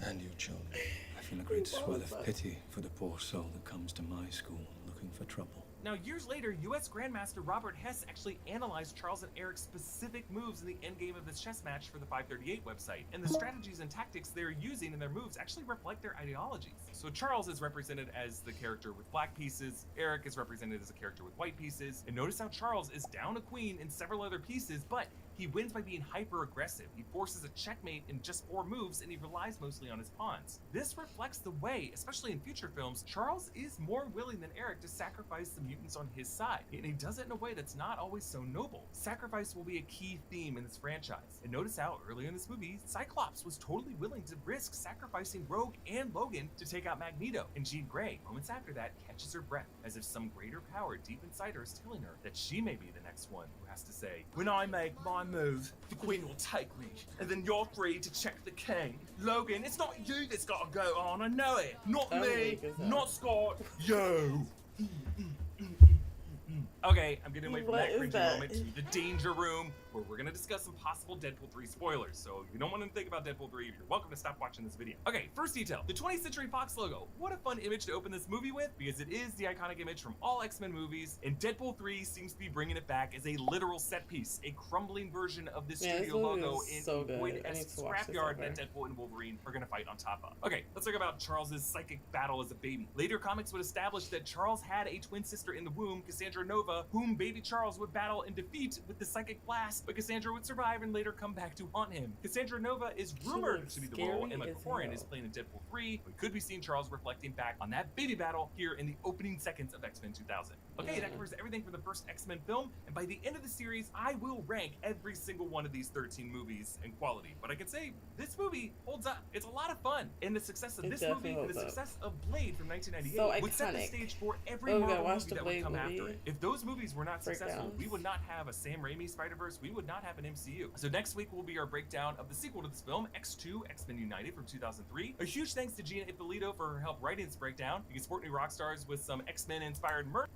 And your children. I feel a great swell of pity for the poor soul that comes to my school looking for trouble. Now, years later, U.S. Grandmaster Robert Hess actually analyzed Charles and Eric's specific moves in the endgame of this chess match for the 538 website, and the strategies and tactics they're using in their moves actually reflect their ideologies. So Charles is represented as the character with black pieces, Eric is represented as a character with white pieces, and notice how Charles is down a queen and several other pieces, but he wins by being hyper-aggressive. He forces a checkmate in just 4 moves, and he relies mostly on his pawns. This reflects the way, especially in future films, Charles is more willing than Eric to sacrifice the mutants on his side, and he does it in a way that's not always so noble. Sacrifice will be a key theme in this franchise, and notice how earlier in this movie, Cyclops was totally willing to risk sacrificing Rogue and Logan to take out Magneto, and Jean Grey, moments after that, catches her breath, as if some greater power deep inside her is telling her that she may be the next one who has to say, "When I make my move, the Queen will take me, and then you're free to check the king. Logan, it's not you that's got to go on, I know it. Not me, not Scott, you." Okay, I'm getting away from that cringy moment to the danger room, where we're going to discuss some possible Deadpool 3 spoilers. So if you don't want to think about Deadpool 3, you're welcome to stop watching this video. Okay, first detail, the 20th Century Fox logo. What a fun image to open this movie with, because it is the iconic image from all X-Men movies, and Deadpool 3 seems to be bringing it back as a literal set piece, a crumbling version of this studio logo in a void-esque scrapyard that Deadpool and Wolverine are going to fight on top of. Okay, let's talk about Charles's psychic battle as a baby. Later comics would establish that Charles had a twin sister in the womb, Cassandra Nova, whom baby Charles would battle and defeat with the psychic blast, but Cassandra would survive and later come back to haunt him. Cassandra Nova is rumored to be the role Emma Corrin is playing in Deadpool 3, but could be seen Charles reflecting back on that baby battle here in the opening seconds of X-Men 2000. Okay, that covers everything from the first X-Men film, and by the end of the series, I will rank every single one of these 13 movies in quality. But I can say, this movie holds up. It's a lot of fun, and the success of this movie and the success of Blade from 1998 would set the stage for every Marvel movie that would come after it. If those movies were not successful, we would not have a Sam Raimi Spider-Verse, we would not have an MCU. So next week will be our breakdown of the sequel to this film, X2, X-Men United from 2003. A huge thanks to Gina Ippolito for her help writing this breakdown. You can support New Rockstars with some X-Men inspired merch.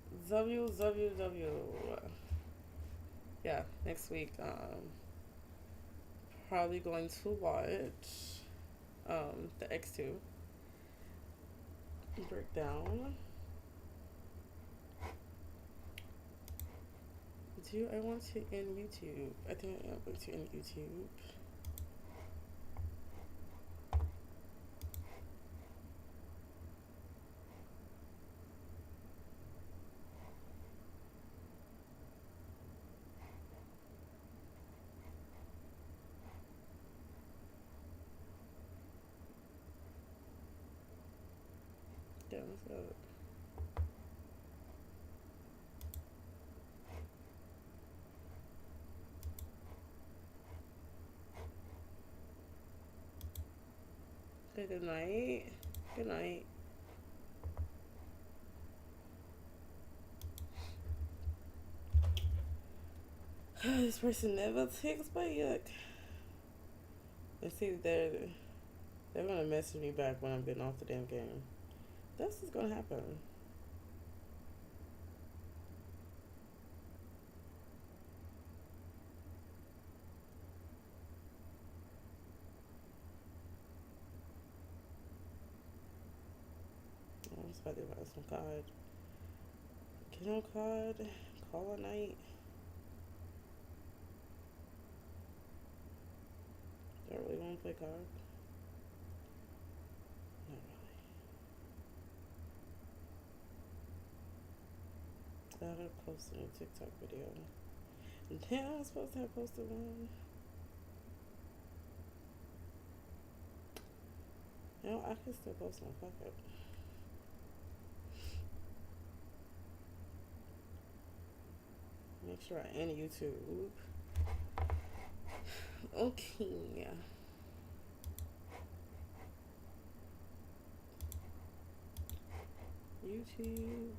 Yeah, next week, probably going to watch the X2 breakdown. Do I want to end YouTube? I think I'm going to end YouTube. Yeah, let's go. Okay, good night. Good night. This person never takes my yuck. Let's see if they're gonna message me back when I'm getting off the damn game. That's what's gonna happen. I'm just about to buy some card. Get on card. Call a night. Do I really want to play card? Not really. I gotta post a new TikTok video. Damn, I'm supposed to have posted one. You know, I can still post one. Fuck it. Make sure I end YouTube. Okay. YouTube.